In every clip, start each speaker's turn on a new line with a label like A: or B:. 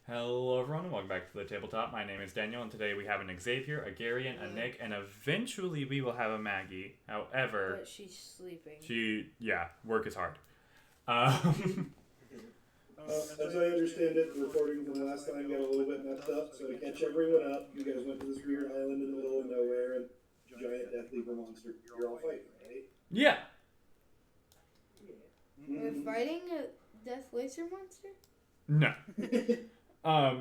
A: Hello everyone and welcome back to the Tabletop. My name is Daniel and today we have an Xavier, a Garian, a Nick, and eventually we will have a Maggie. However,
B: But she's sleeping.
A: work is hard.
C: As I understand it, the recording from last time got a little bit messed up, so to catch everyone up, you guys went to this weird island in the middle of nowhere and giant Death Leaper monster. You're all fighting, right?
A: Yeah.
B: We're fighting a death laser monster?
A: No.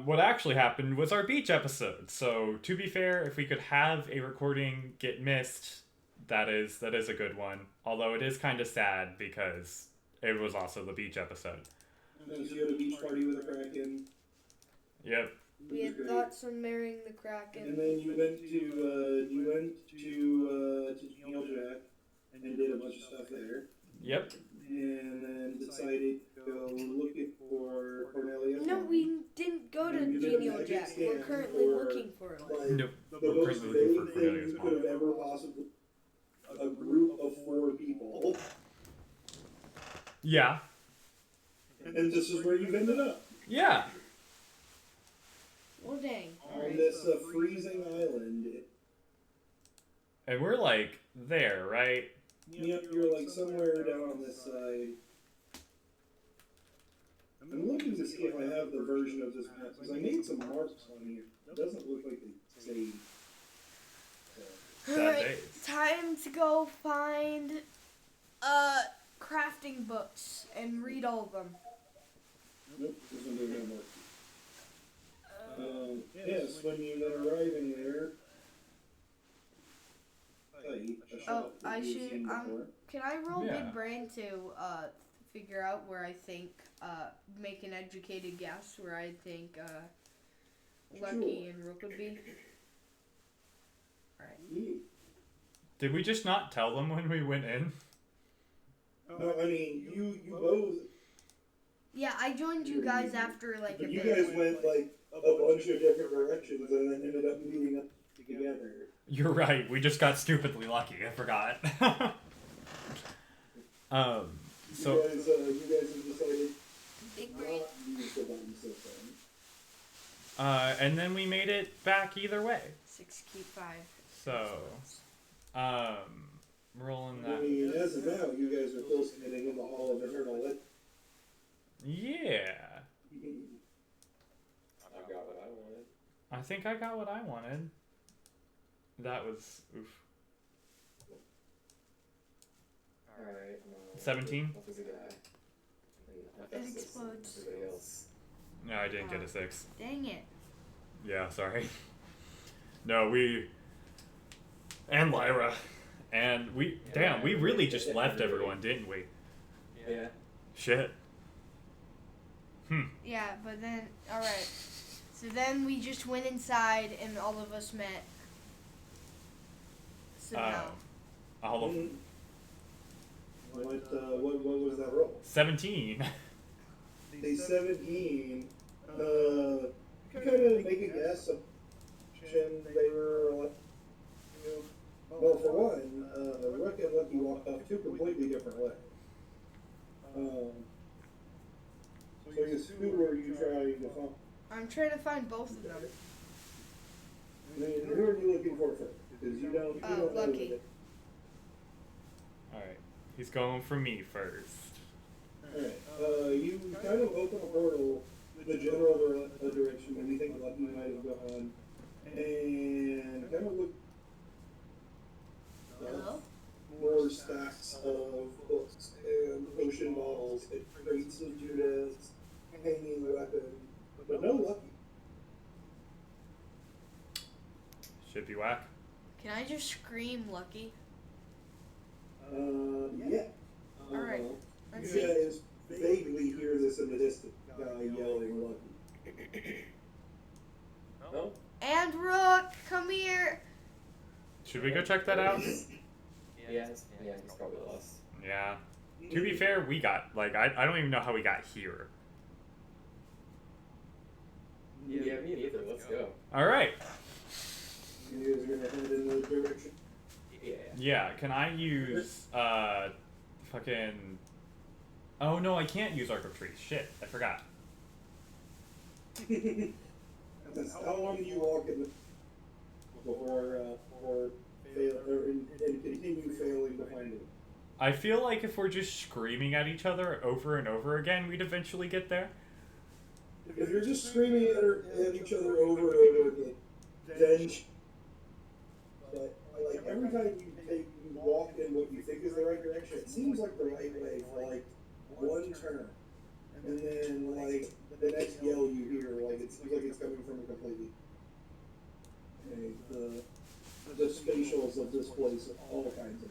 A: What actually happened was our beach episode. So to be fair, if we could have a recording get missed, that is a good one. Although it is kind of sad because it was also the beach episode.
C: And so you had a beach party with a Kraken.
A: Yep.
B: We had thoughts on marrying the Kraken.
C: And then you went to Jack and did a bunch of stuff there.
A: Yep.
C: And then decided to go looking for Cornelius.
B: No, we didn't go to Genial Jack. We're currently looking for him.
C: Like,
A: No,
C: the
A: we're
C: most
A: currently looking for
C: vague thing
A: Cornelius
C: you
A: Mom.
C: could have ever possibly. A group of 4 people.
A: Yeah.
C: And this is where you've ended up.
A: Yeah.
B: Well, dang.
C: On this freezing island.
A: And we're like there, right?
C: Yep, you're like somewhere down on this side. I'm looking to see if I have the version of this map, because I made some marks on here. It doesn't look like they saved. So.
B: Alright,
A: days.
B: time to go find crafting books and read all of them.
C: Nope, this one doesn't have marks. Yes, when you are arriving there.
B: Can I roll
A: Yeah.
B: big brain to figure out where I think make an educated guess where I think Lucky and Rook would be? Alright.
A: Did we just not tell them when we went in?
C: No, I mean you both.
B: Yeah, I joined you guys after like a
C: You
B: bit.
C: guys went like a bunch of different directions and then ended up meeting up together.
A: You're right. We just got stupidly lucky. I forgot. So
C: You guys have decided.
B: Big brain.
A: And then we made it back either way.
B: 6 keep 5.
A: So, rolling
C: I
A: that.
C: mean, as of now, you guys are close to getting in the Hall of Eternal Lit.
A: Yeah.
D: I got what I wanted.
A: I think I got what I wanted. That was oof.
D: Alright.
A: 17?
D: What was the guy?
B: It explodes.
D: Everybody else.
A: No, I didn't get a 6.
B: Dang it.
A: Yeah, sorry. No, we and Lyra. And we we really just left everyone, didn't we?
D: Yeah.
A: Shit.
B: Yeah, but then, alright. So then we just went inside and all of us met. So now.
A: All of
C: What was that roll?
A: 17.
C: A 17. You kind of make a guess of they were like, well, for one, Rook and Lucky walked off 2 completely different ways. So I guess who were you trying to find?
B: I'm trying to find both of them.
C: I mean, who are you looking for first? Because you don't know
B: Lucky.
C: that.
A: Alright. He's going for me first.
C: Alright, you kind of open a portal the general direction where you think Lucky might have gone, and kind of look
B: Hello?
C: more stacks of books and potion bottles and crates of Judas, hanging weapon, but no Lucky.
A: Should be whack.
B: Can I just scream Lucky?
C: Yeah.
B: Alright,
C: You
B: let's see.
C: guys vaguely hear this in the distance, guy yelling Lucky.
D: No?
B: And Rook, come here!
A: Should we go check that out?
D: Yeah, he's probably lost.
A: Yeah. To be fair, we got, like, I don't even know how we got here.
D: Yeah, me neither. Let's go.
A: Alright.
C: You guys are gonna head in the direction.
D: Yeah.
A: Yeah, can I use, fucking... Oh, no, I can't use Arc of Trees. Shit, I forgot.
C: That's how long do you walk in before fail and continue failing to find it?
A: I feel like if we're just screaming at each other over and over again, we'd eventually get there.
C: If you're just screaming at each other over and over again, then but like every time you walk in what you think is the right direction, it seems like the right way for like one turn, and then like the next yell you hear, like it seems like it's coming from a completely. Okay, the spatials of this place are all kinds of.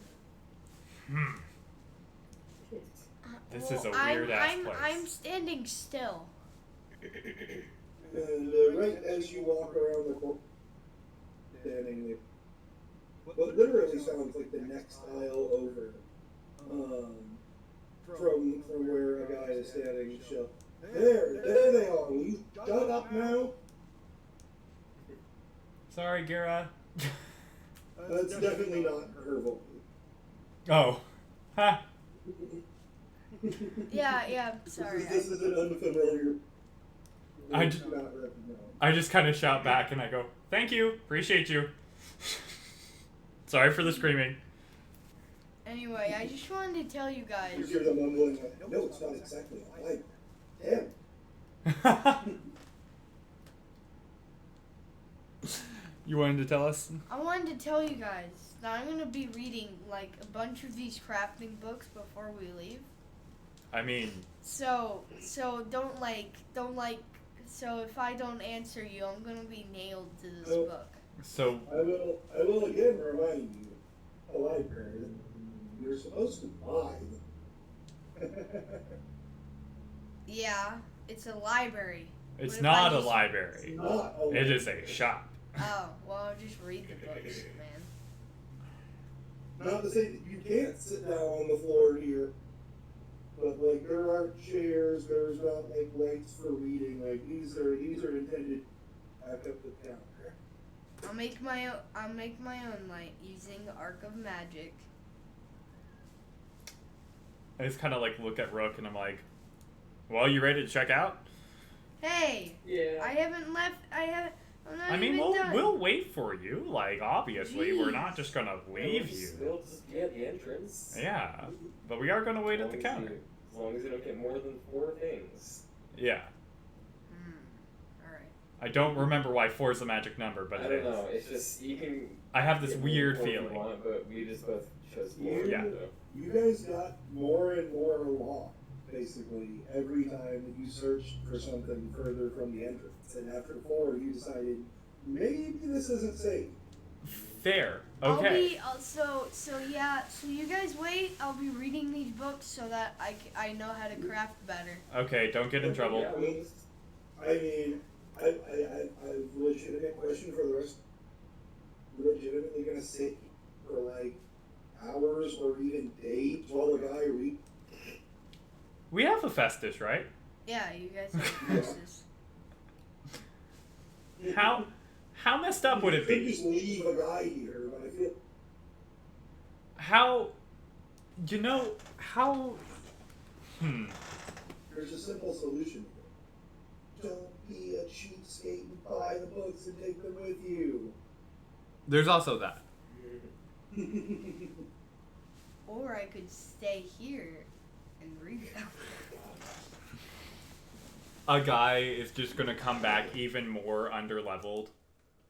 A: This is a weird-ass place.
B: I'm standing still.
C: And right as you walk around the corner, standing there, what literally sounds like the next aisle over, from where a guy is standing. There they are. Will you shut up now?
A: Sorry, Gira.
C: That's definitely not her voice.
A: Oh. Ha.
B: Yeah, sorry.
C: This is an unfamiliar.
A: I just kind of shout back and I go, "Thank you, appreciate you." Sorry for the screaming.
B: Anyway, I just wanted to tell you
C: You
B: guys.
C: hear them mumbling like, no, it's not exactly like damn.
A: You wanted to tell us?
B: I wanted to tell you guys that I'm gonna be reading like a bunch of these crafting books before we leave.
A: I mean,
B: So don't like. So if I don't answer you, I'm gonna be nailed to this
C: Oh.
B: book.
A: so
C: I will again remind you, a library, you're supposed to buy them.
B: Yeah, it's a library.
A: it's
B: What if
A: not
B: I
A: a
B: just-
A: library.
C: Not a
A: It is a shop.
B: Oh, well, I'll just read the books, man.
C: Not to say that you can't sit down on the floor here, but like there aren't chairs, there's not like lights for reading. Like these are intended back up the counter.
B: I'll make my own light using the Arc of Magic.
A: I just kind of like look at Rook and I'm like, "Well, you ready to check out?"
B: Hey,
D: Yeah.
B: I haven't left. I'm not
A: I mean,
B: even done.
A: we'll wait for you. Like, obviously, we're not just gonna leave
D: We'll
A: you.
D: just be at the entrance.
A: Yeah, but we are gonna wait at the
D: As long as
A: counter.
D: As long as you don't get more than 4 things.
A: Yeah,
B: All right.
A: I don't remember why 4 is the magic number, but
D: I
A: it
D: don't
A: is.
D: know. It's just you can.
A: I have this
D: get
A: weird
D: more if you
A: feeling.
D: want, but we just both chose 4.
C: Yeah.
D: So.
C: You guys got more and more locked, basically, every time that you searched for something further from the entrance. And after 4, you decided, maybe this isn't safe.
A: Fair.
B: I'll
A: Okay.
B: be so you guys wait. I'll be reading these books so that I know how to craft better.
A: Okay, don't get in trouble.
D: Yeah, we'll just,
C: I mean, I have a legitimate question for the rest. You're legitimately gonna sit for like hours or even days while a guy reads?
A: We have a Festus, right?
B: Yeah, you guys have courses.
A: How messed up would it
C: You could
A: be?
C: just leave a guy here, but I feel
A: How, how,
C: there's a simple solution. Don't be a cheapskate and buy the books and take them with you.
A: There's also that.
B: Or I could stay here and read them.
A: A guy is just gonna come back even more underleveled.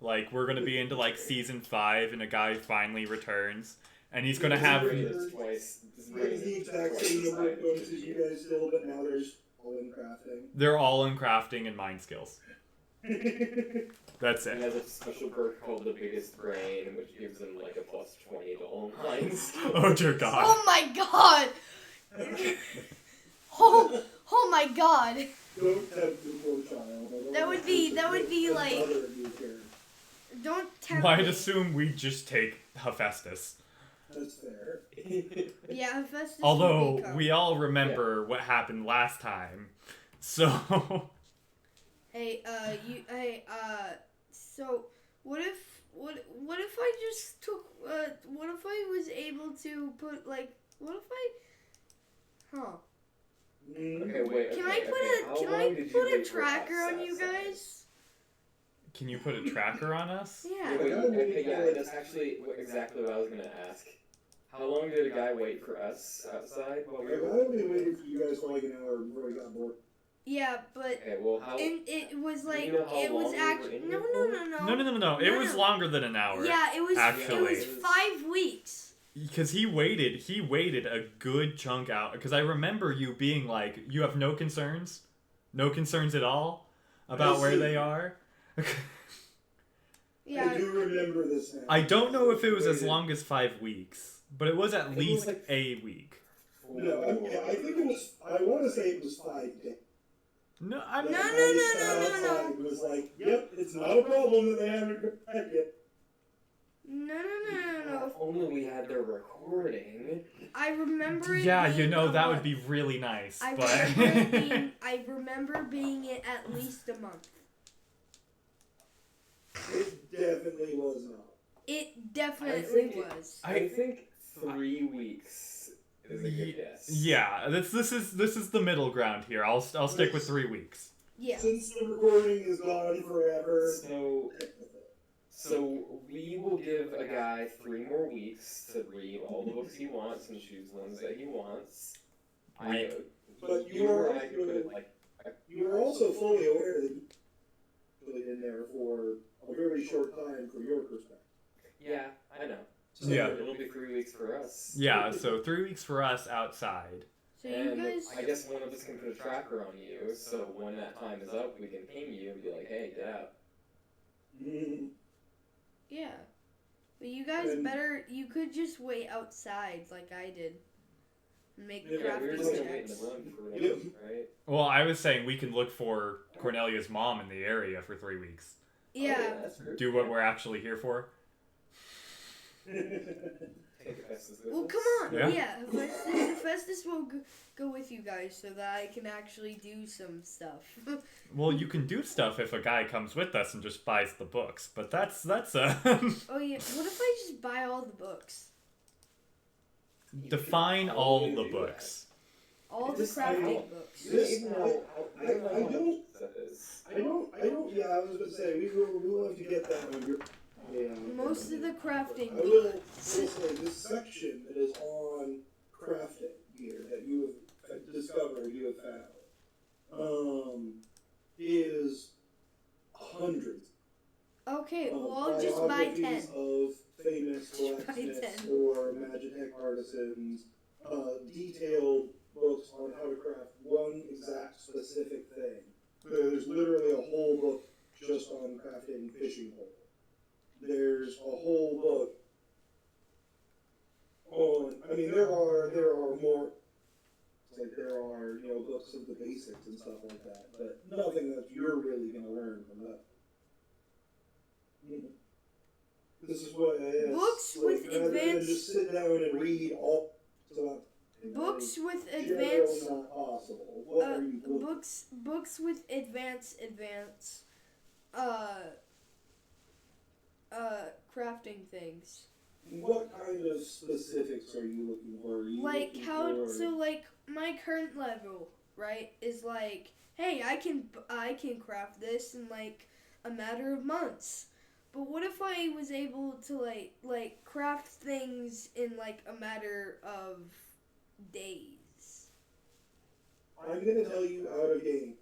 A: Like, we're gonna be into like season 5 and a guy finally returns and he's gonna have
D: this twice. This is
C: It's the exact same number of books as you guys still, but now there's all in crafting.
A: they're all in crafting and mind skills. That's
D: He
A: it.
D: has a special perk called the Biggest Brain, which gives him like a plus 20 to all lines.
A: Oh dear God.
B: Oh my god! Oh my god!
C: Don't tempt the poor child.
B: That would be like-
C: Mother of your character.
B: Don't tempt
A: Well, I'd
B: me.
A: assume we just take Hephaestus.
C: That's fair.
B: Yeah, Hephaestus would
A: Although
B: be
A: we all remember what happened last time. So
B: so what if I just took what if I was able to put like what if
D: Okay, wait.
B: Can
D: okay,
B: I
D: okay. How
B: put
D: long did you
B: a
D: wait for
B: tracker
D: us
B: on you
D: outside?
B: guys?
A: Can you put a tracker on us?
B: Yeah.
D: Wait, okay, yeah, that's actually exactly what I was gonna ask. How long did a guy wait for us outside while we
C: I
D: were...
C: only waited for you guys for like an hour before I got bored.
B: Yeah, but
D: Okay, well, how...
B: and it was
D: Do
B: like
D: you know how
B: it was
D: long we were
B: actually
D: in
B: no
D: here
B: no
D: for?
B: no no
A: No. It
B: No,
A: was
B: no.
A: longer than an hour.
B: Yeah, it was
A: Actually.
B: 5 weeks.
A: Because he waited a good chunk out. Because I remember you being like, you have no concerns at all about where they are.
B: Yeah.
C: I do remember this now.
A: I don't know if it was as long as 5 weeks, but it was at least
D: like
A: a week.
C: No, I think it was. I want to say it was 5 days.
A: No, I'm
B: No.
C: It was like, yep, it's not a problem that they haven't come back yet.
B: No.
D: If only we had their recording.
B: I remember it.
A: Yeah,
B: being a
A: that would
B: month.
A: be really nice.
B: I
A: But
B: remember being it at least a month.
C: It definitely was not.
B: It definitely
D: think
B: was.
D: I think 3 weeks is a good guess.
A: yeah, this is the middle ground here. I'll stick with 3 weeks.
B: Yeah.
C: Since the recording is gone forever.
D: So we will give a guy 3 more weeks to read all the books he wants and choose ones that he wants.
C: But
D: you or I could put it like...
C: You were also fully aware that you really in there for a very short time from your perspective.
D: Yeah, I know. So
A: Yeah.
D: it'll be 3 weeks for us.
A: Yeah, so 3 weeks for us outside.
B: So you
D: And
B: guys.
D: I guess one of us can put a tracker on you, so when that time is up, we can ping you and be like, hey, get out.
B: Yeah. But you guys
C: And-
B: better. You could just wait outside like I did. And make
C: Yeah,
D: Yeah, we were just
B: crafting
D: gonna wait in
B: checks.
D: the room for
C: Yeah.
D: them, right?
A: Well, I was saying we can look for Cornelia's mom in the area for 3 weeks.
B: Yeah.
D: That's true.
A: Do what we're actually here for.
D: Take Festus with
B: Well,
D: us.
B: come on.
A: Yeah.
B: Yeah. Festus will go with you guys so that I can actually do some stuff.
A: Well, you can do stuff if a guy comes with us and just buys the books, but that's
B: Oh yeah. What if I just buy all the books?
A: define all the books.
B: All the
D: Just-
B: crafting books.
C: This,
D: I
C: I don't, yeah, I was going to say, we'll have to get that on your, yeah.
B: Most of the crafting
C: I will say, this section that is on crafting here, that you have discovered, you have found, is hundreds.
B: Okay,
C: of
B: well I'll just buy 10.
C: biographies of famous
B: Just buy
C: blacksmiths
B: 10.
C: or magitech artisans, detailed books on how to craft one exact specific thing. There's literally a whole book just on crafting fishing pole. There's a whole book on, I mean, there are more, it's like there are, books of the basics and stuff like that, but nothing that you're really going to learn from that. This is what
B: Books with
C: rather than
B: advanced-
C: just sit down and read all stuff.
B: Books with
C: Generally
B: advanced
C: not possible. What are you looking?
B: books with advanced crafting things.
C: What kind of specifics are you looking for? Are you
B: Like
C: looking
B: how
C: for-
B: so like my current level, right, is like, hey, I can craft this in like a matter of months. But what if I was able to like craft things in like a matter of days?
C: I'm gonna tell you out of game.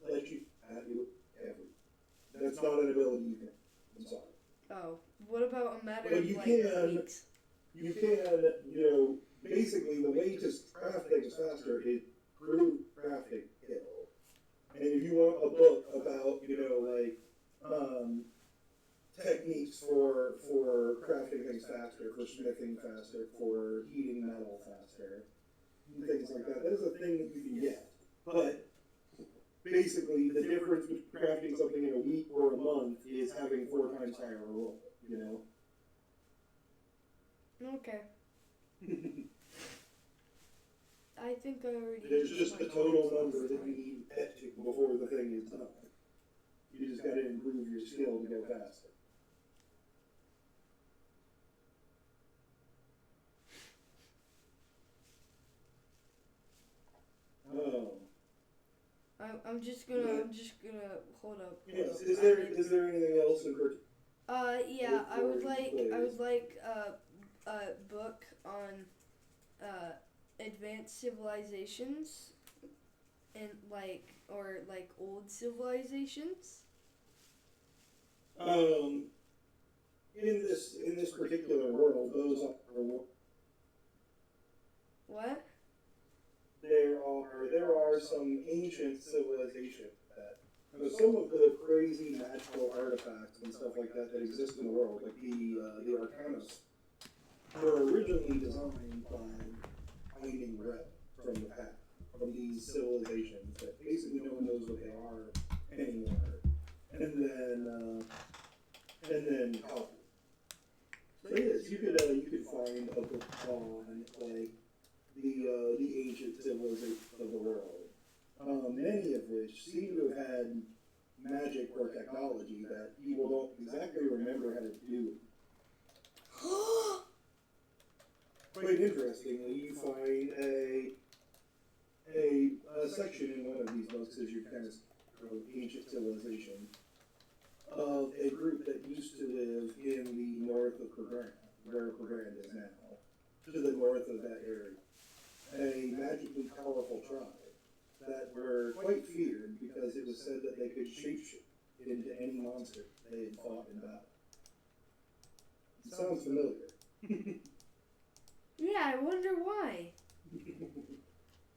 C: Let you have you ever. That's not an ability you can. I'm sorry.
B: Oh, what about a matter
C: Well,
B: of
C: you
B: like
C: can-
B: weeks?
C: You can, basically the way to craft things faster is through crafting skill. And if you want a book about, techniques for crafting things faster, for smithing faster, for heating metal faster, and things like that, that is a thing that you can get. But basically, the difference between crafting something in a week or a month is having 4 times higher roll,
B: Okay. I think I already.
C: There's just a total number that you need to get to before the thing is done. You just gotta improve your skill to go faster. Oh.
B: I'm just gonna hold up.
C: Yes. Is there anything else in particular?
B: Yeah, I would
C: Please.
B: like a book on advanced civilizations and like old civilizations.
C: Um, in this particular world, those are
B: What?
C: there are some ancient civilizations that some of the crazy magical artifacts and stuff like that that exist in the world, like the Arcanas, were originally designed by finding red from the past, from these civilizations that basically no one knows what they are anymore, and then copy. So yes, you could find a book on like the ancient civilizations of the world, many of which seem to have had magic or technology that people don't exactly remember how to do. Quite interestingly, you find a section in one of these books as you kind of ancient civilization of a group that used to live in the north of Progrand, where Progrand is now, to the north of that area. A magically powerful tribe that were quite feared because it was said that they could shapeshift into any monster they had fought in battle. It sounds familiar.
B: Yeah, I wonder why.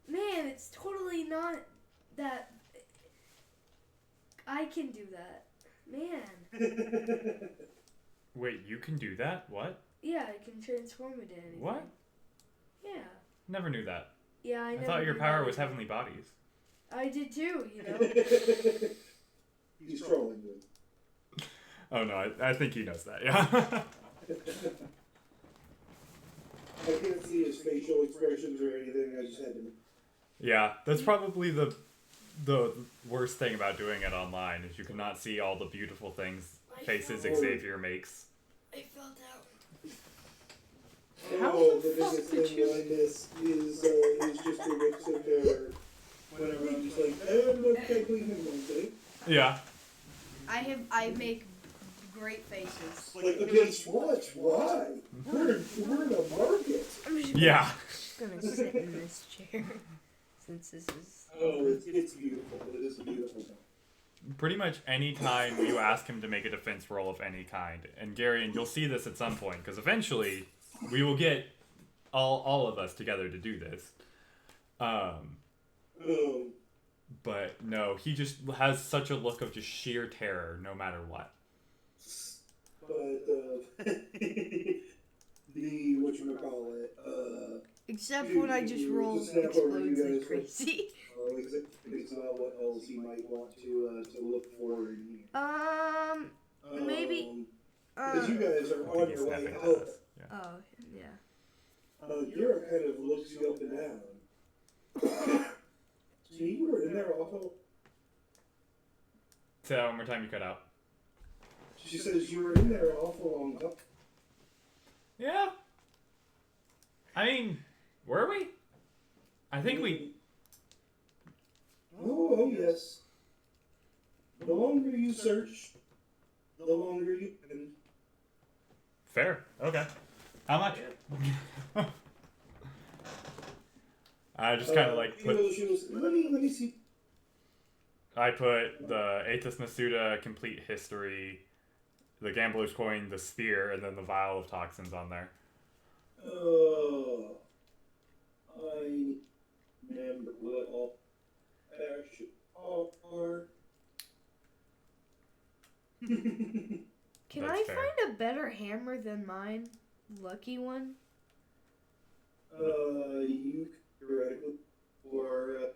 B: Man, it's totally not that. I can do that. Man.
A: Wait, you can do that? What?
B: Yeah, I can transform into anything.
A: What?
B: Yeah.
A: Never knew that.
B: Yeah, I never
A: thought your
B: knew
A: power
B: that
A: was
B: either.
A: heavenly bodies.
B: I did too, you know.
C: He's trolling you.
A: Oh no, I think he knows that, yeah.
C: I can't see his facial expressions or anything. I just had to.
A: Yeah, that's probably the worst thing about doing it online is you cannot see all the beautiful things faces Xavier makes.
B: I fell down.
C: Oh, the biggest thing behind this is just a mix of their. Whenever I'm just like, okay, leave him alone, okay?
A: Yeah.
B: I make great faces.
C: Like, against what? Why? We're in a market.
B: I'm just
A: Yeah.
B: gonna sit in this chair since this is.
C: Oh, it's beautiful. It is a beautiful thing.
A: Pretty much any time you ask him to make a defense roll of any kind, and Gary, and you'll see this at some point, because eventually we will get all of us together to do this. But no, he just has such a look of just sheer terror, no matter what.
C: But the whatchamacallit,
B: Except when I just roll explodes like crazy.
C: It's about what else you might want to look for in here.
B: Maybe.
C: Because you guys are on your way
A: Snapping at
C: out.
A: us. Yeah.
B: Oh, yeah.
C: Yura kind of looks you up and down. So you were in there also?
A: Say that one more time, you cut out.
C: She says you were in there an awful long time.
A: Yeah. I mean, were we? I think we...
C: Oh, yes. The longer you search, the longer you can.
A: Fair. Okay. How much? I just kind of like put...
C: Let me see.
A: I put the Aethys Nasuda Complete History, the Gambler's Coin, the Spear, and then the Vial of Toxins on there.
C: I remember what all actually are.
B: Can
A: That's
B: I
A: fair.
B: find a better hammer than mine? Lucky one?
C: You theoretically, or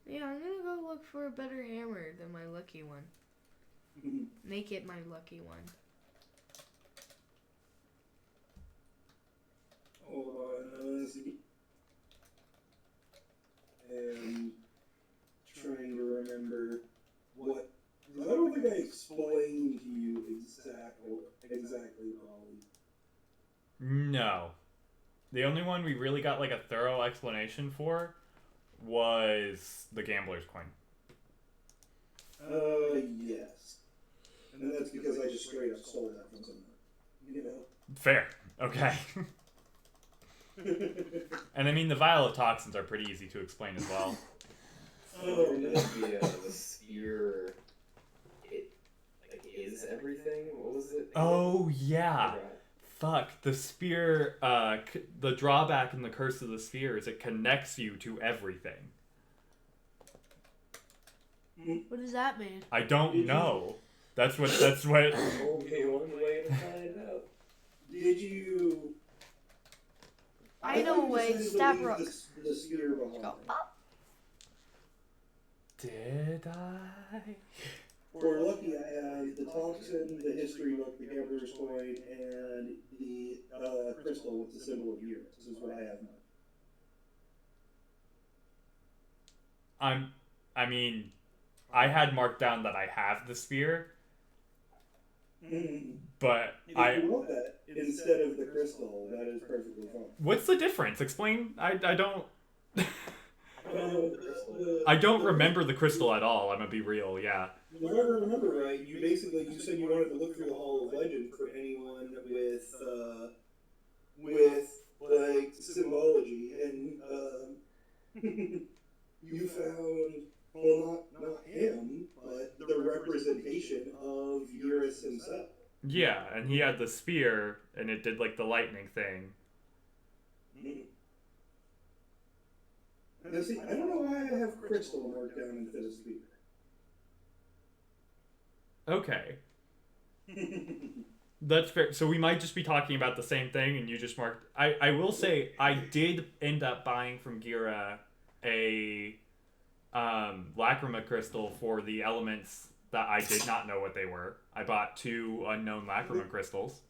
B: Yeah, I'm gonna go look for a better hammer than my lucky one. Make it my lucky one.
C: hold on, let's see. And trying to remember what. I don't think I explained to you exactly, Ollie.
A: No. The only one we really got like a thorough explanation for was the gambler's coin.
C: Yes. And that's because I just straight up stole that from someone. You know?
A: Fair. Okay. And I mean, the vial of toxins are pretty easy to explain as well.
C: Oh, no.
D: The spear, it like is everything. What was it?
A: Oh yeah. Fuck, the spear, the drawback in the Curse of the Sphere is it connects you to everything.
B: What does that mean?
A: I don't know. That's what.
D: Only one way to find out.
C: Did you...
B: I know a way. Stab rook.
C: The spear behind
B: Go
C: it.
B: pop.
A: Did I?
C: For lucky, I have the toxin, the history book, the gambler's coin, and the crystal with the symbol of Eurus. This is what I have now.
A: I mean, I had marked down that I have the spear, but
C: If you want that instead of the crystal, that is perfectly fine.
A: What's the difference? Explain. I don't.
C: The
A: I don't remember the crystal at all. I'm gonna be real. Yeah.
C: If I remember right, you said you wanted to look through the Hall of Legend for anyone with like symbology, and you found, well, not him, but the representation of Eurus himself.
A: Yeah, and he had the spear, and it did like the lightning thing.
C: Now see, I don't know why I have crystal marked down instead of spear.
A: Okay. That's fair. So we might just be talking about the same thing, and you just marked. I will say I did end up buying from Gira a lacrima crystal for the elements that I did not know what they were. I bought 2 unknown lacrima crystals.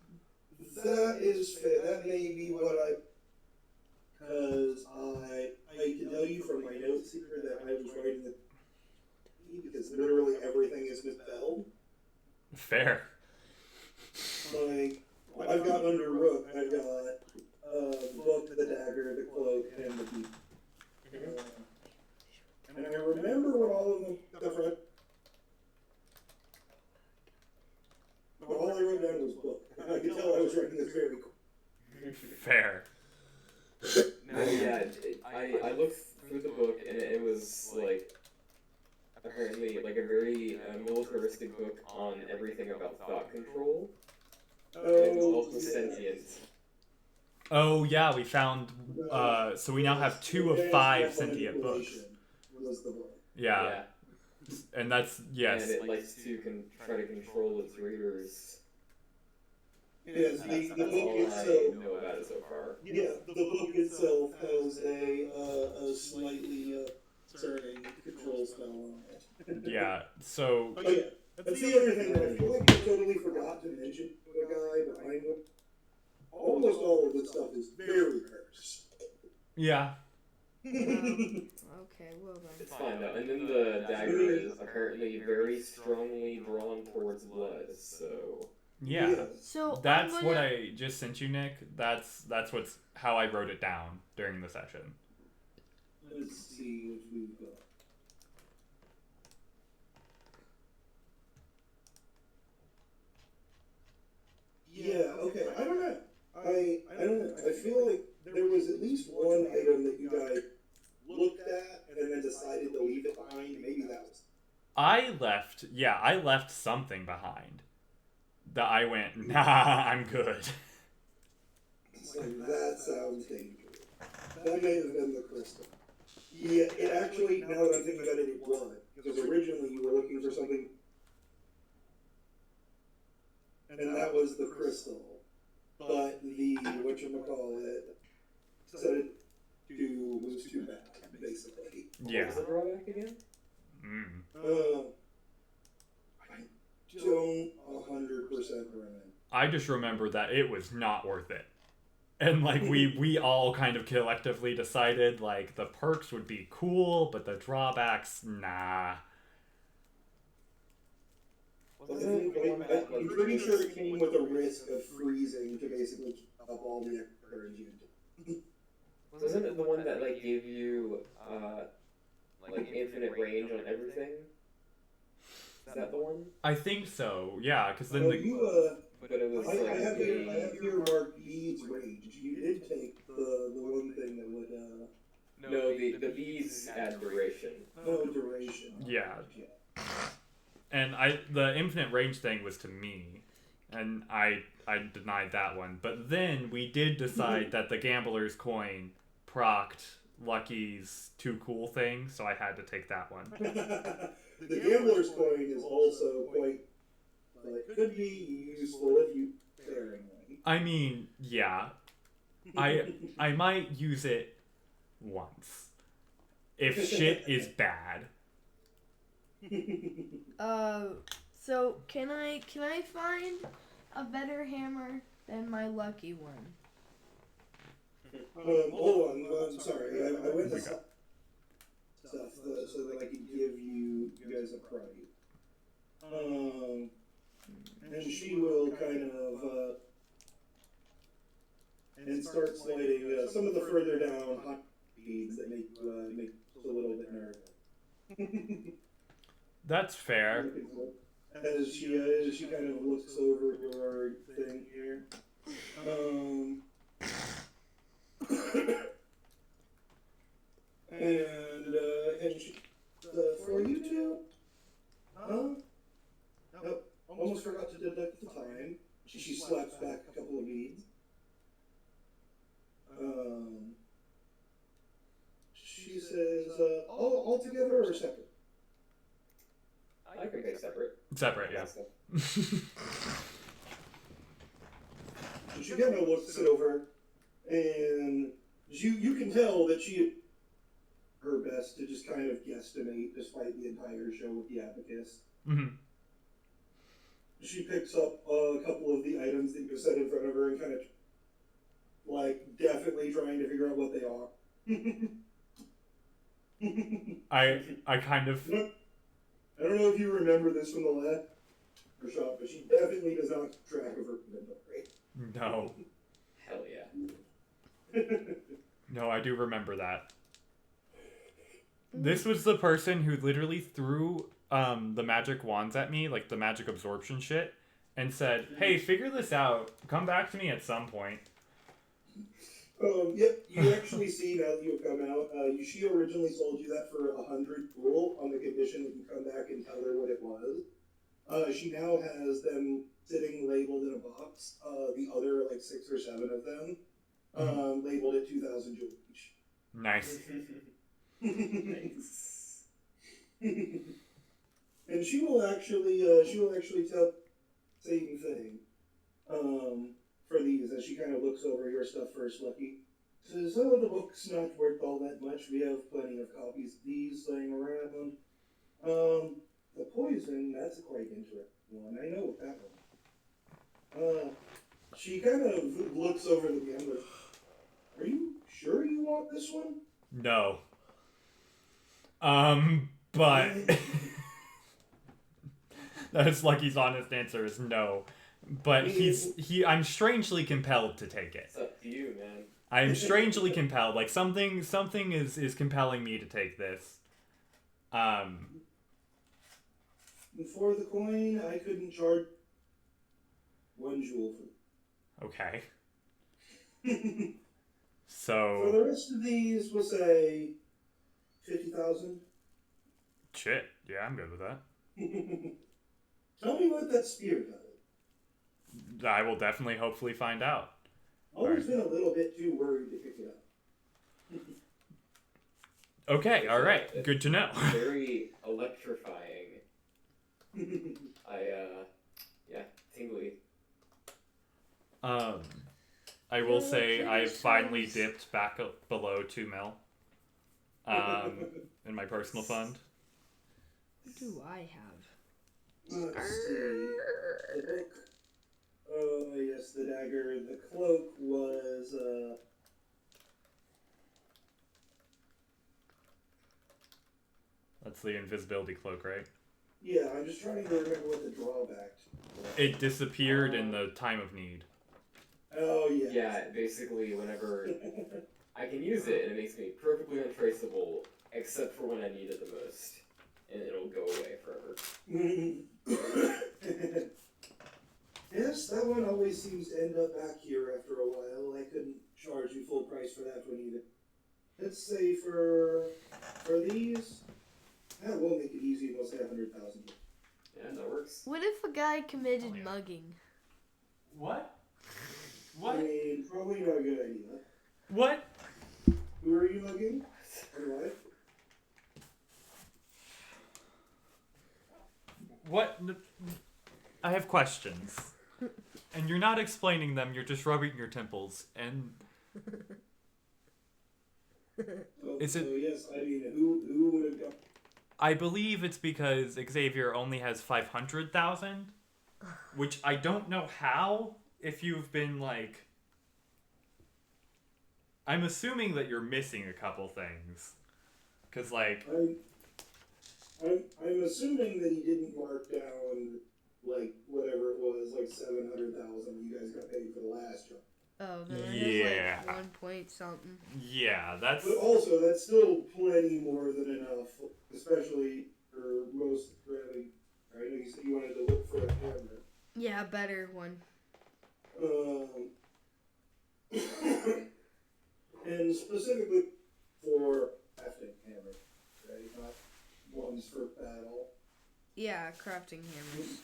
C: That is fair. That may be what because I can tell you from my notes here that I was writing the because literally everything is misspelled.
A: Fair.
C: Like, I've got under rook, I've got book, the dagger, the cloak, and the key. And I remember what all of them different. But all I wrote down was book. I could tell I was writing this very quick.
A: Fair.
D: No, yeah, I looked through the book and it was like apparently like a very militaristic book on everything about thought control. And it was also sentient.
A: Oh yeah, we found. So we now have 2 of 5 sentient books.
C: Was the book.
A: Yeah. And that's yes.
D: And it likes to try to control its readers.
C: Yes, the
D: That's
C: book
D: all
C: itself.
D: I know about it so far.
C: Yeah, the book itself has a slightly concerning control spell on it.
A: Yeah. So.
C: Oh yeah, that's the other thing that I feel like I totally forgot to mention to the guy behind him. Almost all of this stuff is very cursed.
A: Yeah.
B: Okay, well then.
D: It's fine though. And then the dagger is apparently very strongly drawn towards blood, so.
A: Yeah.
B: So
A: That's
B: I'm
A: what
B: gonna-
A: I just sent you, Nick. That's what's how I wrote it down during the session.
C: Let's see what we've got. Yeah, okay, I don't know. I don't know. I feel like there was at least one item that you guys looked at and then decided to leave it behind. Maybe that was.
A: I left something behind. That I went, nah, I'm good.
C: It's like, that sounds dangerous. That may have been the crystal. Yeah, it actually, now that I'm thinking about it, it was. Because originally you were looking for something. And that was the crystal. But the, whatchamacallit, said it was too bad, basically.
A: Yeah.
D: What was the drawback again?
A: Mm.
C: I don't 100% remember.
A: I just remember that it was not worth it. And like we all kind of collectively decided like the perks would be cool, but the drawbacks, nah.
C: I'm pretty sure it came with a risk of freezing to basically keep up all the extra energy.
D: Wasn't it the one that like gave you like infinite range on everything. Is that the one?
A: I think so. Yeah, because then
C: Well,
A: the
D: But it was
C: I
D: like
C: have here marked Yeet's range. You did take the one thing that would
D: no, the bees add duration.
C: no duration.
A: yeah, and the infinite range thing was to me, and I denied that one. But then we did decide that the gambler's coin procced Lucky's too cool thing, so I had to take that one.
C: The gambler's coin is also quite could be useful if you sparingly.
A: I mean, yeah, I might use it once if shit is bad.
B: So can I find a better hammer than my lucky one?
C: Hold on, I'm sorry. I went to stuff so that I could give you guys a price. And she will kind of and start sliding some of the further down hot beads that make a little bit nervous.
A: That's fair.
C: As she kind of looks over your thing here. And she, for you two, nope, almost forgot to deduct the time. She slaps back a couple of beads. She says, all together or separate?
D: I can pay separate.
A: Separate, yeah.
C: So she kind of looks it over, and you can tell that she did her best to just kind of guesstimate despite the entire show with the abacus.
A: Mm-hmm.
C: She picks up a couple of the items that you set in front of her and kind of, definitely trying to figure out what they are.
A: I kind of...
C: I don't know if you remember this from the last shop, but she definitely does not keep track of her inventory.
A: No.
D: Hell yeah.
A: No, I do remember that. This was the person who literally threw the magic wands at me, like the magic absorption shit, and said, "Hey, figure this out. Come back to me at some point."
C: Yep, you actually see now that you've come out, she originally sold you that for 100 gold on the condition that you come back and tell her what it was. She now has them sitting labeled in a box, the other 6 or 7 of them, labeled at 2,000 jewels each.
A: Nice.
D: Nice.
C: And she will actually tell the same thing for these as she kind of looks over your stuff first, Lucky. Says, "Oh, the book's not worth all that much. We have plenty of copies of these laying around. The poison, that's a quite interesting one. I know that one." She kind of looks over the gambler. "Are you sure you want this one?"
A: No. But... That's Lucky's honest answer is no. But I'm strangely compelled to take it.
D: It's up to you, man.
A: I'm strangely compelled. Something is compelling me to take this.
C: For the coin, I couldn't charge 1 jewel for
A: Okay.
C: For
A: So...
C: the rest of these, we'll say 50,000.
A: Shit. Yeah, I'm good with that.
C: Tell me what that spear does.
A: I will definitely hopefully find out.
C: Always been a little bit too worried to pick it up.
A: Okay, alright. Good to know.
D: Very electrifying. Yeah, tingly.
A: I will say I've finally dipped back up below 2 mil. In my personal fund.
B: What do I have?
C: Let's see. The book. Oh, yes, the dagger. The cloak was,
A: That's the invisibility cloak, right?
C: Yeah, I'm just trying to remember what the drawback was.
A: It disappeared in the time of need.
C: Oh, yeah.
D: Yeah, basically whenever I can use it and it makes me perfectly untraceable except for when I need it the most, and it'll go away forever.
C: Yes, that one always seems to end up back here after a while. I couldn't charge you full price for that one either. Let's say for these, we'll make it easy and we'll say 100,000.
D: Yeah, that works.
B: What if a guy committed mugging?
A: What?
C: I mean, probably not a good idea.
A: What?
C: Who are you mugging? And why?
A: What? I have questions. And you're not explaining them, you're just rubbing your temples. And is it?
C: So yes, I mean, who would have got?
A: I believe it's because Xavier only has 500,000, which I don't know how. If you've been like, I'm assuming that you're missing a couple things, cause like
C: I'm assuming that he didn't mark down like whatever it was, like 700,000. You guys got paid for the last job.
B: Oh, then
A: Yeah.
B: it has like 1 point something.
A: yeah, that's
C: But also, that's still plenty more than enough, especially for most grabbing. I know you said you wanted to look for a hammer.
B: Yeah, a better one.
C: And specifically for crafting hammer, right? Not ones for battle.
B: Yeah, crafting hammers.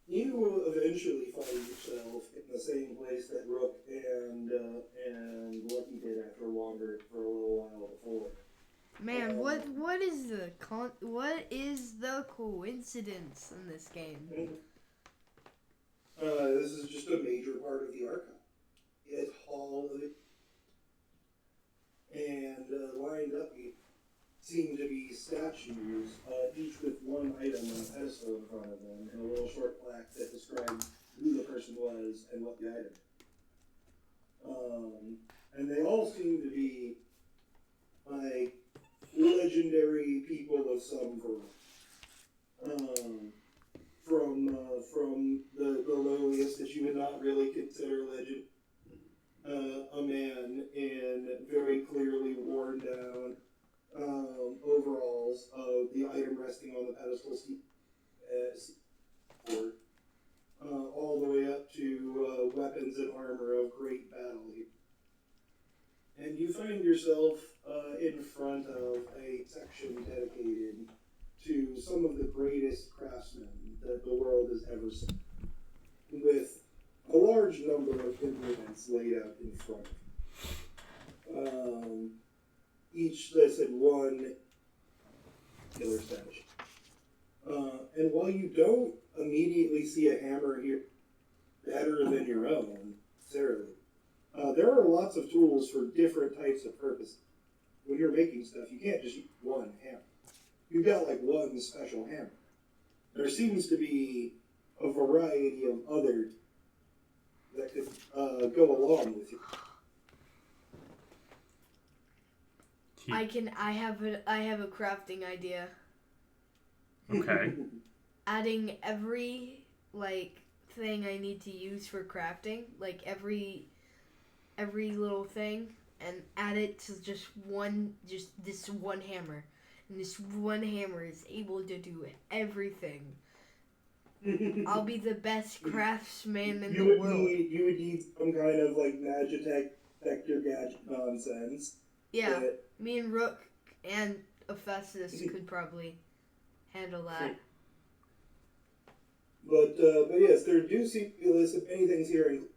C: You will eventually find yourself in the same place that Rook and Lucky did after wandering for a little while before.
B: Man, what is the coincidence in this game?
C: This is just a major part of the archive. It's all of it. And lined up seem to be statues, each with one item on a pedestal in front of them, and a little short plaque that describes who the person was and what the item. And they all seem to be like legendary people of some variety. From the lowliest that you would not really consider legend, a man in very clearly worn down overalls, the item resting on the pedestal all the way up to weapons and armor of great battle. And you find yourself in front of a section dedicated to some of the greatest craftsmen that the world has ever seen, with a large number of implements laid out in front. Each listed one killer statue. And while you don't immediately see a hammer here better than your own, necessarily, there are lots of tools for different types of purposes. When you're making stuff, you can't just use one hammer. You've got like one special hammer. There seems to be a variety of others that could go along with you.
B: I have a crafting idea.
A: okay.
B: Adding every like thing I need to use for crafting, like every little thing, and add it to just this one hammer. And this one hammer is able to do everything. I'll be the best craftsman in the world.
C: You would need some kind of like Magitech vector gadget nonsense.
B: Yeah, me and Rook and Hephaestus could probably handle that.
C: But yes, there do seem to be a list of many things here, and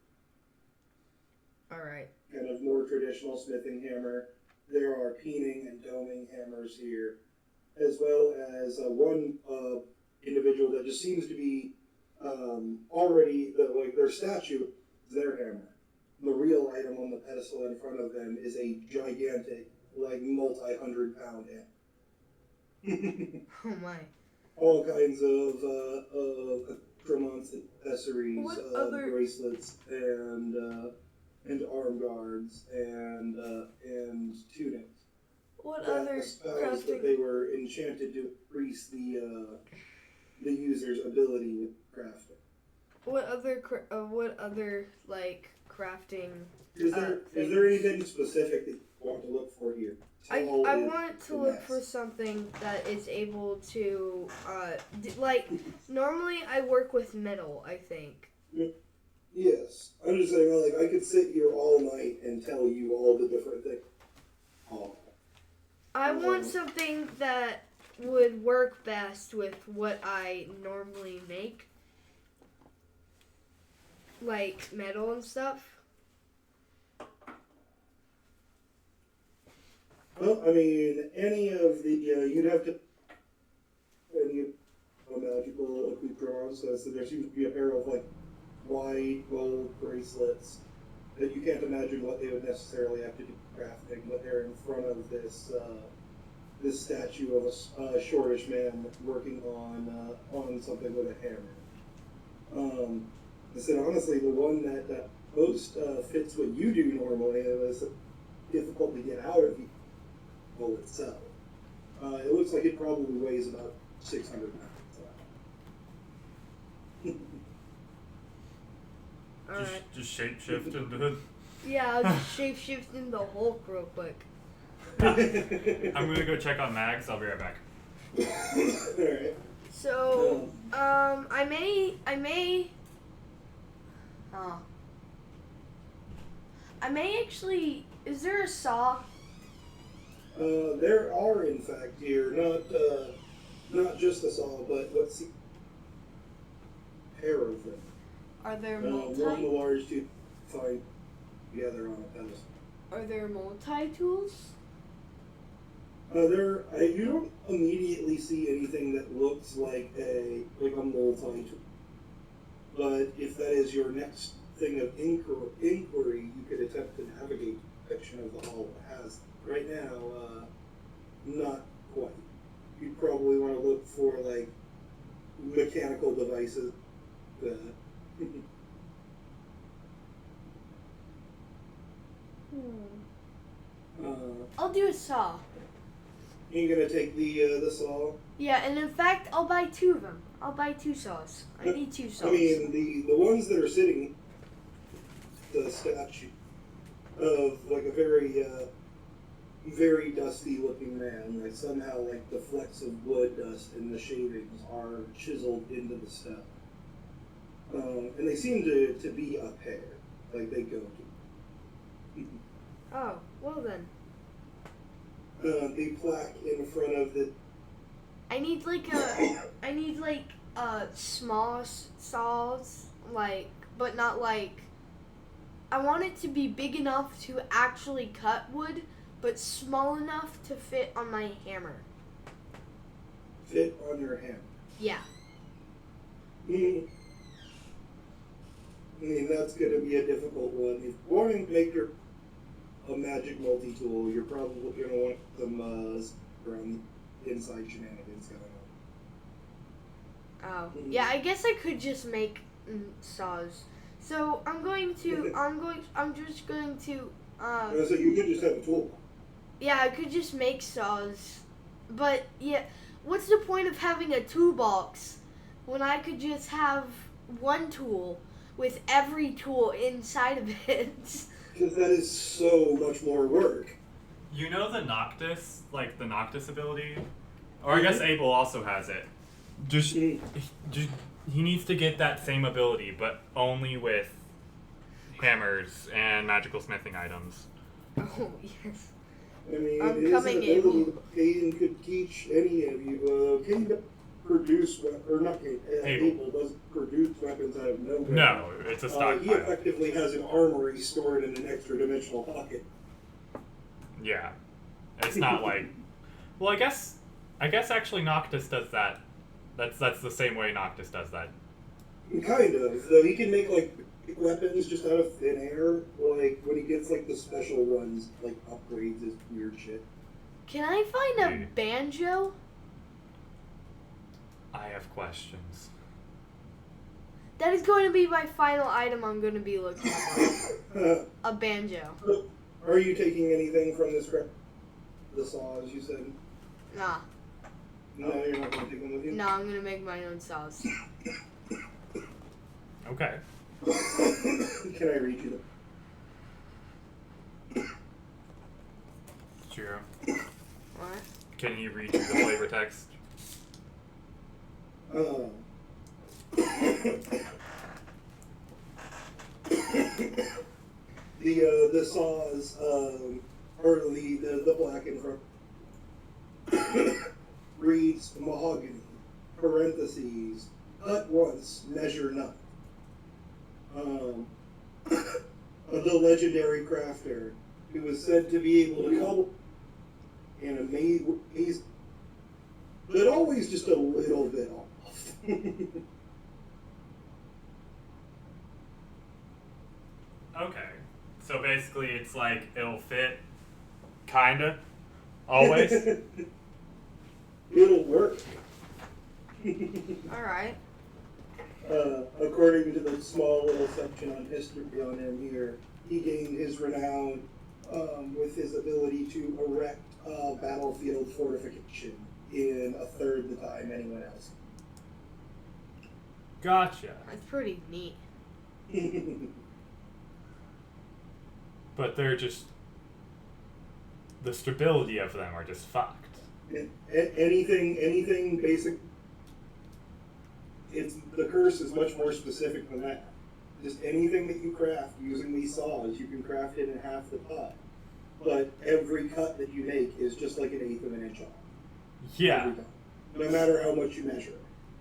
B: Alright.
C: kind of more traditional smithing hammer. There are peening and doming hammers here, as well as one individual that just seems to be already their statue is their hammer. The real item on the pedestal in front of them is a gigantic, like multi-100-pound hammer.
B: Oh my.
C: All kinds of accoutrements, accessories, bracelets, and arm guards, and tunics.
B: What
C: that
B: other
C: espouse that
B: crafting?
C: they were enchanted to increase the user's ability with crafting.
B: What other like crafting?
C: Is there anything specific that you want to look for here?
B: I
C: Tell is
B: want to
C: the
B: look
C: next.
B: for something that is able to, like, normally I work with metal, I think.
C: Yes. I'm just saying, like, I could sit here all night and tell you all the different things. Oh.
B: I want something that would work best with what I normally make. Like metal and stuff.
C: Well, I mean, any of the, you'd have to, any magical accoutrements, so there seems to be a pair of, like, white gold bracelets that you can't imagine what they would necessarily have to do crafting, but they're in front of this, this statue of a shortish man working on something with a hammer. I said, honestly, the one that most fits what you do normally, and was difficult to get out of the itself. It looks like it probably weighs about 600 pounds.
B: Alright.
A: Just shapeshift into it.
B: Yeah, I'll just shapeshift into the Hulk real quick.
A: I'm gonna go check on Mags. I'll be right back.
C: Alright.
B: So, I may actually, is there a saw?
C: There are, in fact, here, not just a saw, but let's see, a pair of them.
B: Are there
C: One large to find together on a pedestal.
B: Are there multi-tools?
C: You don't immediately see anything that looks like a multi-tool. But if that is your next thing of inquiry, you could attempt to navigate the section of the hall that has. Right now, not quite. You'd probably want to look for, like, mechanical devices.
B: I'll do a saw.
C: You're gonna take the saw?
B: Yeah, and in fact, I'll buy 2 of them. I'll buy 2 saws. I need 2 saws.
C: I mean, the ones that are sitting, the statue of, like, a very, very dusty looking man, like somehow, like, the flecks of wood dust and the shavings are chiseled into the stone. And they seem to be a pair, like they go to.
B: Oh, well then.
C: The plaque in front of the.
B: I need small saws, like, but not like. I want it to be big enough to actually cut wood, but small enough to fit on my hammer.
C: Fit on your hammer.
B: Yeah.
C: I mean, that's going to be a difficult one. If you're wanting to make a magic multi-tool, you're probably going to want some around the inside shenanigans going on.
B: Oh. Yeah, I guess I could just make saws. So I'm just going to
C: So you could just have a tool.
B: yeah, I could just make saws. But yeah, what's the point of having a toolbox when I could just have one tool with every tool inside of it?
C: Because that is so much more work.
A: You know the Noctis, like the Noctis ability? Or I guess Abel also has it. Just he needs to get that same ability, but only with hammers and magical smithing items.
B: Oh, yes.
C: I mean,
B: I'm
C: it is
B: coming,
C: an ability
B: Abel.
C: that Caden could teach any of you. Caden produce, or not Caden, Abel doesn't produce weapons out of nowhere.
A: No, it's a
C: He
A: stockpile.
C: effectively has an armory stored in an extra dimensional pocket.
A: Yeah. It's not like... Well, I guess actually Noctis does that. That's the same way Noctis does that.
C: Kind of. Though he can make, like, weapons just out of thin air. Like, when he gets, like, the special ones, like, upgrades his weird shit.
B: Can I find a banjo?
A: I have questions.
B: That is going to be my final item I'm going to be looking for. A banjo.
C: Are you taking anything from this the saws you said?
B: Nah.
C: No, you're not going to take them with you?
B: No, I'm going to make my own saws.
A: Okay.
C: Can I read you them?
A: True.
E: What?
A: Can you read through the flavor text?
C: The saws, or the black in front reads mahogany, parentheses, cut once, measure none. The legendary crafter who was said to be able to come in a maze, but always just a little bit off.
A: Okay. So basically it's like it'll fit, kinda, always.
C: It'll work.
E: Alright.
C: According to the small little section on history on him here, he gained his renown with his ability to erect a battlefield fortification in a third the time anyone else.
A: Gotcha.
E: That's pretty neat.
A: But they're just... The stability of them are just fucked.
C: Anything basic. The curse is much more specific than that. Just anything that you craft using these saws, you can craft it in half the time. But every cut that you make is just like an eighth of an inch off.
A: Yeah.
C: No matter how much you measure.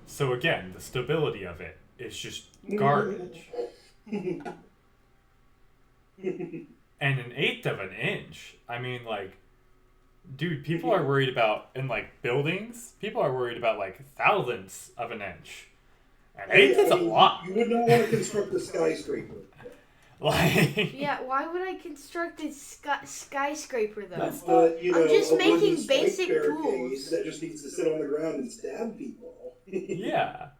A: So again, the stability of it is just garbage. And an eighth of an inch. I mean, like, dude, people are worried about, in, like, buildings, people are worried about, like, thousandths of an inch. An eighth is a lot.
C: You would not want to construct a skyscraper.
A: Like...
E: Yeah, why would I construct a skyscraper, though?
C: I'm
E: just making basic
C: tools. That just needs to sit on the ground and stab people.
A: Yeah.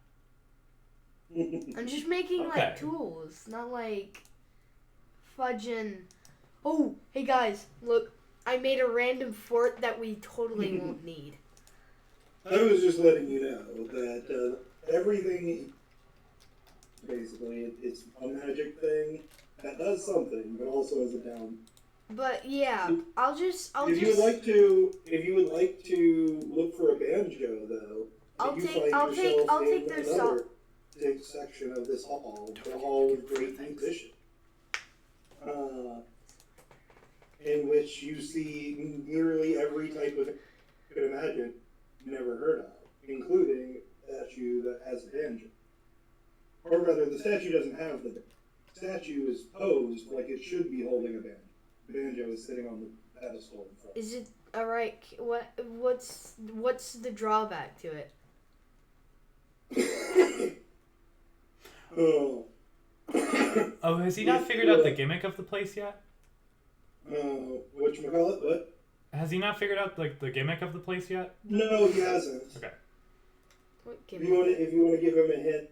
E: I'm just making, like, tools, not, like, fudging... Oh, hey guys, look, I made a random fort that we totally won't need.
C: I was just letting you know that everything, basically, it's a magic thing that does something, but also has a down.
E: But yeah,
C: If you would like to look for a banjo, though,
E: I'll take their song.
C: Big section of this hall, the hall of great musicians. In which you see nearly every type of you could imagine, never heard of, including a statue that has a banjo. Or rather, the statue doesn't have the statue is posed like it should be holding a banjo. The banjo is sitting on the pedestal in front.
E: Is it alright? What's the drawback to it?
A: Oh, has he not figured out the gimmick of the place yet?
C: Whatchamacallit? What?
A: Has he not figured out, like, the gimmick of the place yet?
C: No, he hasn't.
A: Okay.
E: What
C: If you want to give him a hint,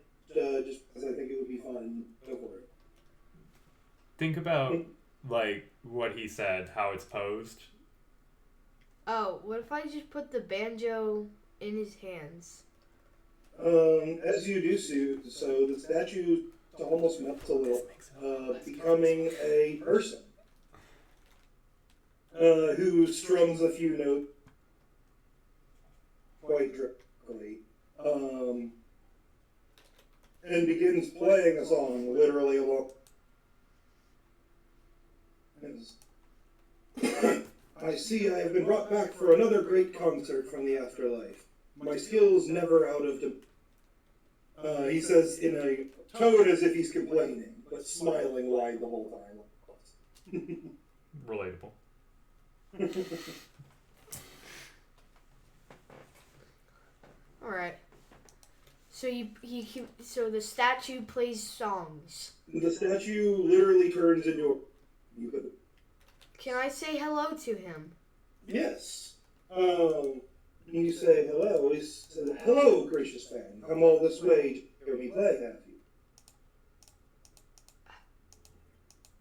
C: just because I think it would be fun, go for it.
A: Think about, like, what he said, how it's posed.
E: Oh, what if I just put the banjo in his hands?
C: As you do so the statue almost melts a little, becoming a person who strums a few notes quite directly, and begins playing a song literally along. I see I have been brought back for another great concert from the afterlife. My skills never out of he says in a tone as if he's complaining, but smiling wide the whole time.
A: Relatable.
E: Alright. So so the statue plays songs.
C: The statue literally turns into a...
E: Can I say hello to him?
C: Yes. You say hello. He says, hello, gracious fan. Come all this way to hear me play, have you?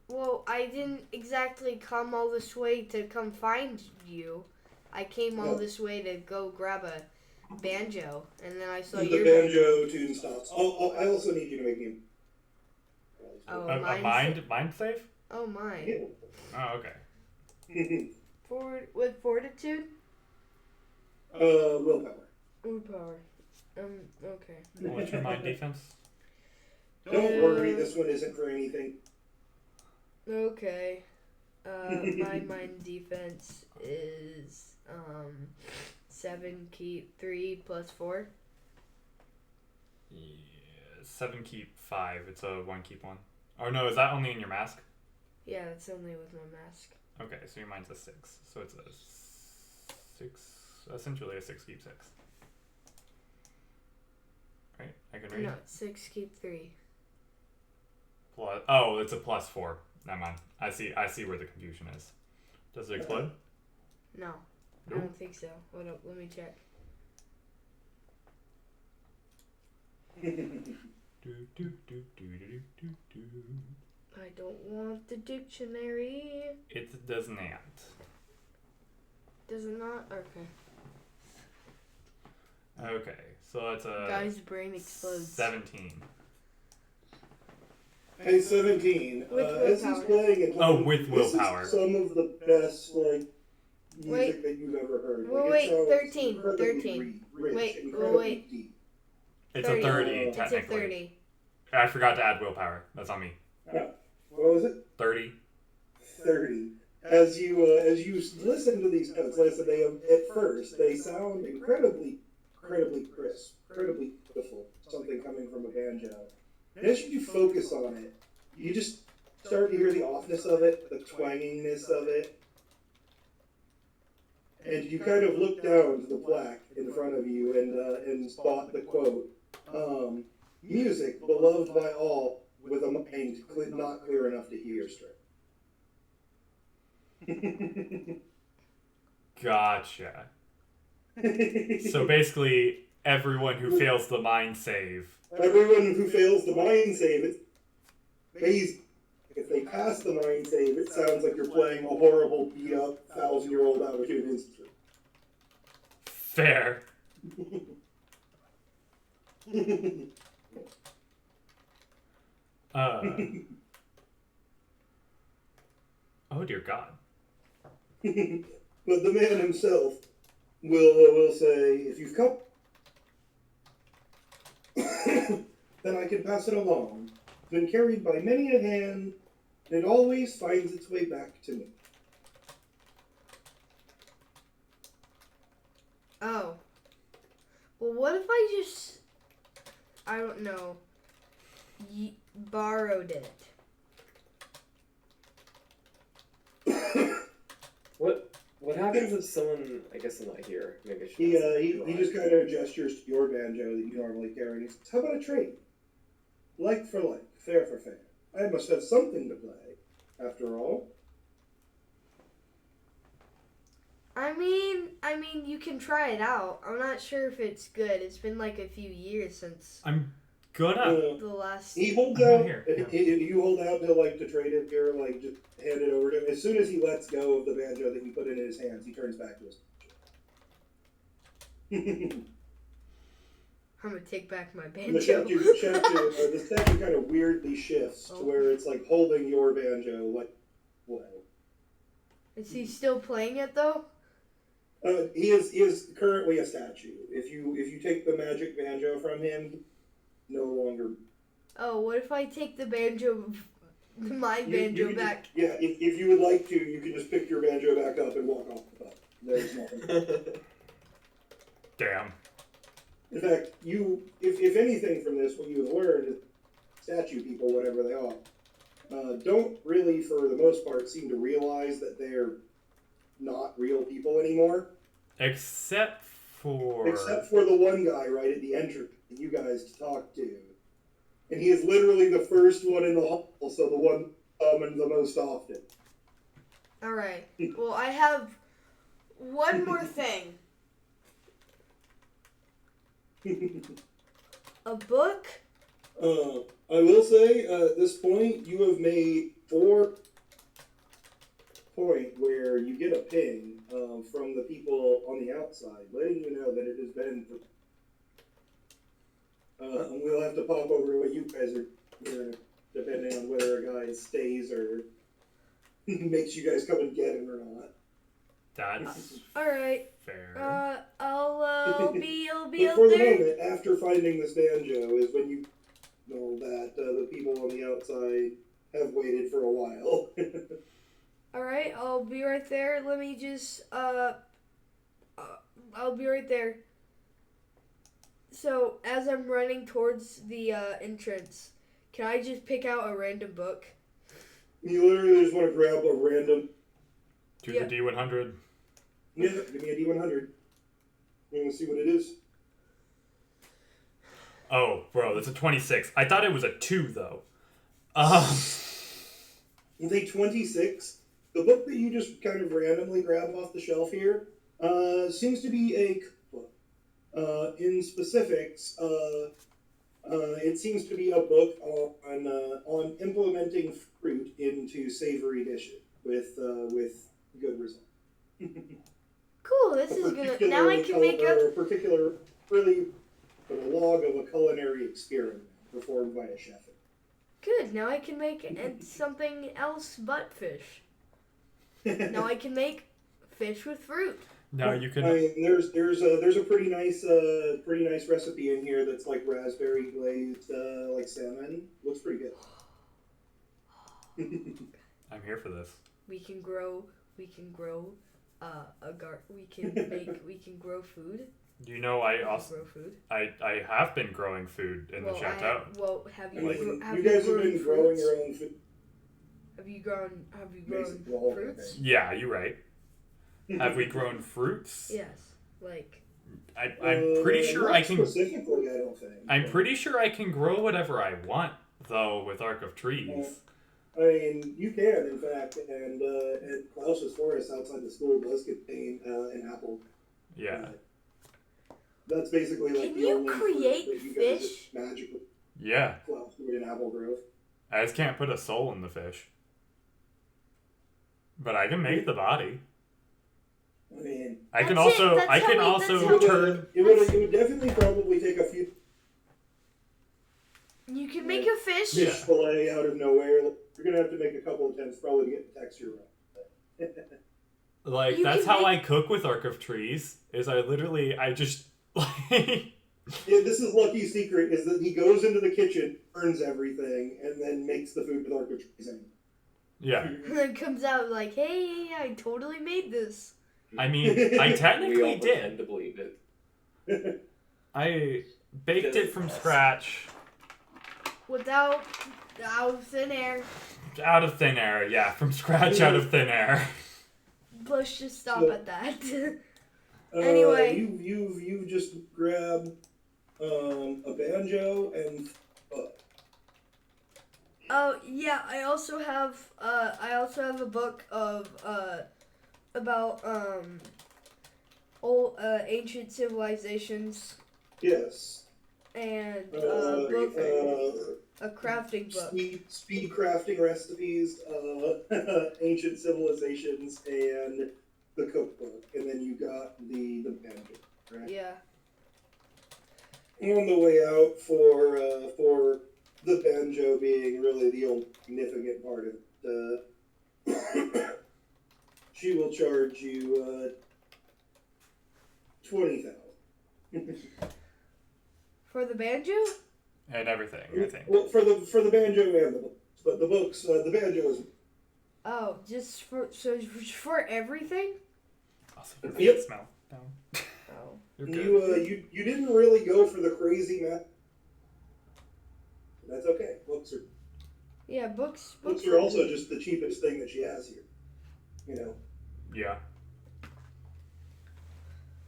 E: Well, I didn't exactly come all this way to come find you. I came all this way to go grab a banjo, and then I saw
C: the
E: your
C: banjo tune stops. I also need you to make me...
A: A mind save?
E: Oh, mine.
C: Yeah.
A: Oh, okay.
E: with fortitude?
C: Willpower.
E: Willpower. Okay.
A: What's your mind defense?
C: Don't worry, this one isn't for anything.
E: Okay. My mind defense is 7 keep 3 plus 4.
A: Yeah, 7 keep 5. It's a 1 keep 1. Or no, is that only in your mask?
E: Yeah, it's only with my mask.
A: Okay, so your mind's a 6. So it's a 6, essentially a 6 keep 6. Right? I can read
E: No,
A: it.
E: 6 keep 3.
A: Plus, oh, it's a plus 4. Never mind. I see where the confusion is. Does it explode?
E: No, I
A: Nope.
E: don't think so. Hold up, let me check. I don't want the dictionary.
A: It does not.
E: Does it not? Okay.
A: Okay, so that's a
E: Guy's brain explodes.
A: 17.
C: Hey, 17.
E: With
C: as he's
E: willpower.
C: playing and
A: Oh, with
C: this
A: willpower.
C: is some of the best music
E: Wait.
C: that you've ever heard.
E: Wait,
C: it sounds
E: 13,
C: incredibly
E: 13.
C: Rich,
E: Wait,
C: incredibly
E: wait.
C: deep.
A: It's
E: 30.
A: a 30,
E: It's a
A: technically.
E: 30.
A: I forgot to add willpower. That's on me.
C: What was it?
A: 30.
C: 30. As you listen to these notes, listen, at first they sound incredibly crisp, incredibly beautiful. Something coming from a banjo. And as you focus on it, you just start to hear the offness of it, the twanginess of it, and you kind of look down to the plaque in front of you and spot the quote, music beloved by all with a mind not clear enough to hear straight.
A: Gotcha. So basically, everyone who fails the mind save.
C: Everyone who fails the mind save, if they pass the mind save, it sounds like you're playing a horrible, beat-up, 1,000-year-old out-of-tune instrument.
A: Fair. Oh dear God.
C: But the man himself will say, if you've come, then I can pass it along. It's been carried by many a hand, and it always finds its way back to me.
E: Oh. Well, what if I just, I don't know, borrowed it?
D: What happens if someone, I guess I'm not here, maybe I should
C: He just kind of gestures to your banjo that you normally carry, and he says, how about a trade? Like for like, fair for fair. I must have something to play, after all.
E: I mean, you can try it out. I'm not sure if it's good. It's been like a few years since
A: I'm gonna.
E: the last.
C: He holds
A: I'm
C: out.
A: right here. Yeah.
C: You hold out to trade it here, just hand it over to him. As soon as he lets go of the banjo that you put in his hands, he turns back to his.
E: I'm gonna take back my
C: The
E: banjo.
C: the statue kind of weirdly shifts to where it's like holding your banjo, like, well.
E: Is he still playing it though?
C: He is currently a statue. If you take the magic banjo from him, no longer.
E: Oh, what if I take the banjo, my banjo
C: you
E: back?
C: Yeah, if you would like to, you can just pick your banjo back up and walk off the top. There's nothing.
A: Damn.
C: In fact, if anything from this, what you have learned is statue people, whatever they are, don't really, for the most part, seem to realize that they're not real people anymore.
A: Except for
C: the one guy right at the entrance that you guys talk to. And he is literally the first one in the hall, so the one summoned the most often.
E: Alright. Well, I have one more thing. A book?
C: I will say, at this point, you have made 4 point where you get a ping from the people on the outside, letting you know that it has been. And we'll have to pop over what you guys are hearing, depending on whether a guy stays or makes you guys come and get him or not.
A: That's
B: All right.
A: fair.
B: I'll be
C: But
B: up
C: for the
B: there.
C: moment, after finding this banjo, is when you know that the people on the outside have waited for a while.
B: All right, I'll be right there. Let me just I'll be right there. So as I'm running towards the entrance, can I just pick out a random book?
C: You literally just want to grab a random.
A: Do the D100.
C: Yeah, give me a D100. You want to see what it is?
A: Oh, bro, that's a 26. I thought it was a 2, though.
C: With a 26, the book that you just kind of randomly grab off the shelf here seems to be a cookbook. In specifics, it seems to be a book on implementing fruit into savory dishes with good results.
B: Cool. This is gonna. Now I can make
C: a particular, really, a log of a culinary experiment performed by a chef.
B: Good. Now I can make something else but fish. Now I can make fish with fruit.
A: Now you can.
C: I mean, there's a pretty nice recipe in here that's like raspberry glazed like salmon. Looks pretty good.
A: I'm here for this.
B: We can grow. We can grow food.
A: You know, I
B: Grow
A: also
B: food.
A: I have been growing food in the chateau.
B: Have you?
A: Like-
C: You guys have been growing your own food.
B: Have you grown
C: Basically, the whole
B: fruits?
C: thing.
A: Yeah, you're right. Have we grown fruits?
B: Yes. Like.
A: I'm pretty sure
C: not
A: I can.
C: Specifically, I don't think.
A: I'm pretty sure I can grow whatever I want, though, with Arc of Trees.
C: I mean, you can, in fact, and Klaus's forest outside the school does contain an apple.
A: Yeah.
C: That's basically like
B: Can
C: the
B: you
C: only
B: create
C: fruit that you guys
B: fish?
C: just magically
A: Yeah.
C: Klaus grew in Apple Grove.
A: I just can't put a soul in the fish. But I can make the body.
C: I mean,
A: I can
B: That's it,
A: also
B: that's
A: I
B: how
A: can
B: we-
A: also
B: that's how-
A: turn.
C: it would definitely probably take a few
B: You can make a fish.
A: Yeah.
C: fish fillet out of nowhere. You're gonna have to make a couple attempts probably to get the texture right.
A: Like
B: You
A: that's
B: can
A: how
B: make-
A: I cook with Arc of Trees. Is I just like
C: Yeah, this is Lucky's secret: is that he goes into the kitchen, burns everything, and then makes the food with architraves in.
A: yeah.
B: And then comes out like, hey, I totally made this.
A: I mean, I
D: We
A: technically
D: all pretend
A: did.
D: to believe it.
A: I baked it from scratch,
B: Without out of thin air.
A: out of thin air. Yeah, from scratch, out of thin air.
B: Let's just stop
C: So-
B: at that. Anyway.
C: you just grabbed a banjo and
B: Oh yeah, I also have a book of about old ancient civilizations
C: yes,
B: and
C: uh,
B: a crafting book.
C: speed crafting recipes, ancient civilizations, and the cookbook, and then you got the banjo, right?
B: Yeah.
C: On the way out for the banjo being really the only significant part of it, she will charge you 20,000.
B: For the banjo?
A: And everything, I think.
C: Well, for the banjo and the books, but the books, the banjo is.
B: Oh, just for everything?
A: Also, for
C: Yep.
A: the smell down.
B: Oh.
A: You're good.
C: You didn't really go for the crazy math. That's okay. Books
B: Yeah, books.
C: are also just the cheapest thing that she has here. You know.
A: Yeah.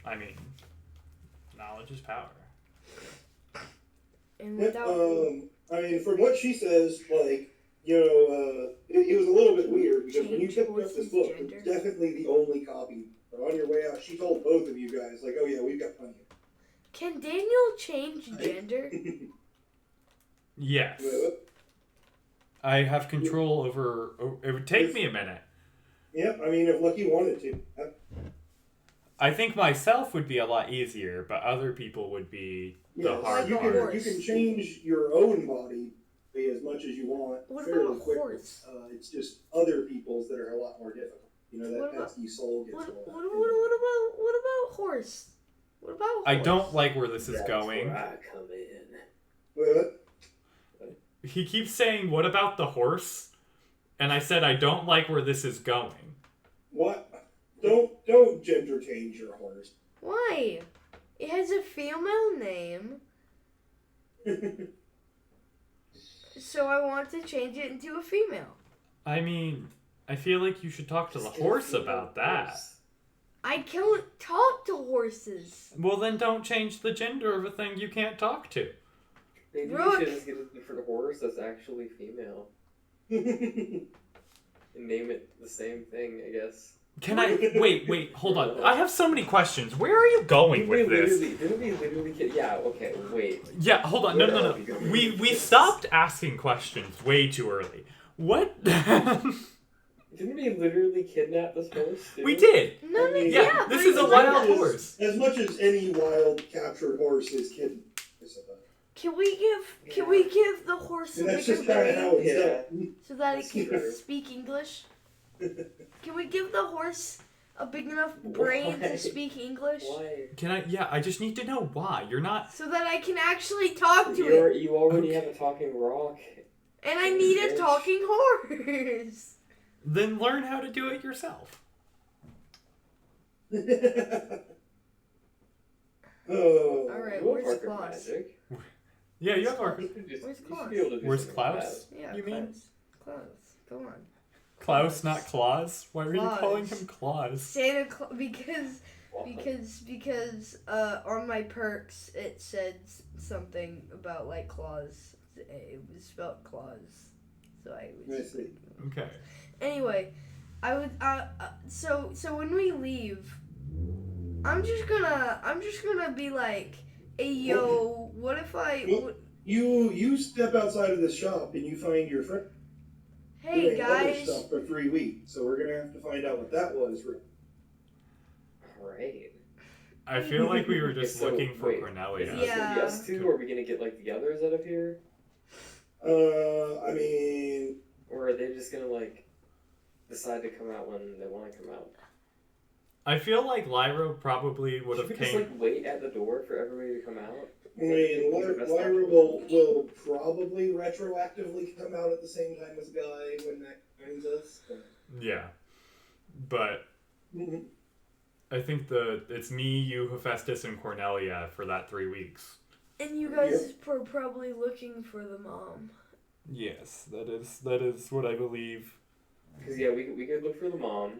A: I mean, knowledge is power.
B: And
C: Yep,
B: without
C: I mean, from what she says, like, you know, it was a little bit weird because when you
B: Change
C: picked up
B: horses'
C: this book,
B: gender.
C: it's definitely the only copy. But on your way out, she told both of you guys, like, oh yeah, we've got plenty.
B: Can Daniel change gender?
A: Yes. I have control over. It would take me a minute.
C: Yep, I mean, if Lucky wanted to.
A: I think myself would be a lot easier, but other people would be the
C: Yes,
A: hard
C: you
A: part.
C: can change your own body as much as you want
B: What
C: fairly
B: about a
C: quickly.
B: horse?
C: It's just other people's that are a lot more difficult. You know, that pesky soul gets
E: What
C: all
E: about horse? What about horse?
A: I don't like where this is
D: That's
A: going.
D: where I come in.
C: Wait, what?
A: He keeps saying, "What about the horse?" And I said, "I don't like where this is going."
C: What? Don't gender change your horse.
E: Why? It has a female name, so I want to change it into a female.
A: I mean, I feel like you should talk to the horse about that.
E: I can't talk to horses.
A: Well, then don't change the gender of a thing you can't talk to.
D: Maybe
E: Brooke.
D: you should just get a different horse that's actually female. And name it the same thing, I guess.
A: Can I... Wait, hold on. I have so many questions. Where are you going with this?
D: Didn't we literally yeah, okay, wait.
A: Yeah, hold on. No. We stopped asking questions way too early. What?
D: Didn't we literally kidnap this horse, too?
A: We did.
E: No,
C: I mean,
A: Yeah,
E: but
A: this
E: it's
A: is a
E: like
A: wild
E: that.
A: horse.
C: As much as any wild captured horse is kidnapped.
E: Can we give the horse a
C: And that's
E: bigger
C: just kind of how
E: brain
C: it's done.
E: so that it
D: That's
E: can
D: true.
E: speak English? Can we give the horse a big enough brain
D: Why?
E: to speak English?
D: Why?
A: Can I... Yeah, I just need to know why. You're not...
E: So that I can actually talk to it.
D: You already
A: Okay.
D: have a talking rock.
E: And I need a
D: Bitch.
E: talking horse.
A: Then learn how to do it yourself.
C: Oh.
E: Alright,
D: You have
E: where's
D: Parker
E: Claus?
D: magic.
A: Yeah, you have our...
E: Where's Klaus?
A: Where's Klaus?
E: Yeah,
A: You mean?
E: Klaus. Come on.
A: Klaus, not Claus? Why are you
E: Claus.
A: calling him Claus?
E: Santa Claus, because on my perks it said something about like claws. It was spelled claws, so I
C: I
E: was.
C: see.
A: Okay.
E: Anyway, I would so when we leave, I'm just gonna be like, hey yo, what if I?
C: Well, You step outside of this shop and you find your friend
E: Hey
C: doing other
E: guys,
C: stuff for 3 weeks. So we're gonna have to find out what that was.
D: Alright.
A: I feel like we were just
D: So,
A: looking for
D: wait,
A: Cornelia.
D: Is this gonna be
E: Yeah.
D: us two, or are we gonna get like the others out of here?
C: I mean,
D: Or are they just gonna like decide to come out when they want to come out?
A: I feel like Lyra probably would
D: Should
A: have
D: we just
A: came...
D: like wait at the door for everybody to come out?
C: Lyra will probably retroactively come out at the same time as Guy when that finds us.
A: Yeah. But I think it's me, you, Hephaestus, and Cornelia for that 3 weeks.
E: and you guys are probably looking for the mom.
A: Yes, that is what I believe.
D: Because yeah, we could look for the mom.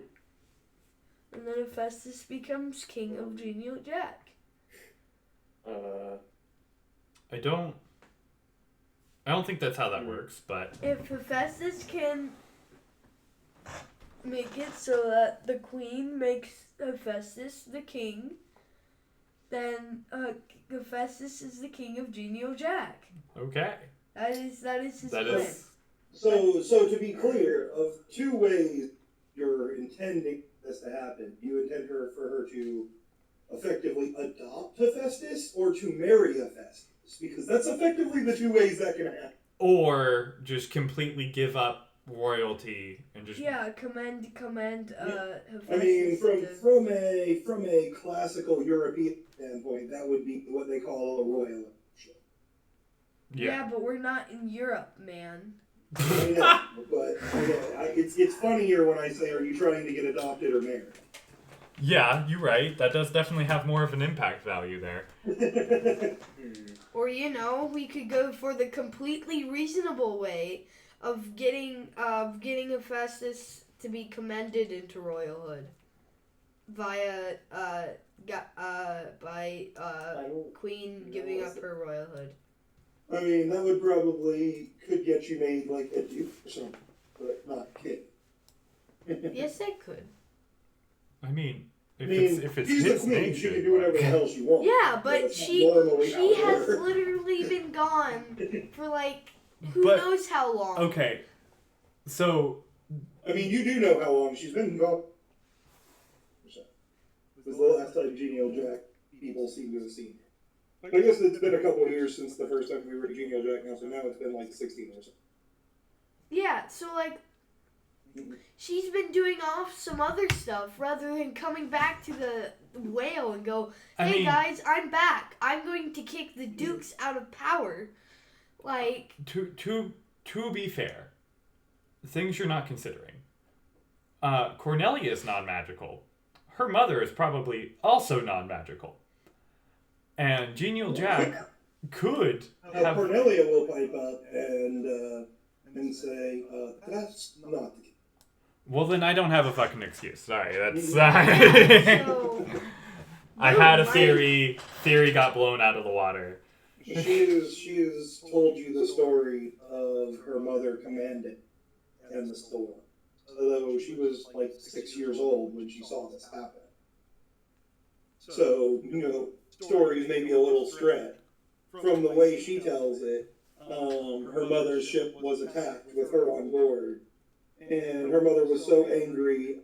E: And then Hephaestus becomes king of Genial Jack.
A: I don't think that's how that works, but
E: If Hephaestus can make it so that the queen makes Hephaestus the king, then Hephaestus is the king of Genial Jack.
A: okay.
E: That is his
A: That
E: plan.
A: is
C: So to be clear, of 2 ways you're intending this to happen, you intend for her to effectively adopt Hephaestus or to marry Hephaestus, because that's effectively the 2 ways that can happen.
A: or just completely give up royalty and just
E: commend Hephaestus.
C: I mean,
E: to-
C: from a classical European standpoint, that would be what they call a royal.
E: yeah, but we're not in Europe, man.
C: I know, but it's funnier when I say, "Are you trying to get adopted or married?"
A: Yeah, you're right. That does definitely have more of an impact value there.
E: Or we could go for the completely reasonable way of getting Hephaestus to be commended into royalhood via Queen giving up her royalhood.
C: I mean, that would could get you made like a duke or something, but not king.
E: Yes, I could.
A: I mean, if it's
C: she's
A: his
C: the queen.
A: nation,
C: She can do whatever the hell she wants.
E: Yeah, but
C: That's
E: she
C: normally how it
E: has
C: works.
E: literally been gone for like who
A: But-
E: knows how long.
A: Okay, so
C: I mean, you do know how long she's been gone. It was the last time Genial Jack people seem to have seen her. I guess it's been a couple of years since the first time we were at Genial Jack now, so now it's been like 16 or so.
E: Yeah, so like she's been doing off some other stuff rather than coming back to the whale and go, hey guys, I'm back. I'm going to kick the Dukes out of power. Like,
A: to be fair, things you're not considering. Cornelia is non-magical. Her mother is probably also non-magical. And Genial Jack could have...
C: Cornelia will pipe up and say, that's not the case.
A: Well, then I don't have a fucking excuse. Sorry, that's... I had a theory. Theory got blown out of the water.
C: She's told you the story of her mother commanding in the storm. Although she was like 6 years old when she saw this happen. So, stories may be a little stretch. From the way she tells it, her mother's ship was attacked with her on board. And her mother was so angry,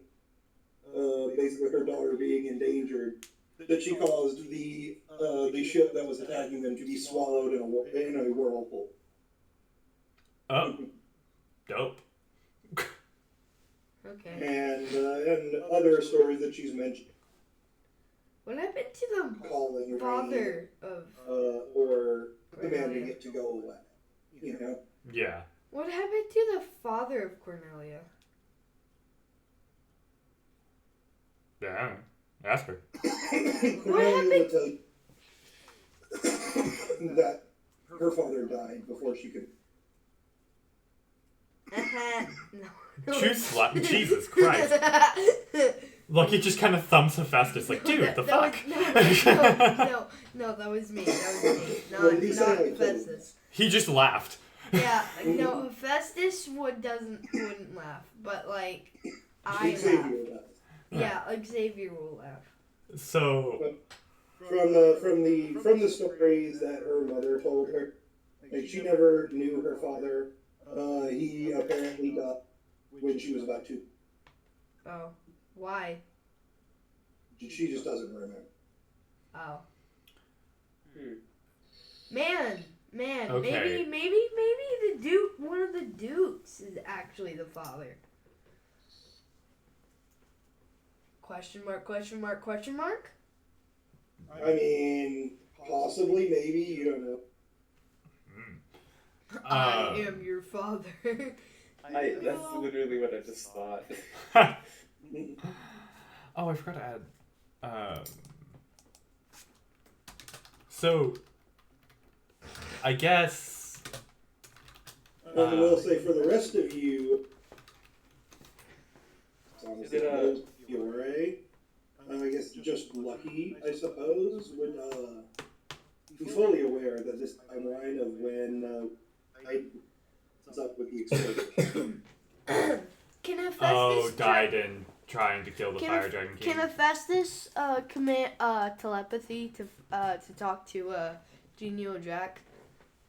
C: basically her daughter being endangered, that she caused the ship that was attacking them to be swallowed in a whirlpool.
A: Oh, dope.
E: okay.
C: And other stories that she's mentioned.
E: What happened to the father of...
C: or commanding it to go away,
A: Yeah.
E: What happened to the father of Cornelia?
A: Yeah, ask her.
C: Cornelia will tell you that her father died before she could...
E: No.
A: Jesus Christ. Look, he just kind of thumps Hephaestus like, dude, the fuck?
E: No, that was me. Not Hephaestus.
A: He just laughed.
E: Yeah, no, Hephaestus wouldn't laugh, but like, I laugh. Yeah, Xavier will laugh.
A: So,
C: from the stories that her mother told her, like she never knew her father. He apparently died when she was about 2.
E: Oh, why?
C: She just doesn't remember.
E: Oh. Man,
A: okay.
E: maybe the Duke, one of the Dukes is actually the father. Question mark?
C: I mean, possibly, maybe, you don't know.
E: I am your father.
D: That's literally what I just thought.
A: Oh, I forgot to add. So, I guess.
C: I will say for the rest of you, I guess just lucky, I suppose, would be fully aware that this timeline of when what's up with the explosion.
E: Can Hephaestus...
A: Oh, died in trying to kill the Fire Dragon King.
E: Can Hephaestus commit telepathy to talk to Genial Jack?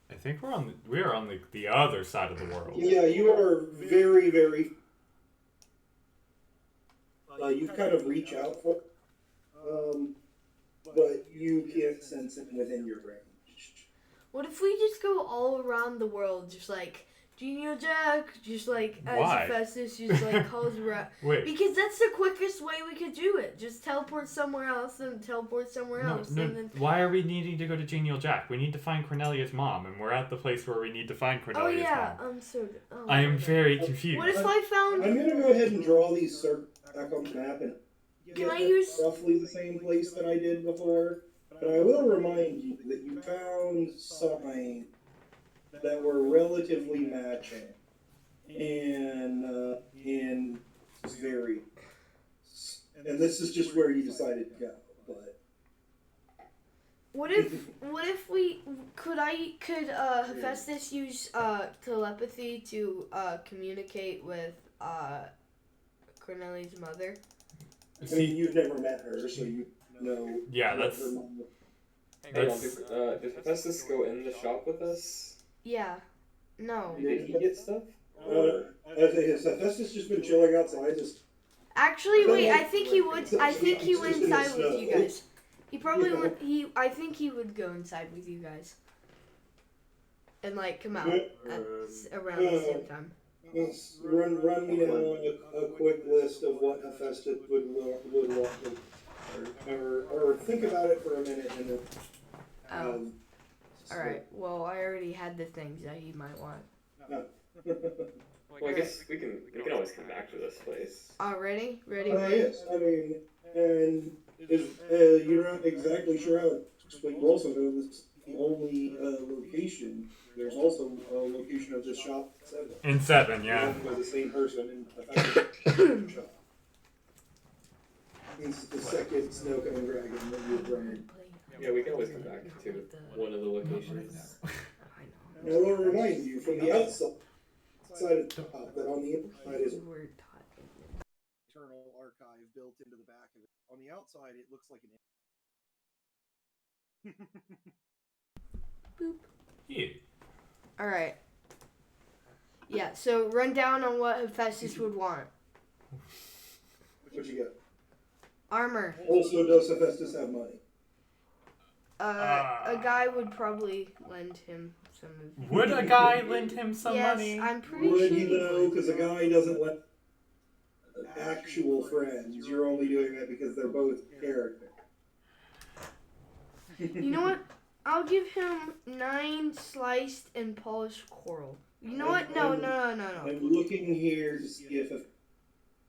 A: I think we are on the other side of the world.
C: Yeah, you are very, very... you kind of reach out for but you can't sense it within your range.
E: What if we just go all around the world, just like Genial Jack, just like as Hephaestus just like calls around?
A: Wait.
E: Because that's the quickest way we could do it. Just teleport somewhere else and teleport somewhere else.
A: No.
E: And then...
A: Why are we needing to go to Genial Jack? We need to find Cornelia's mom, and we're at the place where we need to find Cornelia's mom. I am very confused.
E: What if I found...
C: I'm going to go ahead and draw these circles back on the map and
E: Can I use...
C: roughly the same place that I did before. But I will remind you that you found signs that were relatively matching and very... And this is just where you decided to go, but...
E: What if we... Could Hephaestus use telepathy to communicate with Cornelia's mother?
C: I mean, you've never met her, so you know...
A: Yeah, that's...
D: Hang on, did Hephaestus go in the shop with us?
E: Yeah. No.
D: Did he get stuff?
C: Has Hephaestus just been chilling outside?
E: Actually, wait. I think he would. I think he went inside with you guys. He probably would. I think he would go inside with you guys. And like come out at around the same time.
C: Run me down a quick list of what Hephaestus would want to, or think about it for a minute and then.
E: Oh. Alright, well, I already had the things that he might want.
D: Well, I guess we can always come back to this place.
E: Ready? Ready?
C: Yes, I mean, and you're not exactly sure how to explain. You also know this is the only location. There's also a location of this shop
A: in 7, yeah.
C: By the same person in the shop. It's the second snow cone dragon that you've run.
D: Yeah, we can always come back to one of the locations.
C: Now, I want to remind you from the outside of the top that on the inside is
F: internal archive built into the back of it. On the outside, it looks like an.
E: Boop.
A: Yeah.
E: Alright. Yeah, so run down on what Hephaestus would want.
C: what you got.
E: Armor.
C: Also, does Hephaestus have money?
E: A guy would probably lend him some of.
A: Would a guy lend him some money?
E: Yes, I'm pretty
C: Would
E: sure.
C: he though? Because a guy doesn't let actual friends. You're only doing that because they're both characters.
E: You know what? I'll give him 9 sliced and polished coral. You know what? No.
C: I'm looking here to see if.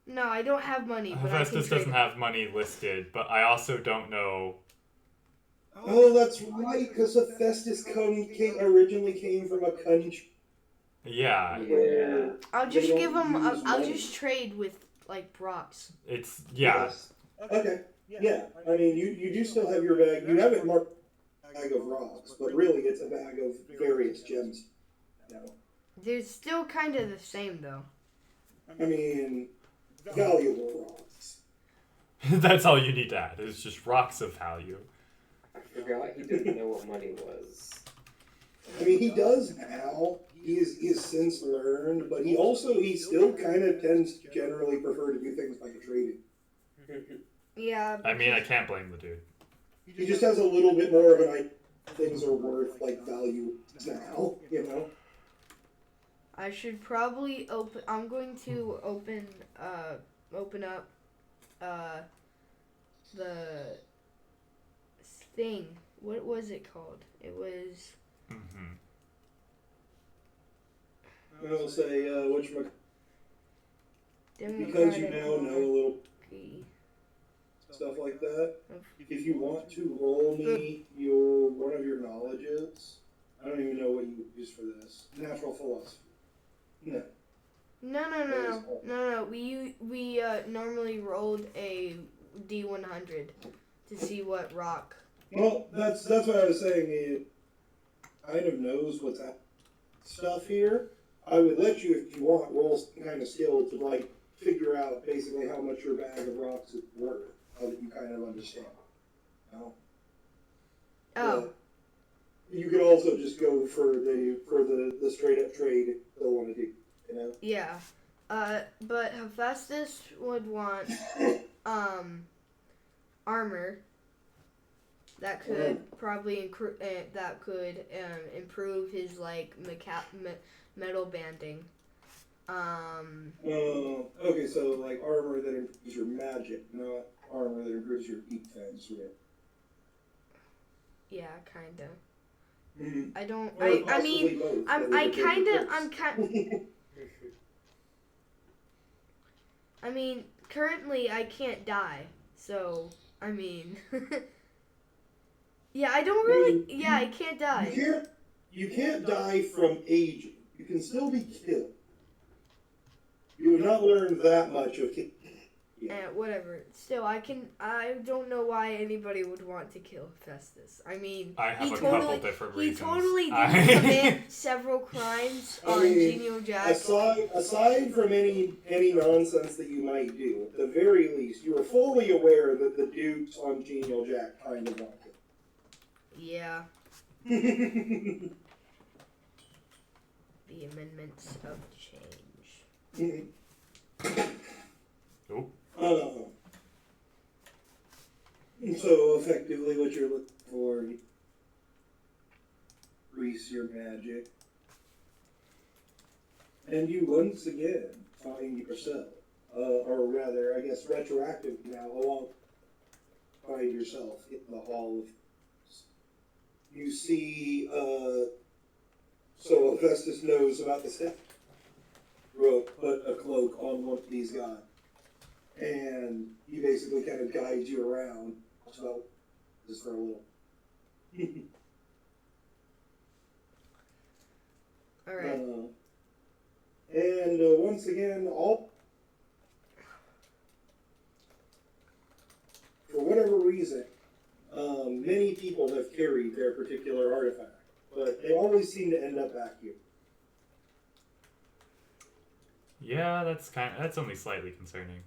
E: No, I don't have money. But
A: Hephaestus doesn't have money listed, but I also don't know.
C: Oh, that's right, because Hephaestus originally came from a country.
A: Yeah.
D: Yeah.
E: I'll just give him. I'll just trade with like rocks.
A: It's yeah.
C: Yes. Okay. Yeah. I mean, you do still have your bag. You have it marked bag of rocks, but really it's a bag of various gems. You know?
E: They're still kind of the same though.
C: I mean, valuable rocks.
A: That's all you need to add. It's just rocks of value.
D: I forgot he didn't know what money was.
C: I mean, he does now. He has since learned, but he still kind of tends to generally prefer to do things by trading.
E: Yeah.
A: I mean, I can't blame the dude.
C: He just has a little bit more of an idea things are worth like value now, you know.
E: I should probably open. I'm going to open up the thing. What was it called? It was.
C: I'll say because you now know a little stuff like that. If you want to roll me one of your knowledges, I don't even know what you use for this. Natural philosophy. No.
E: No. We normally rolled a D100 to see what rock.
C: Well, that's what I was saying. It kind of knows what's stuff here. I would let you, if you want, roll some kind of skill to like figure out basically how much your bag of rocks is worth, so that you kind of understand. No?
E: Oh.
C: You could also just go for the straight up trade they'll want to do, you know?
E: Yeah. But Hephaestus would want armor that could probably improve his like metal banding.
C: Okay, so like armor that improves your magic, not armor that improves your defense, right?
E: Yeah, kinda.
C: Mm-hmm.
E: I don't.
C: Or
E: I mean,
C: both,
E: I'm kind. I mean, currently I can't die, so I mean. Yeah, I don't really. Yeah, I can't die.
C: You can't die from aging. You can still be killed. You have not learned that much of killing.
E: Whatever. Still, I don't know why anybody would want to kill Hephaestus. I mean,
A: I have couple different reasons.
E: He totally did commit several crimes on Genial Jack.
C: Aside from any nonsense that you might do, at the very least, you are fully aware that the dukes on Genial Jack kind of want it.
E: Yeah. The amendments of change.
A: Oh.
C: So effectively, what you're looking for, increase your magic. And you once again find yourself, or rather, I guess, retroactive now, find yourself in the Hall of. You see, so Augustus knows about the step. Put a cloak on one of these guys, and he basically kind of guides you around. So, just for a little.
E: All right.
C: And once again, for whatever reason, many people have carried their particular artifact, but they always seem to end up back here.
A: Yeah, that's only slightly concerning.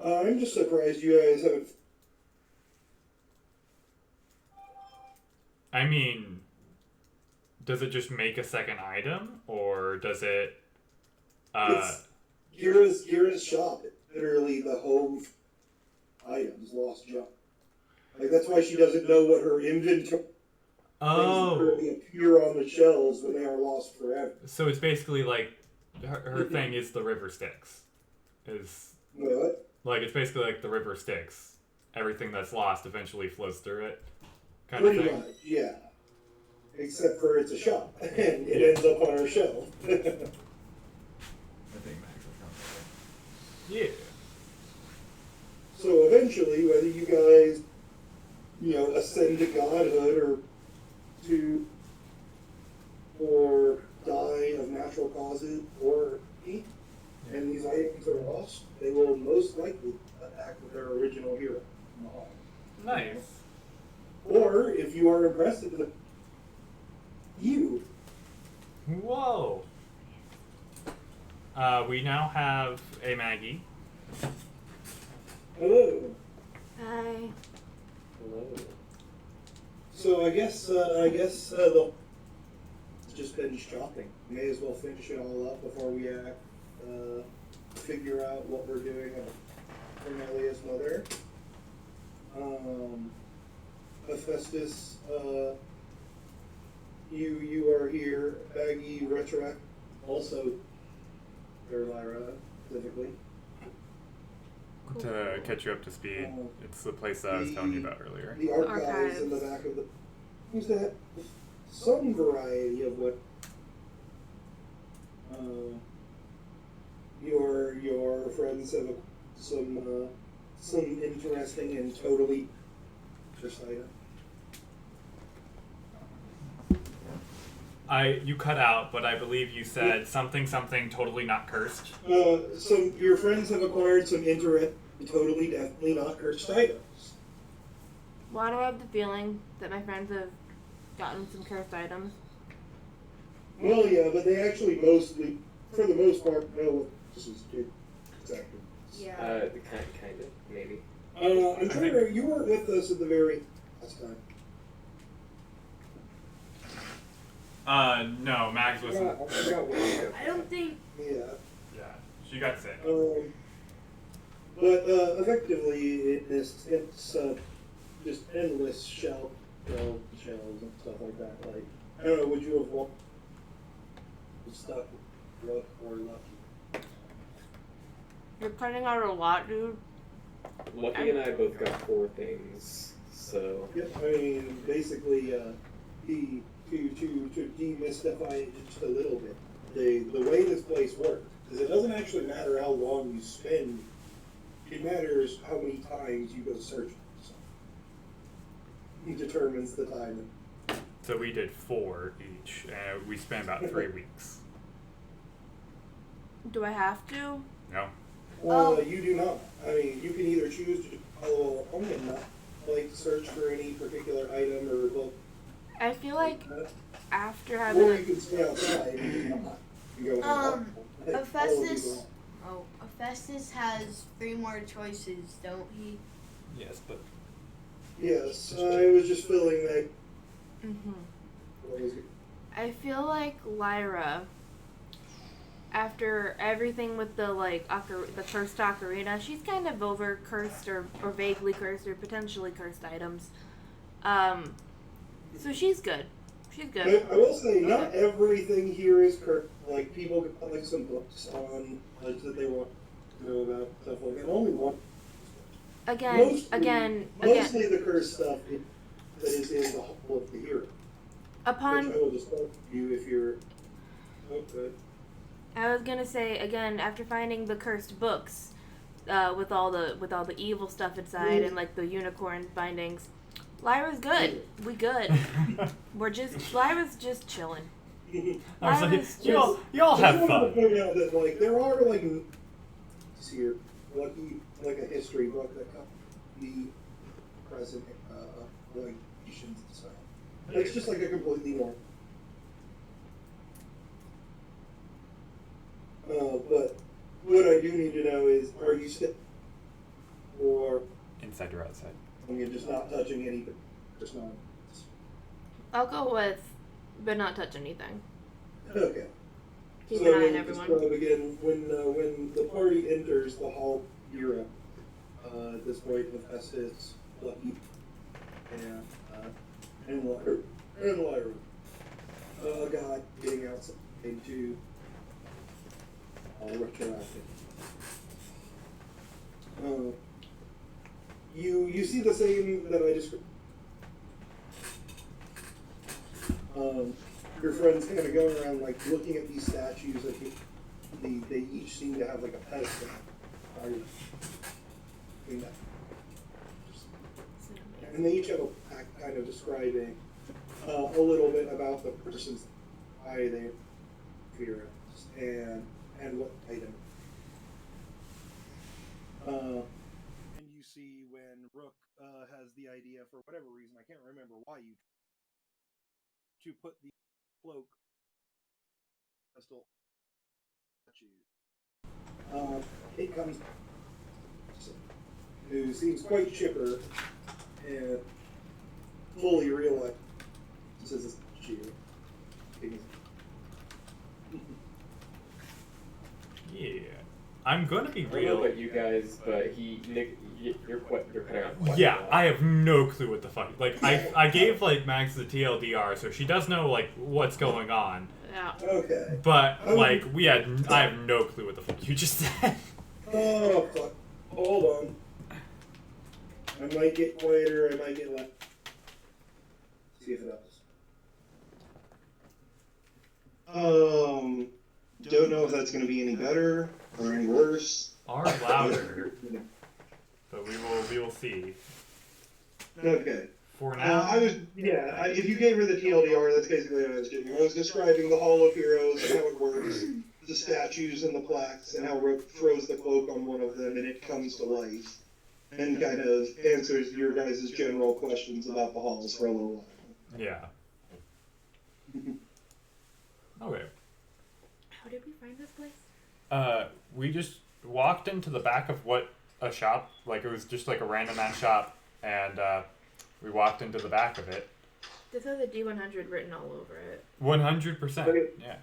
C: I'm just surprised you guys haven't.
A: I mean, does it just make a second item, or does it?
C: It's Kira's shop. Literally, the whole items lost junk. Like that's why she doesn't know what her inventory.
A: Oh.
C: Things literally appear on the shelves, but they are lost forever.
A: So it's basically like her thing is the river Styx.
C: What?
A: Like it's basically like the river Styx. Everything that's lost eventually flows through it. Kind
C: Pretty
A: of thing.
C: much, yeah. Except for it's a shop, and it ends up on her shelf.
G: I think Max will come
A: Yeah.
C: So eventually, whether you guys, ascend to godhood or die of natural causes or eat, and these items are lost, they will most likely attack with their original hero.
A: Nice.
C: Or if you are impressed with you.
A: Whoa. We now have a Maggie.
C: Hello.
E: Hi.
D: Hello.
C: So I guess they'll just finish shopping. May as well finish it all up before we figure out what we're doing at Cornelia's mother. Hephaestus, you are here. Baggy, Retroact, also there, Lyra, specifically.
A: To catch you up to speed, it's the place that I was telling you about earlier.
C: The archives in the back of the seems to have some variety of what your friends have some interesting and totally just item.
A: You cut out, but I believe you said something totally not cursed.
C: So your friends have acquired some totally definitely not cursed items.
H: Why do I have the feeling that my friends have gotten some cursed items?
C: Well, yeah, but they actually mostly, for the most part, know what this is exactly.
B: Yeah.
D: Kind of, maybe.
C: I'm trying to. You weren't with us at the very last time.
A: No, Mags wasn't.
D: I forgot what you
B: I don't think.
C: Yeah.
A: Yeah, she got sick.
C: But effectively, it's just endless shells and stuff like that. Like, I don't know, would you have walked stuck rough or lucky?
H: You're cutting out a lot, dude.
D: Lucky and I both got 4 things, so.
C: Yep, I mean, basically, to demystify it just a little bit, the way this place works is it doesn't actually matter how long you spend. It matters how many times you go searching. So it determines the time.
A: So we did 4 each, and we spent about 3 weeks.
H: Do I have to?
A: No.
C: You do not. I mean, you can either choose to follow along and not search for any particular item or book.
H: I feel like after
C: Or
H: having
C: you can stay outside and not. You go
B: Hephaestus. Oh, Hephaestus has 3 more choices, don't he?
A: Yes, but
C: Yes, I was just feeling that.
H: I feel like Lyra, after everything with the the cursed ocarina, she's kind of over cursed or vaguely cursed or potentially cursed items. So she's good. She's good.
C: I will say, not everything here is correct. Like, people can put like some books on like that they want to know about stuff like that. Only one.
H: Mostly
C: the cursed stuff that is in the Hall of the Hero.
H: Upon
C: Which I will just tell you if you're. Okay.
H: I was gonna say again, after finding the cursed books, with all the evil stuff inside and like the unicorn bindings, Lyra's good. We good. Lyra's just chilling.
A: I was like, y'all have fun.
C: I want to point out that like there are like here like a history book that comes the present like nations and stuff. It's just like a completely normal. But what I do need to know is, are you still or
A: inside or outside?
C: When you're just not touching anything, just not.
H: I'll go with, but not touch anything.
C: Okay.
H: Keep an eye on everyone.
C: Describe again when the party enters the Hall of Europe. At this point, Hephaestus, Lucky, and Lyra. A god getting outside to retroactive. You see the same that I described. Your friends kind of going around like looking at these statues. They each seem to have like a pedestal. And they each have a pack kind of describing a little bit about the person's why they fear and what item.
F: And you see when Rook has the idea, for whatever reason, I can't remember why to put the cloak pistol
C: It comes who seems quite chipper and fully realizes this is you.
A: Yeah, I'm gonna be
D: I don't know
A: real.
D: about you guys, but you're cutting out quite
A: Yeah,
D: a lot.
A: I have no clue what the fuck. Like, I gave like Max the TLDR, so she does know like what's going on.
H: Yeah.
C: Okay.
A: But like, I have no clue what the fuck you just said.
C: Oh fuck! Hold on. I might get quieter. I might get less. See if it helps. Don't know if that's going to be any better or any worse.
A: Or louder. But we will see.
C: Okay.
A: For now,
C: if you gave her the TLDR, that's basically what I was doing. I was describing the Hall of Heroes and how it works, the statues and the plaques, and how Rook throws the cloak on one of them and it comes to life, and kind of answers your guys' general questions about the halls for a little while.
A: yeah. Okay.
H: How did we find this place?
A: We just walked into the back of a shop, like it was just like a random ass shop, and we walked into the back of it.
H: This has a D100 written all over it.
A: 100%. Yeah.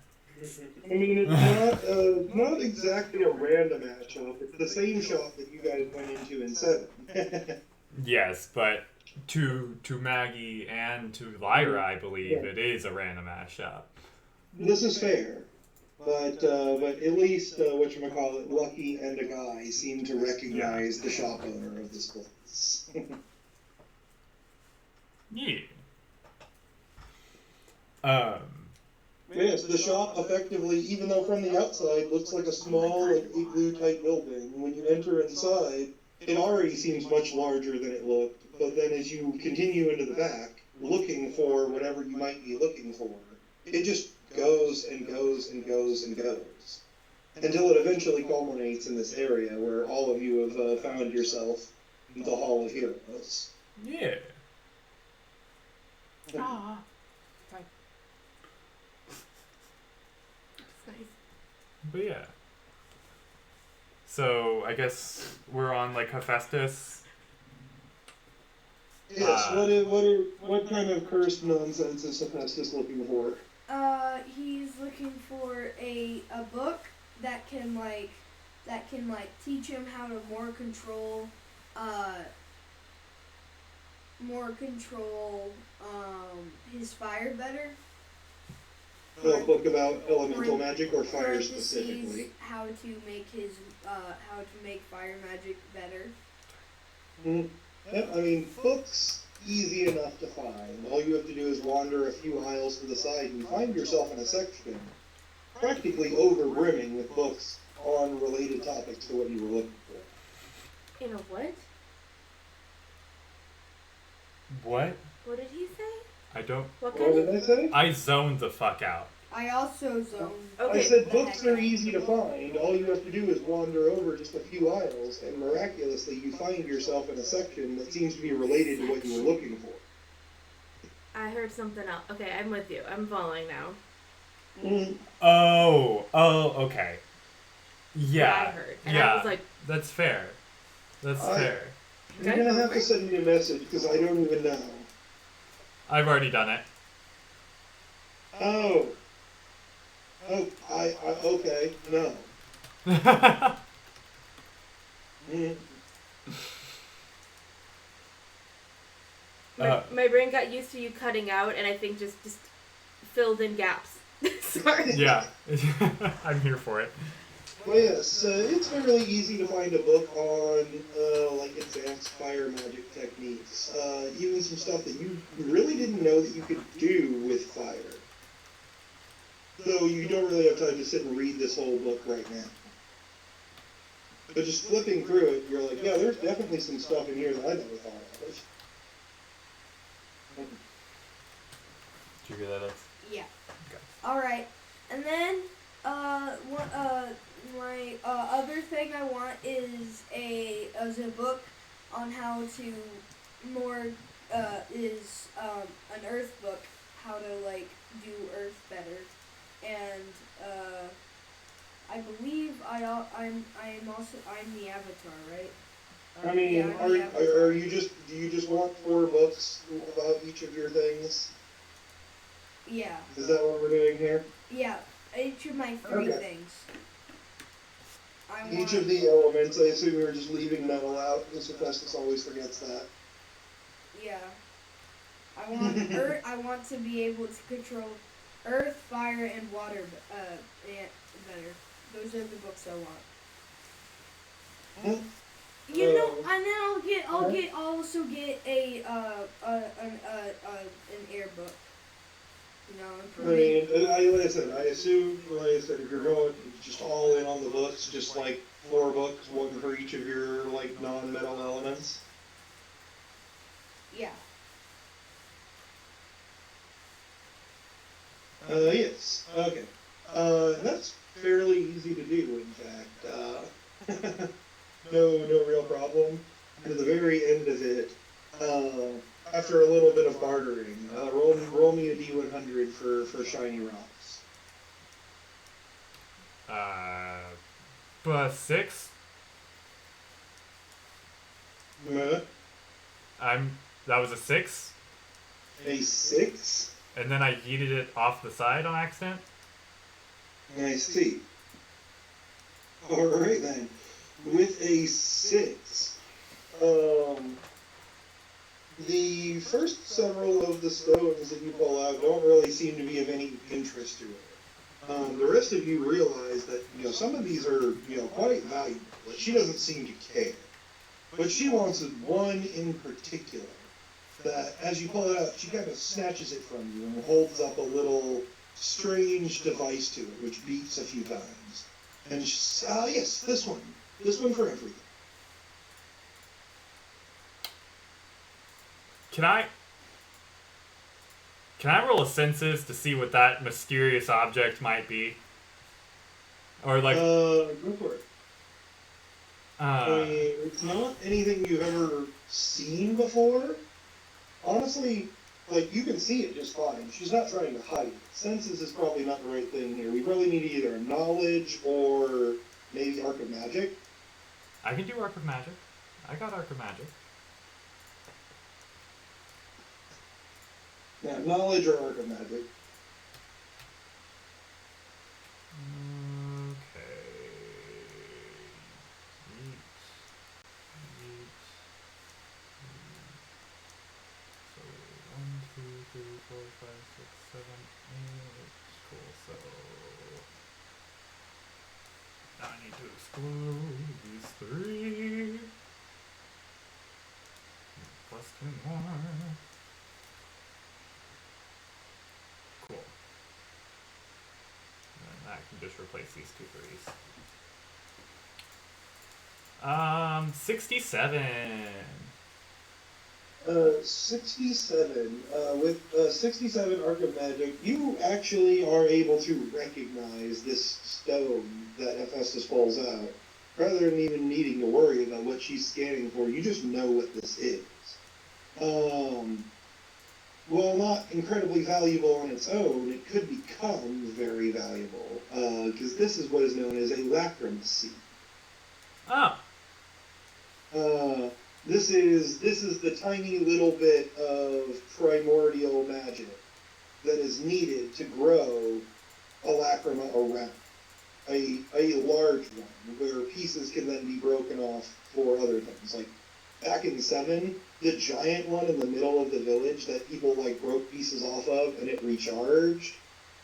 C: I mean, it's not exactly a random ass shop. It's the same shop that you guys went into in 7.
A: Yes, but to Maggie and to Lyra, I believe it is a random ass shop.
C: This is fair, but at least whatchamacallit, Lucky and a guy seem to recognize the shop owner of this place.
A: Yeah.
C: Yes, the shop effectively, even though from the outside looks like a small, like igloo-type building, when you enter inside, it already seems much larger than it looked. But then as you continue into the back, looking for whatever you might be looking for, it just goes and goes and goes and goes, until it eventually culminates in this area where all of you have found yourself in the Hall of Heroes.
A: Yeah.
H: Ah. Sorry. That's nice.
C: Mm-hmm.
A: But yeah. So I guess we're on like Hephaestus.
C: Yes. What kind of cursed nonsense is Hephaestus looking for?
B: He's looking for a book that can teach him how to more control more control his fire better.
C: A book about elemental
B: Or-
C: magic or fire
B: parentheses,
C: specifically.
B: how to make fire magic better.
C: Yeah, I mean, books easy enough to find. All you have to do is wander a few aisles to the side and find yourself in a section practically overbrimming with books on related topics to what you were looking for.
H: In a what?
A: What?
H: What did he say?
A: I don't.
H: What
C: What
H: kind
C: did
H: of?
C: I say?
A: I zoned the fuck out.
B: I also zoned.
H: Okay.
C: I said
B: the
C: books
B: heck
C: are
B: out.
C: easy to find. All you have to do is wander over just a few aisles, and miraculously you find yourself in a section that seems to be related to what you were looking for.
H: I heard something else. Okay, I'm with you. I'm following now.
A: Oh, okay. Yeah.
H: What I heard. And
A: yeah.
H: I was like,
A: That's fair. That's fair.
C: You're gonna have to send me a message because I don't even know.
A: I've already done it.
C: Oh. Okay, no. Mm.
H: my brain got used to you cutting out, and I think just filled in gaps. Sorry.
A: Yeah. I'm here for it.
C: Well, yes, it's been really easy to find a book on, like, advanced fire magic techniques. Even some stuff that you really didn't know that you could do with fire. Though you don't really have time to sit and read this whole book right now. But just flipping through it, you're like, yeah, there's definitely some stuff in here that I never thought of.
A: Did you hear that?
B: Yeah.
A: Okay.
B: All right, and then my other thing I want is a book on how to more is an Earth book, how to like do Earth better, and I believe I'm the Avatar, right?
C: I mean,
B: yeah, I'm the Avatar.
C: do you just want 4 books about each of your things?
B: Yeah.
C: Is that what we're doing here?
B: Yeah, each of my 3
C: Okay.
B: things.
C: Each of the elements, I assume we were just leaving metal out, because Hephaestus always forgets that.
B: Yeah. I want Earth. I want to be able to control Earth, fire, and water better. Those are the books I want. You know, and then I'll also get an air book. You know,
C: I mean, like I said, if you're going just all in on the books, just like 4 books, one for each of your, like, non-metal elements.
B: Yeah.
C: Yes. Okay. That's fairly easy to do, in fact. No real problem. And at the very end of it, after a little bit of bartering, roll me a D100 for shiny rocks.
A: But 6. That was a 6,
C: A 6?
A: and then I yeeted it off the side on accident.
C: I see. Alright then. With a 6, the first several of the stones that you pull out don't really seem to be of any interest to her. The rest of you realize that, some of these are, quite valuable, but she doesn't seem to care. But she wants one in particular that, as you pull it out, she kind of snatches it from you and holds up a little strange device to it, which beeps a few times. And she says, yes, this one. This one for everything.
A: Can I roll a senses to see what that mysterious object might be? Or like
C: Go for it. I mean, it's not anything you've ever seen before. Honestly, like, you can see it just fine. She's not trying to hide it. Senses is probably not the right thing here. We probably need either knowledge or maybe Arc of Magic.
A: I can do Arc of Magic. I got Arc of Magic.
C: Yeah, knowledge or Arc of Magic.
A: Okay. Yeet. These 3. Plus 2 more. Cool. And I can just replace these 2 3s. 67.
C: 67. With 67 Arc of Magic, you actually are able to recognize this stone that Hephaestus falls out. Rather than even needing to worry about what she's scanning for, you just know what this is. While not incredibly valuable on its own, it could become very valuable, because this is what is known as a lacrima seed.
A: Oh.
C: This is the tiny little bit of primordial magic that is needed to grow a lacrima around. A large one, where pieces can then be broken off for other things. Like, back in 7, the giant one in the middle of the village that people, like, broke pieces off of and it recharged,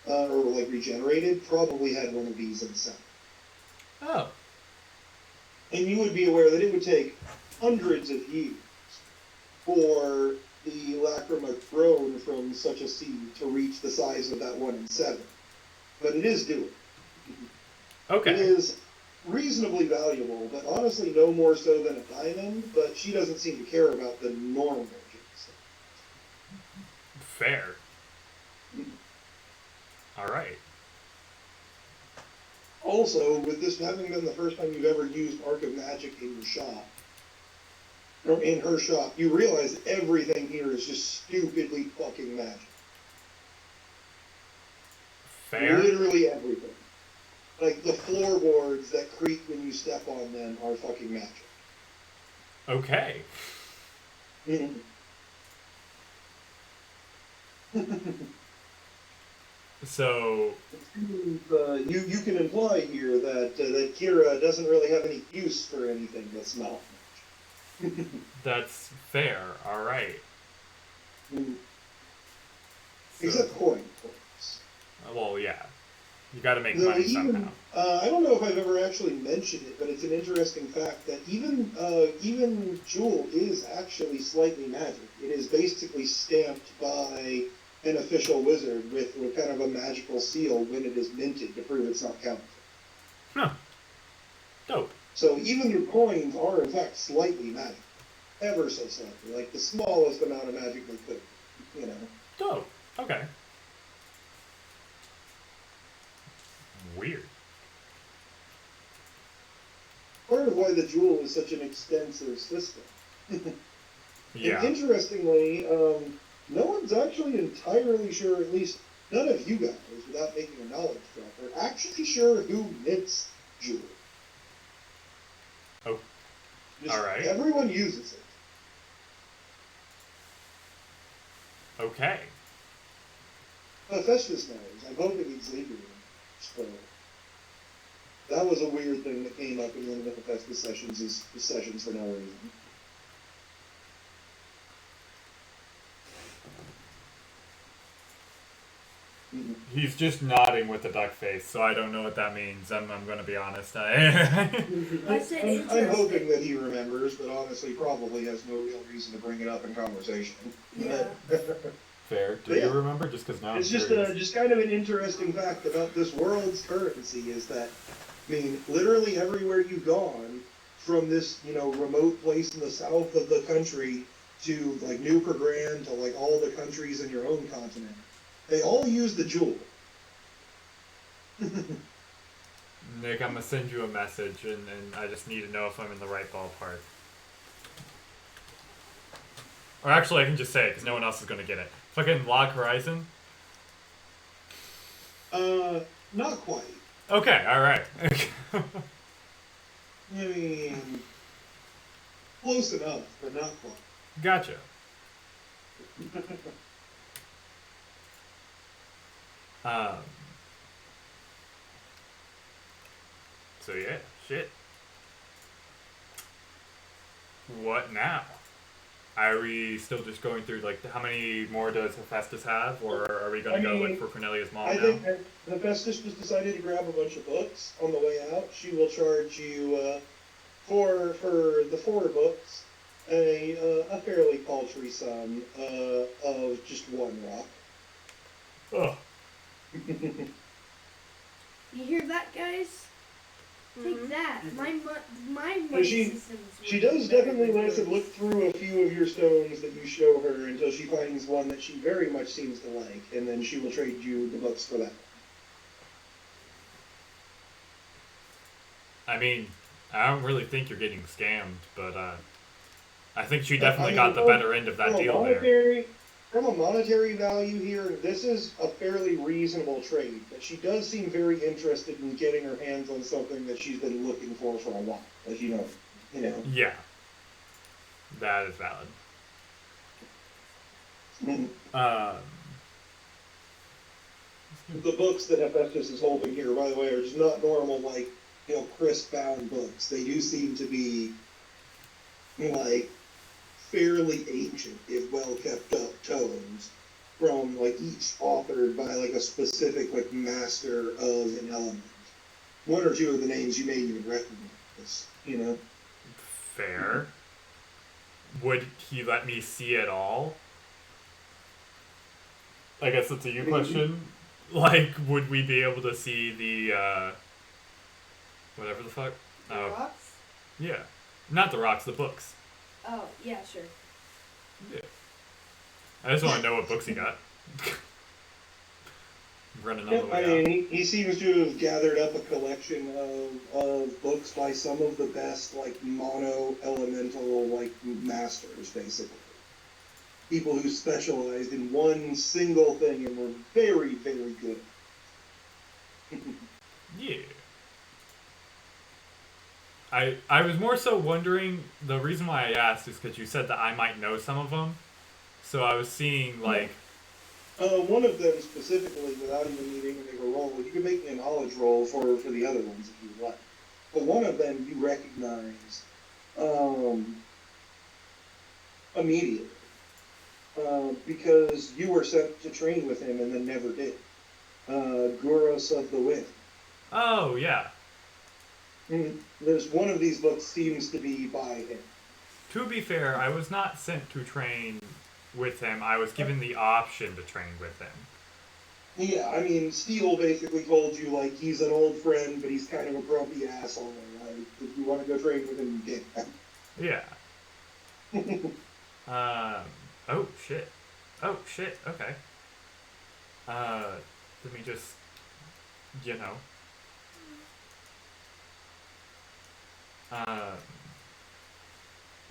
C: or, like, regenerated, probably had one of these in 7.
A: Oh.
C: And you would be aware that it would take hundreds of years for the lacrima grown from such a seed to reach the size of that one in 7. But it is doable.
A: Okay.
C: It is reasonably valuable, but honestly no more so than a diamond, but she doesn't seem to care about the normal magic.
A: Fair. Alright.
C: Also, with this having been the first time you've ever used Arc of Magic in your shop, or in her shop, you realize everything here is just stupidly fucking magic.
A: Fair.
C: Literally everything. Like, the floorboards that creak when you step on them are fucking magic.
A: Okay. So...
C: you can imply here that that Kira doesn't really have any use for anything that's not magic.
A: That's fair. Alright.
C: Except coin, of course.
A: Well, yeah. You gotta make
C: Though
A: money
C: even,
A: somehow.
C: I don't know if I've ever actually mentioned it, but it's an interesting fact that even Jewel is actually slightly magic. It is basically stamped by an official wizard with kind of a magical seal when it is minted to prove it's not counterfeit.
A: Huh. Dope.
C: So even your coins are in fact slightly magic. Ever so slightly. Like the smallest amount of magic they could. You know.
A: Dope. Okay. Weird.
C: Part of why the Jewel is such an extensive system.
A: Yeah.
C: And interestingly, no one's actually entirely sure, at least none of you guys, without making a knowledge check, are actually sure who mints Jewel.
A: Oh.
C: Just
A: Alright.
C: everyone uses it.
A: Okay.
C: Hephaestus knows. I'm hoping Xavier knows. So, that was a weird thing that came up in one of the Hephaestus sessions for no reason.
A: He's just nodding with a duck face, so I don't know what that means. I'm gonna be honest. I
B: said
C: I'm hoping that he remembers, but honestly probably has no real reason to bring it up in conversation.
B: Yeah.
A: Fair. Do
C: But yeah.
A: you remember? Just because now
C: It's
A: I'm
C: just
A: curious.
C: just kind of an interesting fact about this world's currency is that, I mean, literally everywhere you've gone, from this, remote place in the south of the country to, like, Newport Grand to, like, all the countries in your own continent, they all use the jewel.
A: Nick, I'm gonna send you a message, and I just need to know if I'm in the right ballpark. Or actually, I can just say it, because no one else is gonna get it. Fucking Log Horizon?
C: Not quite.
A: Okay, alright.
C: I mean, close enough, but not quite.
A: Gotcha. So yeah, shit. What now? Are we still just going through, like, how many more does Hephaestus have, or are we going to go look for Cornelia's mom
C: I
A: now?
C: think Hephaestus just decided to grab a bunch of books on the way out. She will charge you for the 4 books a fairly paltry sum of just 1 rock.
A: Oh.
B: You hear that, guys? Take that. My money
C: She
B: system is
C: She
B: working
C: does
B: better
C: definitely
B: than
C: let us
B: yours.
C: look through a few of your stones that you show her until she finds one that she very much seems to like, and then she will trade you the books for that.
A: I mean, I don't really think you're getting scammed, but I think she definitely got the better end of that deal there.
C: From a monetary value here, this is a fairly reasonable trade, but she does seem very interested in getting her hands on something that she's been looking for a while, as you know.
A: Yeah. That is valid.
C: The books that Hephaestus is holding here, by the way, are just not normal, like, crisp-bound books. They do seem to be, like, fairly ancient, if well-kept-up tomes from, like, each authored by, like, a specific, like, master of an element. 1 or 2 of the names you may even recognize,
A: Fair. Would he let me see it all? I guess that's a you question. Like, would we be able to see the, whatever the fuck?
B: The rocks?
A: Yeah. Not the rocks, the books.
B: Oh, yeah, sure.
A: Yeah. I just want to know what books he got. Running all the way out.
C: He seems to have gathered up a collection of books by some of the best, like, mono-elemental, like, masters, basically. People who specialized in one single thing and were very, very good.
A: Yeah. I was more so wondering, the reason why I asked is because you said that I might know some of them. So I was seeing, like...
C: One of them specifically, without even needing to make a roll, you can make a knowledge roll for the other ones if you would like. But one of them you recognize immediately. Because you were sent to train with him and then never did. Guros of the Wind.
A: Oh, yeah.
C: There's one of these books seems to be by him.
A: To be fair, I was not sent to train with him. I was given the option to train with him.
C: Yeah, I mean, Steele basically told you, like, he's an old friend, but he's kind of a grumpy asshole. Like, if you want to go train with him, you can.
A: Yeah. Oh, shit. Oh, shit, okay. Let me just,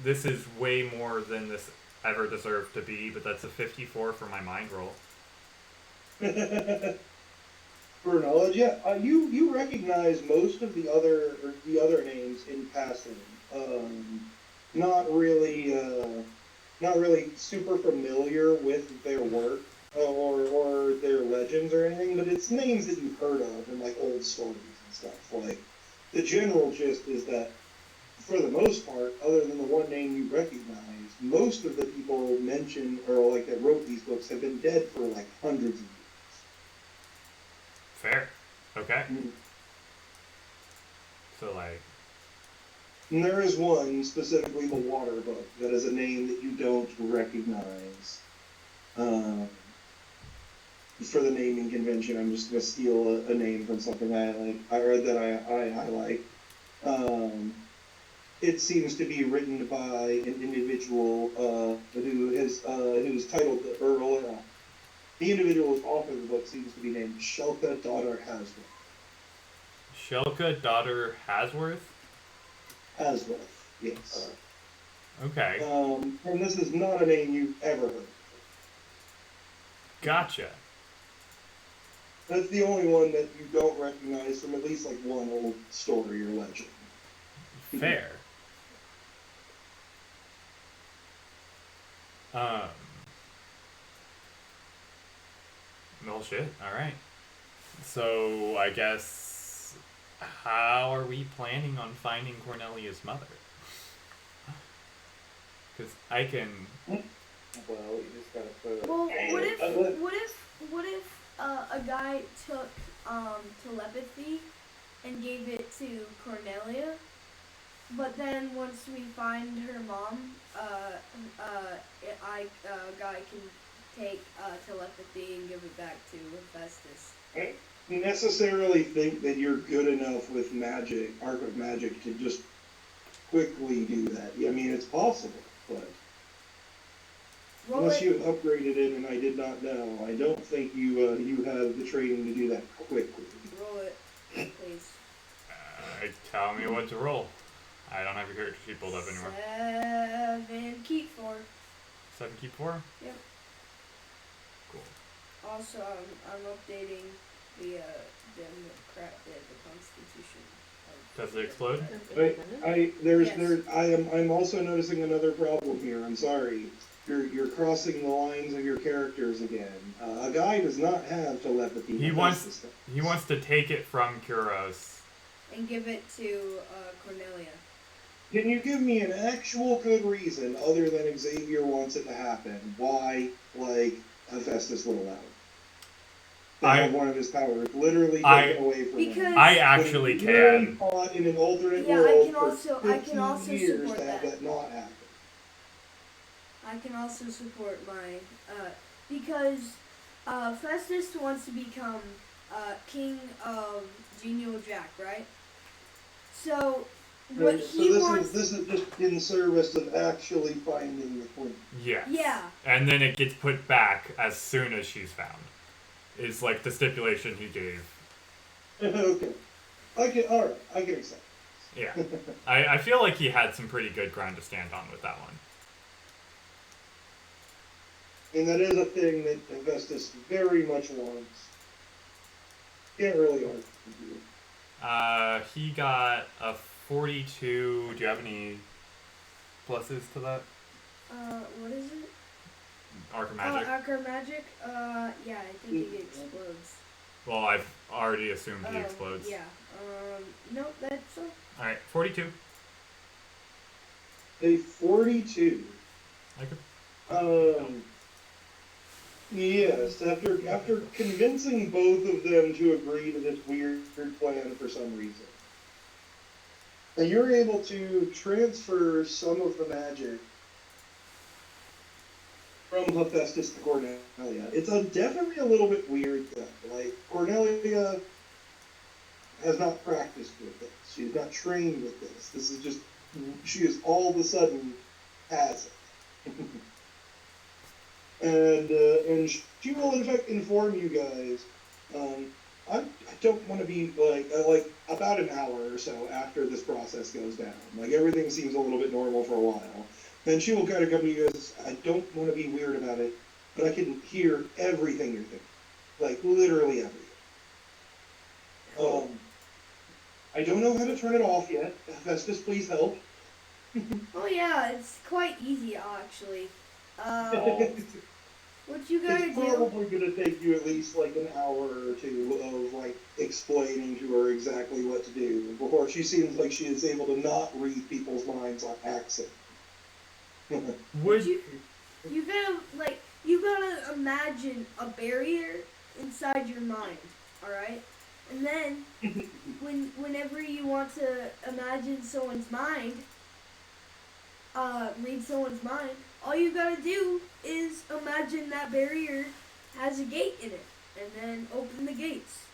A: this is way more than this ever deserved to be, but that's a 54 for my mind roll.
C: For knowledge, yeah. You recognize most of the other names in passing. Not really super familiar with their work or their legends or anything, but it's names that you've heard of in, like, old stories and stuff. Like, the general gist is that, for the most part, other than the one name you recognize, most of the people mentioned or, like, that wrote these books have been dead for, like, hundreds of years.
A: Fair. Okay. So, like...
C: And there is one, specifically the Water Book, that is a name that you don't recognize. For the naming convention, I'm just going to steal a name from something I read that I like. It seems to be written by an individual who is titled the Earl. The individual who's authored the book seems to be named Shelka Daughter Hasworth.
A: Shelka Daughter Hasworth?
C: Hasworth, yes.
A: Okay.
C: And this is not a name you've ever heard of.
A: Gotcha.
C: That's the only one that you don't recognize from at least, like, one old story or legend.
A: Fair. Well, shit. Alright. So, I guess... How are we planning on finding Cornelia's mother? Because I can.
D: Well, you just gotta put.
E: Well, what if a guy took telepathy and gave it to Cornelia, but then once we find her mom, a guy can take telepathy and give it back to Hephaestus.
C: I don't necessarily think that you're good enough with magic, Arc of Magic, to just quickly do that. I mean, it's possible, but unless you have upgraded it and I did not know, I don't think you have the training to do that quickly.
E: Roll it, please.
A: Tell me what to roll. I don't have your character sheet pulled up anymore.
E: 7, keep 4.
A: 7, keep 4?
E: Yep.
A: Cool.
E: Also, I'm updating the Constitution.
A: Does it explode?
C: I'm also noticing another problem here. I'm sorry. You're crossing the lines of your characters again. A guy does not have telepathy.
A: He wants to take it from Kuros
E: and give it to Cornelia.
C: Can you give me an actual good reason, other than Xavier wants it to happen, why, like, Hephaestus would allow it? To have one of his powers literally taken away from him.
A: I actually can.
C: Fought in an alternate
E: Yeah,
C: world
E: I can also
C: years
E: support
C: to have
E: that.
C: not happen.
E: I can also support my because Festus wants to become king of Genial Jack, right? So what he wants.
C: This is just in service of actually finding the queen.
A: Yes.
E: Yeah.
A: And then it gets put back as soon as she's found. Is like the stipulation he gave.
C: Okay. I can accept.
A: Yeah. I feel like he had some pretty good ground to stand on with that one.
C: And that is a thing that Hephaestus very much wants. Can't really argue.
A: He got a 42. Do you have any pluses to that?
E: What is it?
A: Arc of Magic.
E: Arc of Magic? Yeah, I think he explodes.
A: Well, I've already assumed he explodes.
E: Yeah. No, that's all.
A: Alright, 42.
C: A 42.
A: I could.
C: Yes, after convincing both of them to agree to this weird plan for some reason, and you're able to transfer some of the magic from Hephaestus to Cornelia. It's definitely a little bit weird though. Like, Cornelia has not practiced with this. She's not trained with this. This is just, she is all of a sudden has it. And she will in fact inform you guys. I don't want to be like about an hour or so after this process goes down. Like, everything seems a little bit normal for a while. Then she will kind of come to you guys. I don't want to be weird about it, but I can hear everything you're thinking. Like, literally everything. I don't know how to turn it off yet. Festus, please help.
E: Oh yeah, it's quite easy actually. What you gotta
C: it's
E: do?
C: probably gonna take you at least like an hour or two of like explaining to her exactly what to do before she seems like she is able to not read people's minds on accident.
A: Would
E: you gotta imagine a barrier inside your mind, all right? And then whenever you want to imagine someone's mind, read someone's mind, all you gotta do is imagine that barrier has a gate in it, and then open the gates.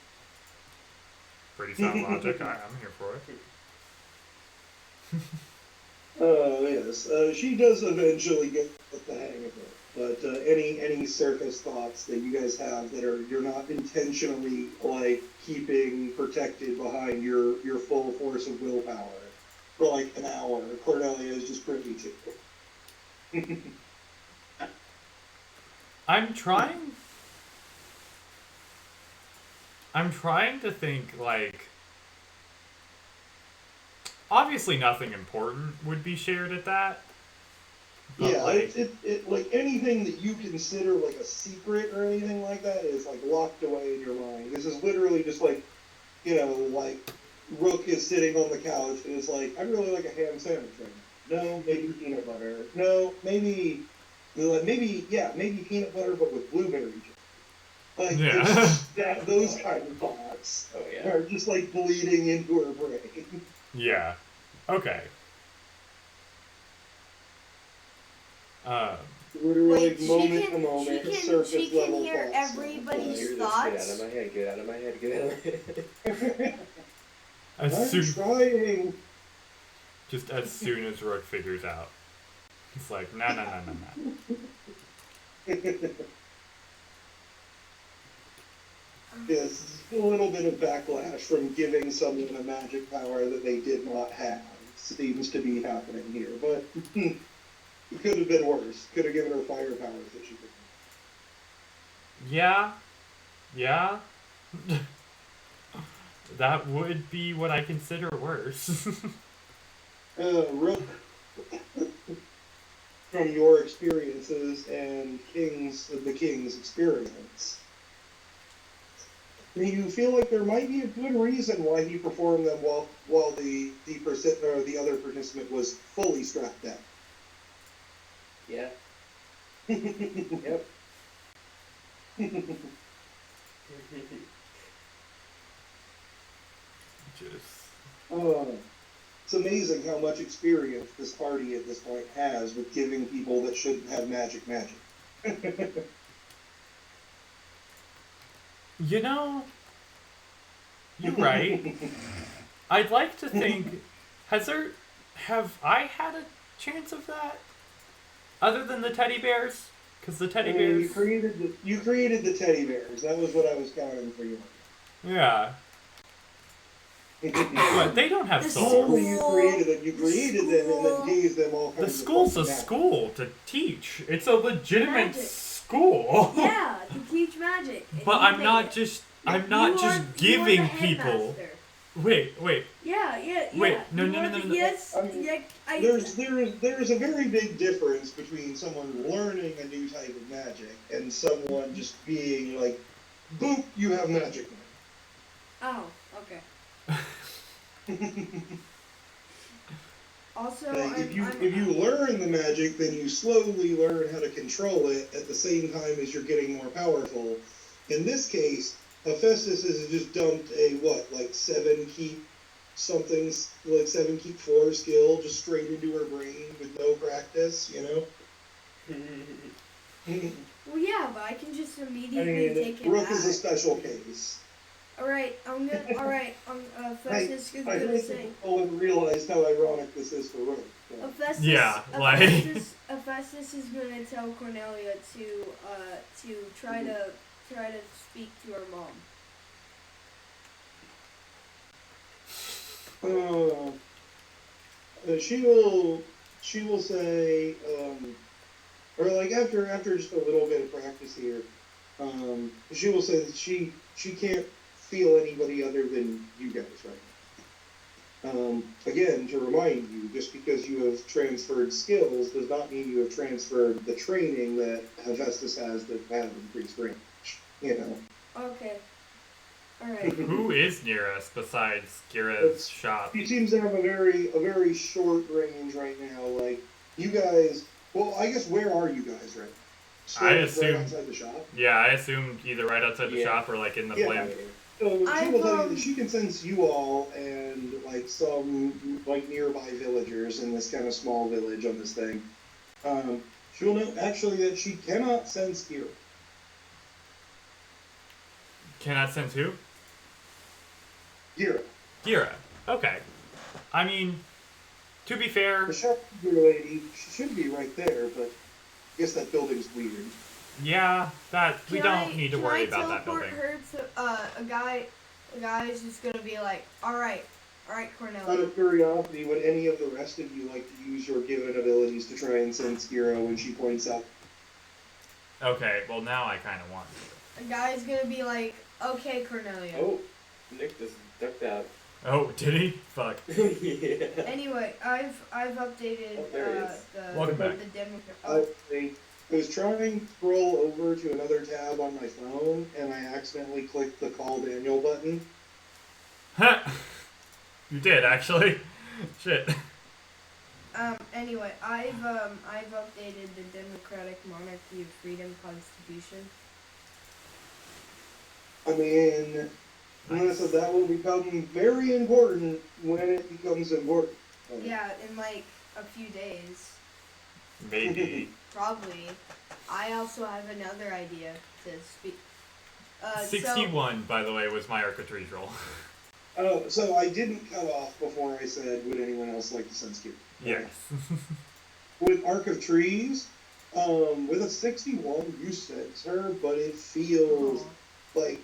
A: Pretty sound logic. I'm here for it.
C: Yes. She does eventually get the hang of it. But any surface thoughts that you guys have that you're not intentionally like keeping protected behind your full force of willpower for like an hour, Cornelia is just privy to.
A: I'm trying to think, like, obviously nothing important would be shared at that.
C: Yeah, like, it like anything that you consider like a secret or anything like that is like locked away in your mind. This is literally just like, like Rook is sitting on the couch and is like, I'd really like a ham sandwich right now. No, maybe peanut butter. No, maybe peanut butter, but with blueberry jam. Like,
A: Yeah.
C: it's just those kind of thoughts are just like bleeding into her brain.
A: Yeah. Okay.
C: Literally,
B: Wait,
C: moment to moment, surface
B: she
C: level
B: can hear
C: thoughts.
B: everybody's
D: Get
B: thoughts.
D: out of my head, get out of my head, get out of my head.
C: I'm trying.
A: Just as soon as Rook figures out. It's like, nah.
C: Yes, a little bit of backlash from giving someone a magic power that they did not have seems to be happening here, but it could have been worse. Could have given her fire powers that she didn't.
A: Yeah. That would be what I consider worse.
C: Rook, from your experiences and the King's experience, do you feel like there might be a good reason why he performed them while the other participant was fully strapped down?
D: Yeah. Yep.
C: It's amazing how much experience this party at this point has with giving people that shouldn't have magic.
A: You know, you're right. I'd like to think, have I had a chance of that? Other than the teddy bears? Because the teddy bears...
C: You created the teddy bears. That was what I was counting for you.
A: Yeah. But they don't have souls.
C: Only you created them and then gave them all kinds of...
A: The school's a school to teach. It's a legitimate school.
B: Yeah, to teach magic.
A: But I'm not just giving people... Wait.
B: Yeah.
A: Wait, no.
B: Yes,
C: There's a very big difference between someone learning a new type of magic and someone just being like, boop, you have magic now.
B: Oh, okay. Also,
C: if you learn the magic, then you slowly learn how to control it at the same time as you're getting more powerful. In this case, Hephaestus has just dumped a 7 keep 4 skill just straight into her brain with no practice, you know?
B: Well, yeah, but I can just immediately take it
C: Rook
B: back.
C: is a special case.
B: Hephaestus is gonna say.
C: Oh, and realize how ironic this is for Rook.
B: Hephaestus,
A: Yeah,
B: Hephaestus is gonna tell Cornelia to try to speak to her mom.
C: She will say, after just a little bit of practice here, she will say that she can't feel anybody other than you guys right now. Again, to remind you, just because you have transferred skills does not mean you have transferred the training that Hephaestus has that have increased range. You know.
B: Okay. Alright.
A: Who is near us besides Gira's shop?
C: He seems to have a very short range right now. Like, you guys... Well, I guess where are you guys right now?
A: I assume...
C: Right outside the shop?
A: Yeah, I assumed either right outside the shop or, in the blimp.
C: So she will tell you that she can sense you all and, some, nearby villagers in this kind of small village on this thing. She will know, actually, that she cannot sense Gira.
A: Cannot sense who?
C: Gira.
A: Okay. I mean, to be fair...
C: The shopkeeper lady, she should be right there, but I guess that building's weird.
A: Yeah, we don't need to worry about that building.
B: Her to, a guy is just gonna be like, alright, Cornelia.
C: Out of curiosity, would any of the rest of you like to use your given abilities to try and sense Gira when she points out?
A: Okay, well now I kind of want to.
B: A guy's gonna be like, okay, Cornelia.
D: Oh, Nick just ducked out.
A: Oh, did he? Fuck.
D: Yeah.
B: Anyway, I've updated
A: Welcome back.
B: the demo.
C: I was trying to scroll over to another tab on my phone, and I accidentally clicked the Call Daniel button.
A: You did, actually. Shit.
B: Anyway, I've updated the Democratic Monarchy of Freedom Constitution.
C: I mean, so that will become very important when it becomes important.
B: Yeah, in like a few days.
A: Maybe.
B: Probably. I also have another idea to speak.
A: 61, by the way, was my architrave roll.
C: Oh, so I didn't cut off before I said, would anyone else like to sense cube?
A: Yes.
C: With Arc of Trees, with a 61, you sense her, but it feels like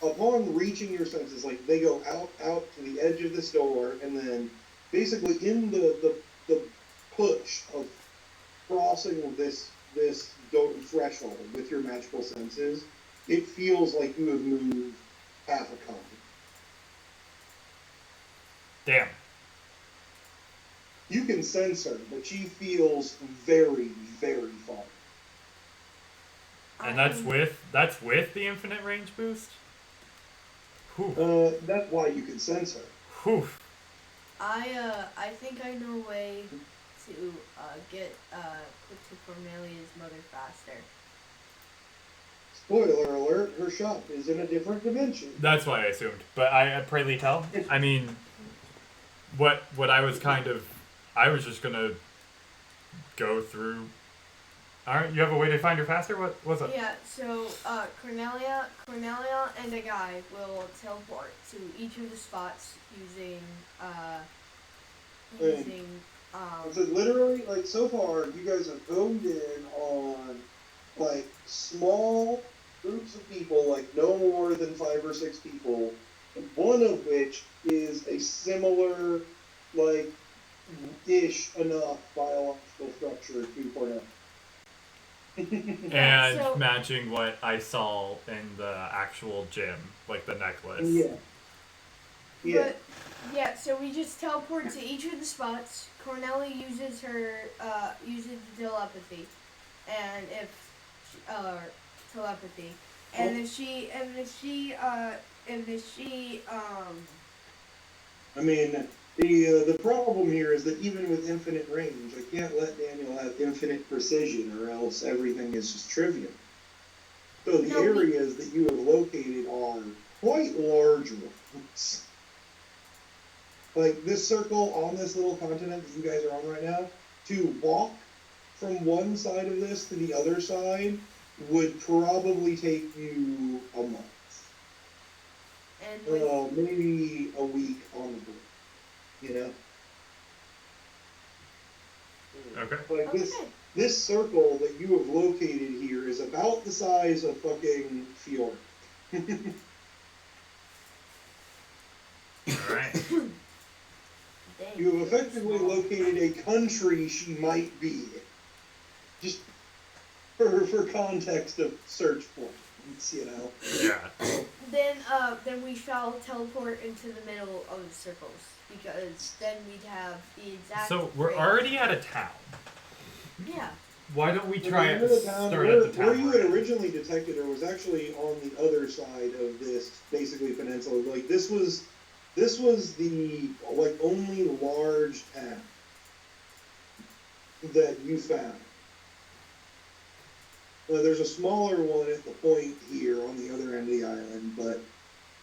C: upon reaching your senses, like they go out to the edge of this door, and then basically in the push of crossing this threshold with your magical senses, it feels like you have moved half a continent.
A: Damn.
C: You can sense her, but she feels very, very far.
A: And that's with the infinite range boost?
C: That's why you can sense her.
A: Whew.
B: I think I know a way to get to Cornelia's mother faster.
C: Spoiler alert, her shop is in a different dimension.
A: That's why I assumed. But I pray tell. I mean, what I was I was just gonna go through. Alright, you have a way to find her faster? What was it?
B: Yeah, so Cornelia and a guy will teleport to each of the spots using
C: So literally, like, so far, you guys have honed in on, like, small groups of people, like, no more than 5 or 6 people, one of which is a similar, like, ish enough biological structure to Cornell.
A: And matching what I saw in the actual gym, like the necklace.
C: Yeah.
B: But, so we just teleport to each of the spots. Cornelia uses uses the telepathy, and telepathy, and if she
C: I mean, the problem here is that even with infinite range, I can't let Daniel have infinite precision, or else everything is just trivial. So the areas that you have located are quite large ones. Like this circle on this little continent that you guys are on right now, to walk from one side of this to the other side would probably take you a month. And maybe a week on the board. You know?
A: Okay.
C: Like this circle that you have located here is about the size of fucking Fjord.
A: Alright.
C: You have effectively located a country she might be in. Just for context of search points, you know?
A: Yeah.
B: Then we shall teleport into the middle of the circles, because then we'd have the exact.
A: So we're already at a town.
B: Yeah.
A: Why don't we try
C: start at the town? Where you had originally detected her was actually on the other side of this, basically peninsula. Like this was the like only large town that you found. There's a smaller one at the point here on the other end of the island, but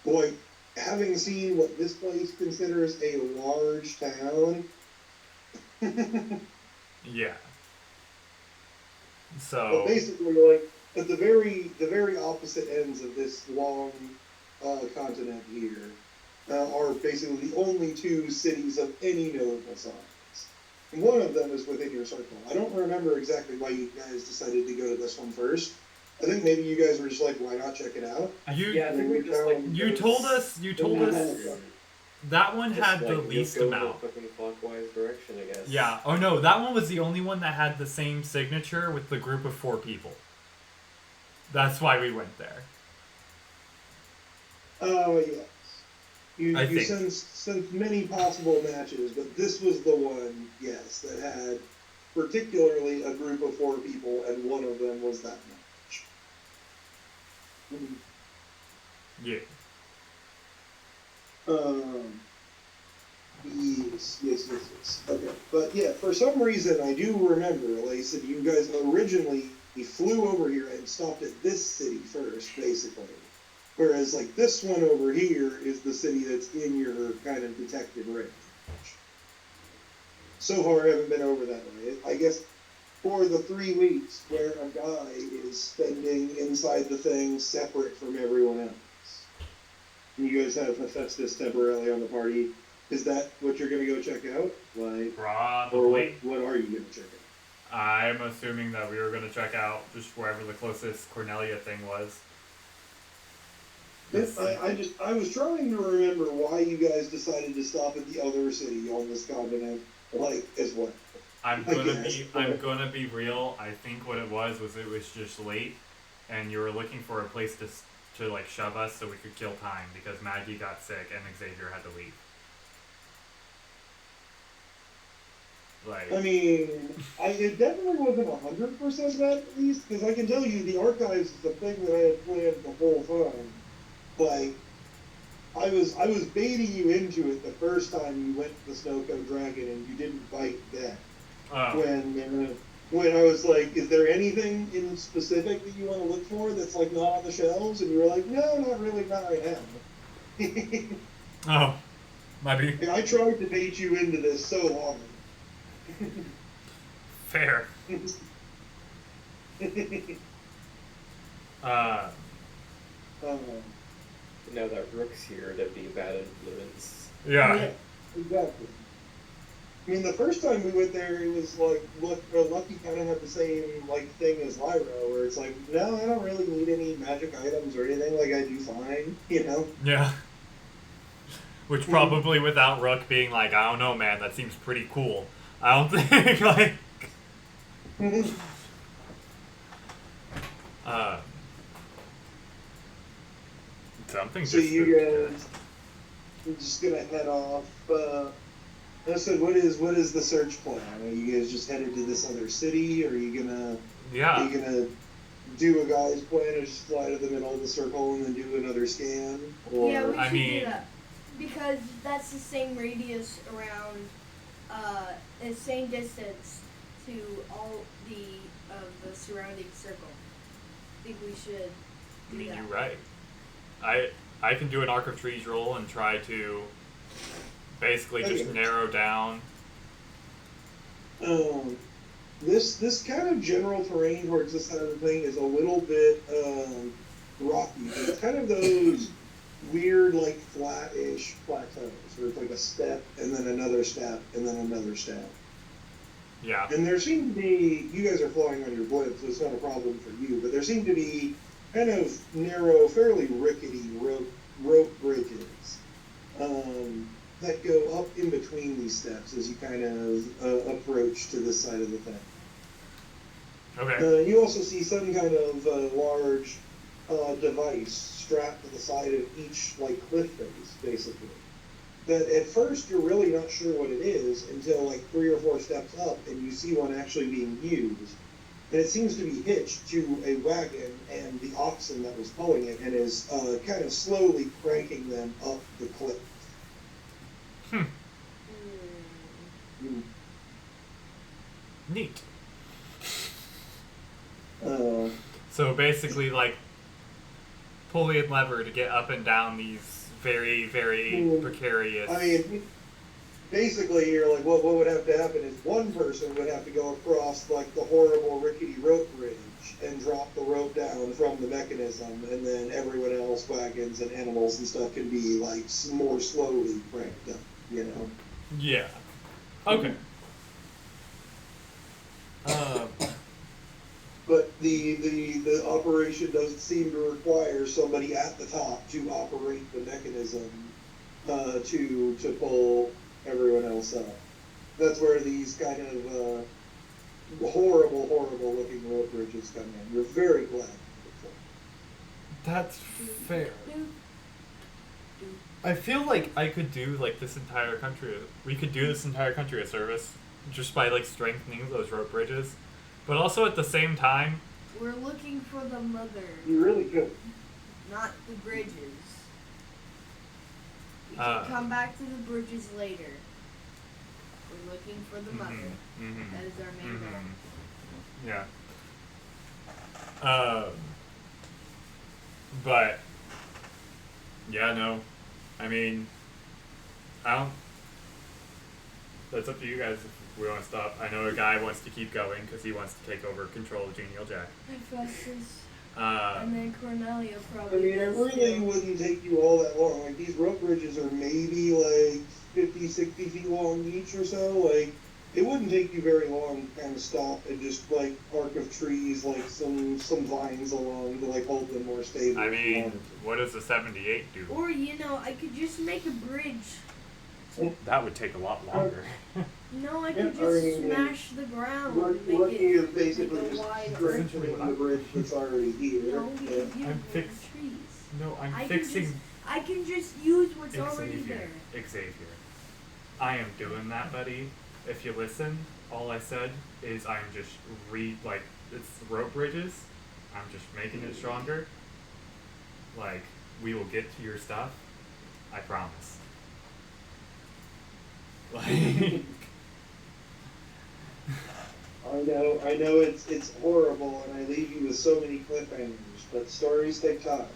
C: boy, having seen what this place considers a large town.
A: Yeah. So.
C: But basically, like at the very opposite ends of this long continent here are basically the only 2 cities of any notable size. And one of them is within your circle. I don't remember exactly why you guys decided to go to this one first. I think maybe you guys were just like, why not check it out?
D: I think we just like.
A: You told us that one had the least amount.
D: Fucking clockwise direction, I guess.
A: Yeah. Oh no, that one was the only one that had the same signature with the group of 4 people. That's why we went there.
C: Oh yes. You sensed many possible matches, but this was the one, yes, that had particularly a group of 4 people, and one of them was that match.
A: Yeah.
C: Yes. Okay. But yeah, for some reason, I do remember, like I said, you guys originally flew over here and stopped at this city first, basically. Whereas, like, this one over here is the city that's in your kind of detective range. So far, I haven't been over that way. I guess for the 3 weeks where a guy is spending inside the thing separate from everyone else. And you guys have Hephaestus temporarily on the party. Is that what you're going to go check out? Like,
A: probably.
C: Or what are you going to check out?
A: I'm assuming that we were going to check out just wherever the closest Cornelia thing was.
C: I was trying to remember why you guys decided to stop at the other city on this continent, like, as well.
A: I'm gonna be real. I think what it was it was just late, and you were looking for a place to like shove us so we could kill time because Maggie got sick and Xavier had to leave. Like,
C: I mean, it definitely wasn't 100% that, at least, because I can tell you the archives is the thing that I had planned the whole time. Like, I was baiting you into it the first time you went to the Snowcone Dragon and you didn't bite that.
A: oh.
C: When I was like, is there anything in specific that you want to look for that's like not on the shelves? And you were like, no, not really, not right now.
A: Oh, might be
C: I tried to bait you into this so long.
A: fair.
D: Now that Rook's here, that'd be a bad influence.
A: Yeah.
C: Exactly. I mean, the first time we went there, it was like, Lucky kind of had the same like thing as Lyra, where it's like, no, I don't really need any magic items or anything. Like, I do fine, you know.
A: Yeah. Which probably without Rook being like, I don't know, man, that seems pretty cool. I don't think like. Something.
C: So you guys are just gonna head off. I said, what is the search plan? Are you guys just headed to this other city? Or are you gonna do a guy's plan and just fly to the middle of the circle and then do another scan? Or
B: Yeah, we should do that because that's the same radius around, the same distance to all the surrounding circle. I think we should do that.
A: You're right. I can do an Arc of Trees roll and try to basically just narrow down.
C: This kind of general terrain towards this side of the thing is a little bit rocky. It's kind of those weird, like, flat-ish plateaus where it's like a step and then another step and then another step.
A: Yeah.
C: And there seem to be, you guys are flying on your blimp, so it's not a problem for you, but there seem to be kind of narrow, fairly rickety rope bridges that go up in between these steps as you kind of approach to this side of the thing.
A: Okay.
C: You also see some kind of large device strapped to the side of each like cliff face, basically. That at first you're really not sure what it is until like 3 or 4 steps up and you see one actually being used. And it seems to be hitched to a wagon and the oxen that was pulling it and is kind of slowly cranking them up the cliff.
A: Neat.
C: So
A: basically, like, pulley and lever to get up and down these very, very precarious.
C: I mean, basically, you're like, what would have to happen is one person would have to go across, like, the horrible rickety rope bridge and drop the rope down from the mechanism, and then everyone else, wagons and animals and stuff, can be, like, more slowly cranked up, you know?
A: Yeah. Okay.
C: But the operation doesn't seem to require somebody at the top to operate the mechanism to pull everyone else up. That's where these kind of horrible looking rope bridges come in. You're very glad.
A: That's fair. I feel like I could do like this entire country. We could do this entire country a service just by like strengthening those rope bridges, but also at the same time,
B: we're looking for the mother.
C: You really could.
B: Not the bridges. come back to the bridges later. We're looking for the mother.
A: Mm-hmm.
B: That is our main goal.
A: Yeah. But yeah, no. I mean, I don't. That's up to you guys if we want to stop. I know a guy wants to keep going because he wants to take over control of Genial Jack.
B: And then Cornelia
C: I
B: probably.
C: mean, it really wouldn't take you all that long. Like, these rope bridges are maybe like 50, 60 feet long each or so. Like, it wouldn't take you very long to kind of stop and just, like, arc of trees, like, some vines along to, like, hold them more stable.
A: I mean, what does the 78 do?
B: Or, I could just make a bridge.
A: That would take a lot longer.
B: No, I could just smash the ground.
C: Rookie is basically
B: make a
C: just
B: wide
C: strengthening the bridge that's already here.
B: No, because you have trees.
A: No, I'm fixing.
B: I can just use what's already there.
A: Xavier. I am doing that, buddy. If you listen, all I said is I'm just it's rope bridges. I'm just making it stronger. Like, we will get to your stuff. I promise. Like,
C: I know it's horrible, and I leave you with so many cliffhangers, but stories take time.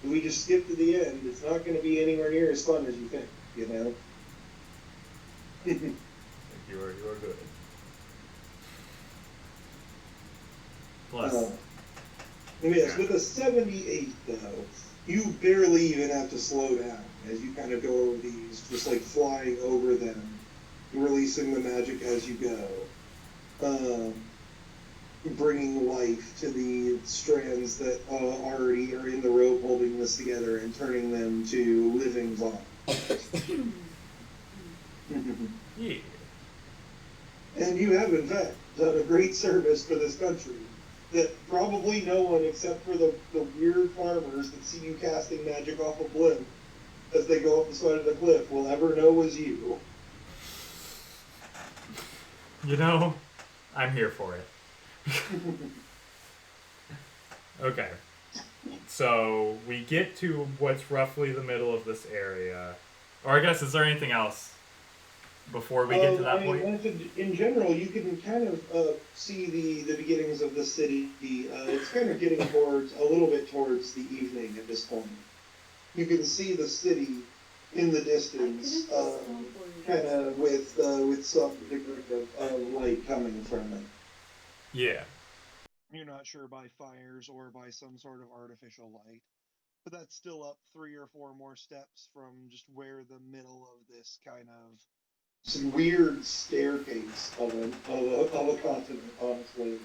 C: If we just skip to the end, it's not going to be anywhere near as fun as you think, you know?
A: you are good. Plus.
C: Yes, with a 78, though, you barely even have to slow down as you kind of go over these, just like flying over them, releasing the magic as you go, bringing life to the strands that already are in the rope holding this together and turning them to living vines.
A: Yeah.
C: And you have, in fact, done a great service for this country that probably no one except for the weird farmers that see you casting magic off a blimp as they go up the side of the cliff will ever know was you.
A: I'm here for it. Okay. So, we get to what's roughly the middle of this area. Or I guess, is there anything else before we get to that point?
C: In general, you can kind of see the beginnings of the city. It's kind of getting a little bit towards the evening at this point. You can see the city in the distance, kind of with some degree of light coming from it.
A: Yeah.
F: You're not sure by fires or by some sort of artificial light, but that's still up 3 or 4 more steps from just where the middle of this kind of
C: some weird staircase of a continent, honestly.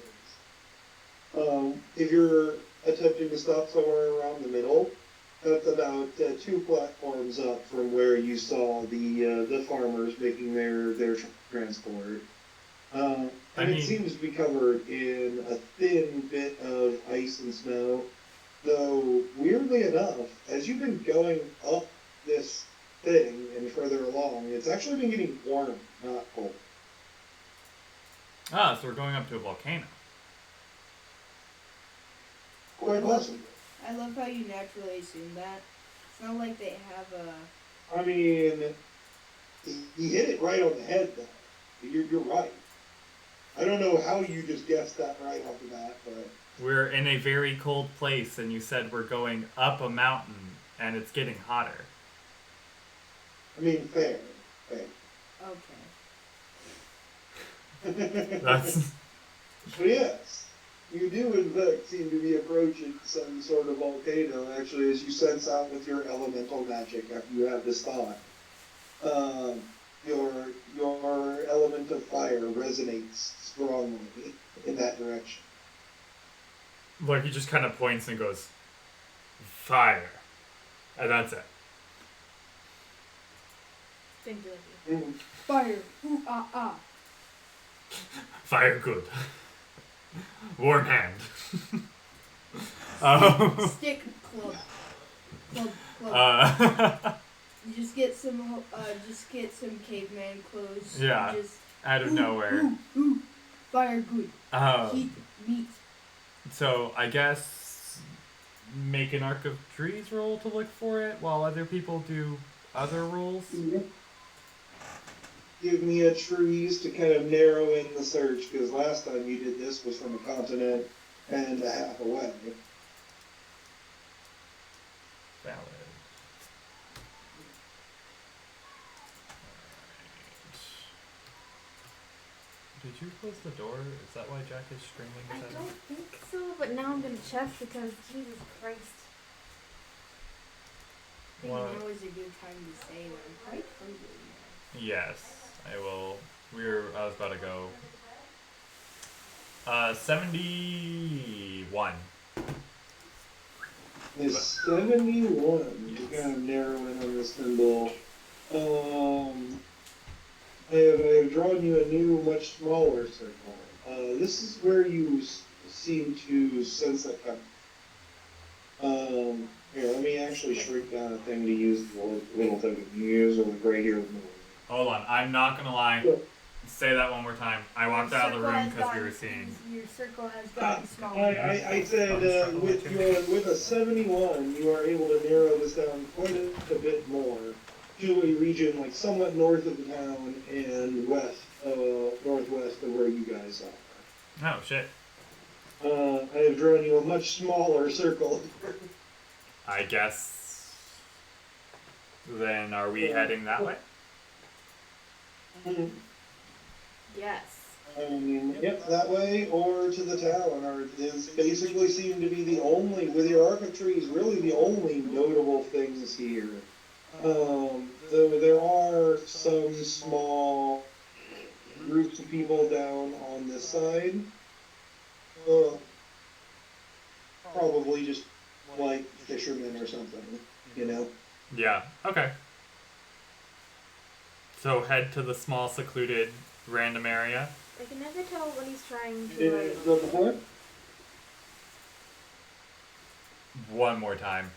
C: If you're attempting to stop somewhere around the middle, that's about 2 platforms up from where you saw the farmers making their transport. It seems to be covered in a thin bit of ice and snow, though weirdly enough, as you've been going up this thing and further along, it's actually been getting warm, not cold.
A: Ah, so we're going up to a volcano.
C: Quite possibly.
B: I love how you naturally assume that. It's not like they have a...
C: I mean, you hit it right on the head, though. You're right. I don't know how you just guessed that right off the bat, but...
A: We're in a very cold place, and you said we're going up a mountain, and it's getting hotter.
C: I mean, fair.
B: Okay.
A: That's...
C: But yes, you do in fact seem to be approaching some sort of volcano, actually, as you sense out with your elemental magic after you have this thought. Your element of fire resonates strongly in that direction.
A: Like, he just kind of points and goes, fire. And that's it.
H: Thank you.
B: Fire. Ooh, ah, ah.
A: Fire good. Warm hand.
B: Stick club. Club. You just get some caveman clothes.
A: Yeah. Out of nowhere.
B: Ooh, fire good. Heat, meat.
A: So I guess make an arc of trees roll to look for it while other people do other rules?
C: Give me a trees to kind of narrow in the search, because last time you did this was from a continent and a half away.
A: Valid. Did you close the door? Is that why Jack is screaming?
H: I don't think so, but now I'm gonna check because Jesus Christ.
B: I think now is a good time to say that I'm quite hungry.
A: Yes, I will. I was about to go. 71.
C: Is 71 to kind of narrow in on this symbol. I have drawn you a new, much smaller circle. This is where you seem to sense that coming. Here, let me actually shrink down a thing to use the little thing you use over right here.
A: Hold on, I'm not gonna lie.
C: Yeah.
A: Say that one more time. I walked out of the room because we were seeing.
B: Your circle has gotten smaller.
C: I said with a 71, you are able to narrow this down quite a bit more to a region like somewhat north of the town and northwest of where you guys are.
A: Oh shit.
C: I have drawn you a much smaller circle.
A: I guess. Then are we heading that way?
H: Yes.
C: Yep, that way or to the town, or this basically seem to be the only, with your arc of trees, really the only notable things here. Though there are some small groups of people down on this side. Probably just like fishermen or something, you know?
A: Yeah, okay. So head to the small, secluded, random area.
H: I can never tell when he's trying to like...
C: Go before?
A: One more time.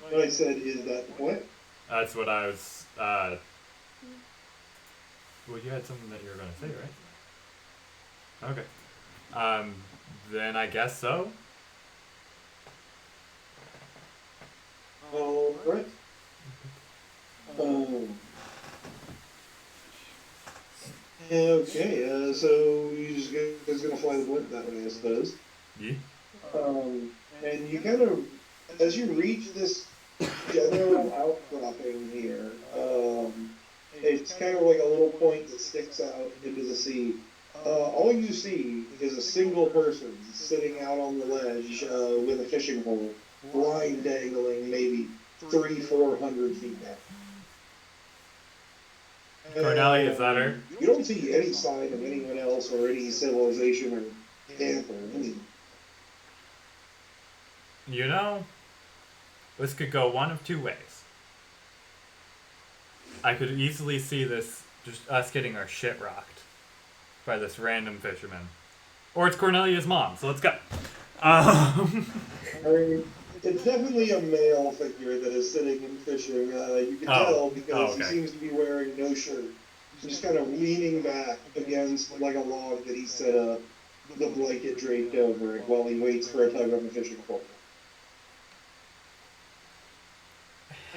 C: What I said is that what?
A: That's what I was, well, you had something that you were going to say, right? Okay. Then I guess so.
C: All right. Okay, so you just gonna fly the blimp that way, I suppose.
A: Yeah.
C: And you kind of, as you reach this general outcropping here, it's kind of like a little point that sticks out into the sea. All you see is a single person sitting out on the ledge with a fishing pole, line dangling maybe 300-400 feet down.
A: Cornelia, is that her?
C: You don't see any sign of anyone else or any civilization or camp or anything.
A: You know, this could go one of two ways. I could easily see this, just us getting our shit rocked by this random fisherman. Or it's Cornelia's mom, so let's go.
C: I mean, it's definitely a male figure that is sitting and fishing. You can tell because he seems to be wearing no shirt. He's just kind of leaning back against like a log that he set up, the blanket draped over it while he waits for a tug on the fishing pole.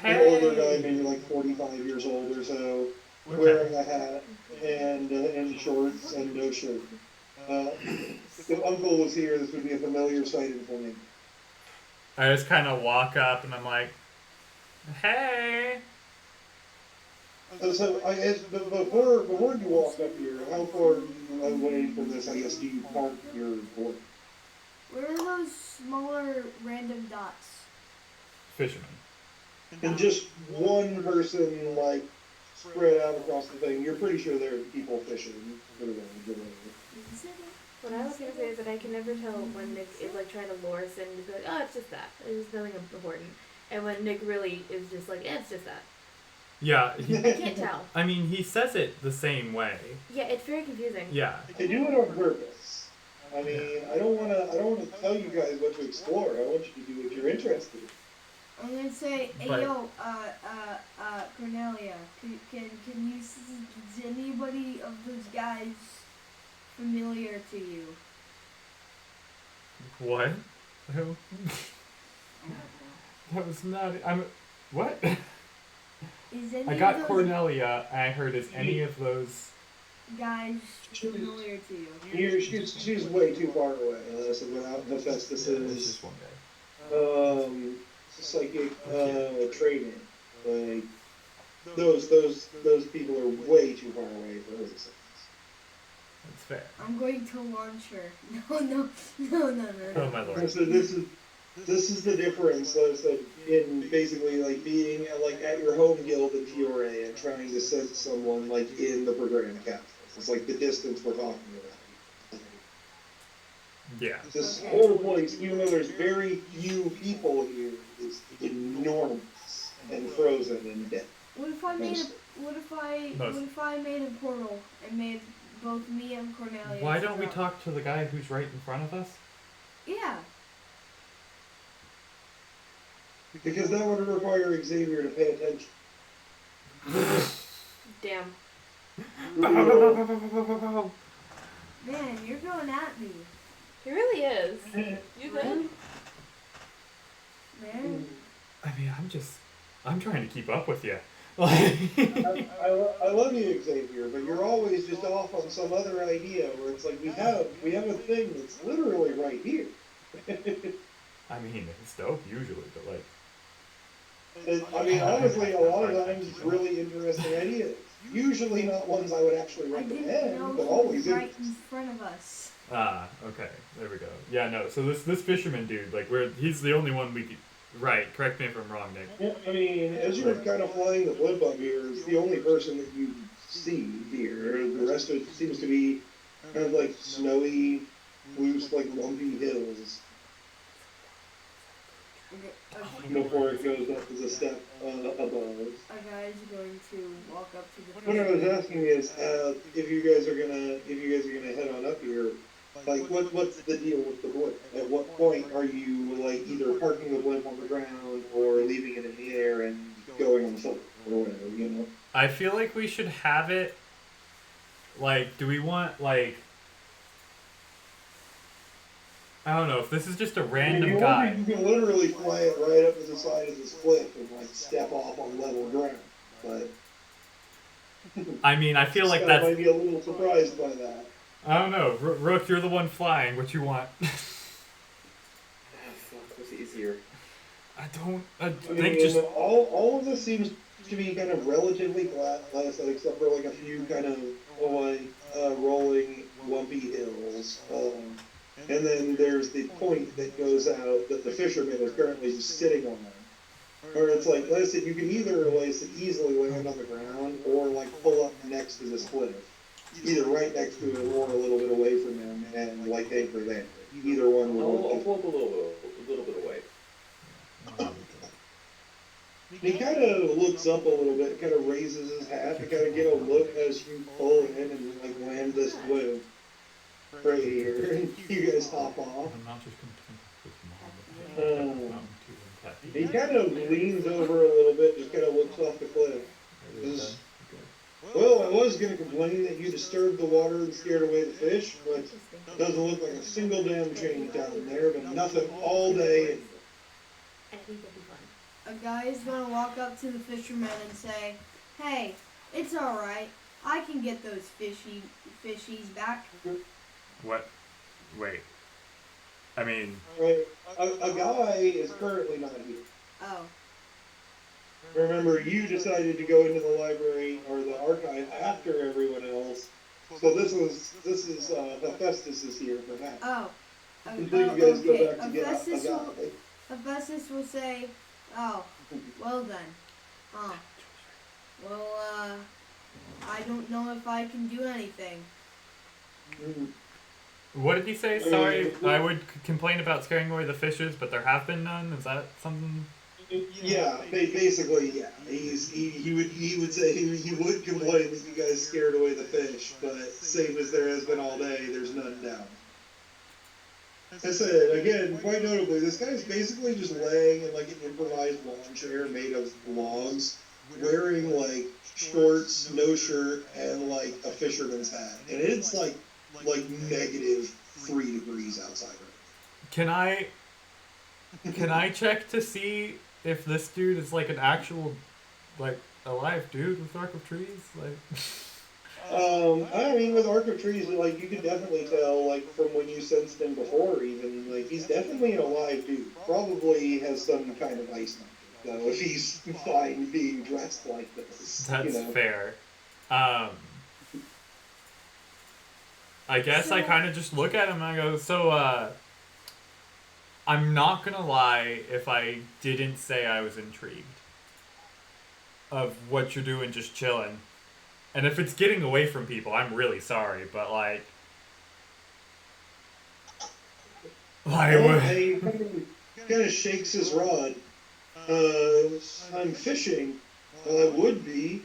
C: An older guy, maybe like 45 years old or so, wearing a hat and shorts and no shirt. If Uncle was here, this would be a familiar sight for me.
A: I just kind of walk up and I'm like, hey.
C: So I guess before you walk up here, how far away from this, I guess, do you park your boat?
B: Where are those smaller random dots?
A: Fisherman.
C: And just one person, like, spread out across the thing. You're pretty sure there are people fishing for the range.
H: What I was gonna say is that I can never tell when Nick is like trying to lure us in and be like, oh, it's just that. It's nothing important. And when Nick really is just like, it's just that.
A: Yeah.
H: I can't tell.
A: I mean, he says it the same way.
H: Yeah, it's very confusing.
A: Yeah.
C: They do it on purpose. I mean, I don't wanna tell you guys what to explore. I want you to do what you're interested in.
B: I'm gonna say, hey yo, Cornelia, can you, is anybody of those guys familiar to you?
A: What? Who? That was not. I'm. What?
B: Is any
A: I got
B: of those
A: Cornelia. I heard is any of those.
B: guys familiar to you?
C: She's way too far away. So without Hephaestus
A: It's
C: is
A: just one guy.
C: psychic training. Like those people are way too far away for her to say.
A: That's fair.
B: I'm going to launch her. No.
A: Oh my lord.
C: So this is the difference. So in basically like being like at your home guild in Fiore and trying to send someone like in the program captain. It's like the distance we're talking about.
A: Yeah.
C: This whole place, even though there's very few people here, is enormous and frozen and dead.
B: What if I made a portal and made both me and Cornelia?
A: Why don't we talk to the guy who's right in front of us?
B: Yeah.
C: Because that would require Xavier to pay attention.
H: Damn.
B: Man, you're going at me.
H: He really is. You good?
B: Man.
A: I mean, I'm trying to keep up with you. Like.
C: I love you, Xavier, but you're always just off on some other idea where it's like we have a thing that's literally right here.
A: I mean, it's dope usually, but like.
C: I mean, honestly, a lot of times it's really interesting ideas. Usually not ones I would actually
B: I didn't
C: recommend,
B: know
C: but
B: he
C: always
B: was right
C: interesting.
B: in front of us.
A: Ah, okay. There we go. Yeah, no. So this fisherman dude, like, he's the only one we could. Right. Correct me if I'm wrong, Nick.
C: Yeah, I mean, as you're kind of flying the blimp up here, it's the only person that you see here. The rest of it seems to be kind of like snowy, loose, like lumpy hills. Before it goes up as a step above.
B: A guy's going to walk up to the.
C: What I was asking is, if you guys are gonna head on up here, like what's the deal with the blimp? At what point are you like either parking the blimp on the ground or leaving it in the air and going on the floor or whatever, you know?
A: I feel like we should have it. Like, do we want like? I don't know if this is just a random guy.
C: You can literally fly it right up to the side of this cliff and like step off on level ground, but.
A: I mean, I feel like
C: I
A: that's.
C: might be a little surprised by that.
A: I don't know, Rook. You're the one flying. What you want?
D: Fuck, what's easier?
A: I don't. I
C: I
A: think
C: mean,
A: just.
C: all of this seems to be kind of relatively flat, like I said, except for like a few kind of rolling, lumpy hills. And then there's the point that goes out that the fisherman is currently just sitting on. Or it's like, like I said, you can either like easily land on the ground or like pull up next to this cliff. Either right next to it or a little bit away from him and like anchor there. Either one will
D: I'll
C: work.
D: pull up a little bit away.
C: He kind of looks up a little bit, kind of raises his hat to kind of get a look as you pull in and like land this blue right here. And you guys hop off. He kind of leans over a little bit, just kind of looks off the cliff. Well, I was going to complain that you disturbed the water and scared away the fish, but it doesn't look like a single damn change down there, but nothing all day.
H: I think that'd be fun.
B: A guy is going to walk up to the fisherman and say, "Hey, it's all right. I can get those fishies back."
A: What? Wait. I mean.
C: Right. A guy is currently not here.
B: Oh.
C: Remember, you decided to go into the library or the archive after everyone else, so this is Hephaestus is here for that.
B: Oh.
C: Until you guys go
B: Okay.
C: back to get a guy.
B: Hephaestus will say, "Oh, well then. Well, I don't know if I can do anything."
A: What did he say? Sorry, I would complain about scaring away the fishes, but there have been none. Is that something?
C: Yeah, basically, yeah. He would say he would complain that you guys scared away the fish, but same as there has been all day, there's none down. I said, again, quite notably, this guy's basically just laying in like an improvised lawn chair made of logs, wearing like shorts, no shirt, and like a fisherman's hat. And it's like -3 degrees outside right
A: Can I check to see if this dude is like an actual, like, alive dude with Arc of Trees, like.
C: I mean, with Arc of Trees, like, you can definitely tell, like, from when you sensed him before, even, like, he's definitely an alive dude. Probably has some kind of ice magic, though, if he's fine being dressed like this.
A: That's fair. I guess I kind of just look at him and I go, so, I'm not gonna lie if I didn't say I was intrigued of what you're doing just chilling. And if it's getting away from people, I'm really sorry, but like...
C: He kind of shakes his rod. I'm fishing. Well, I would be.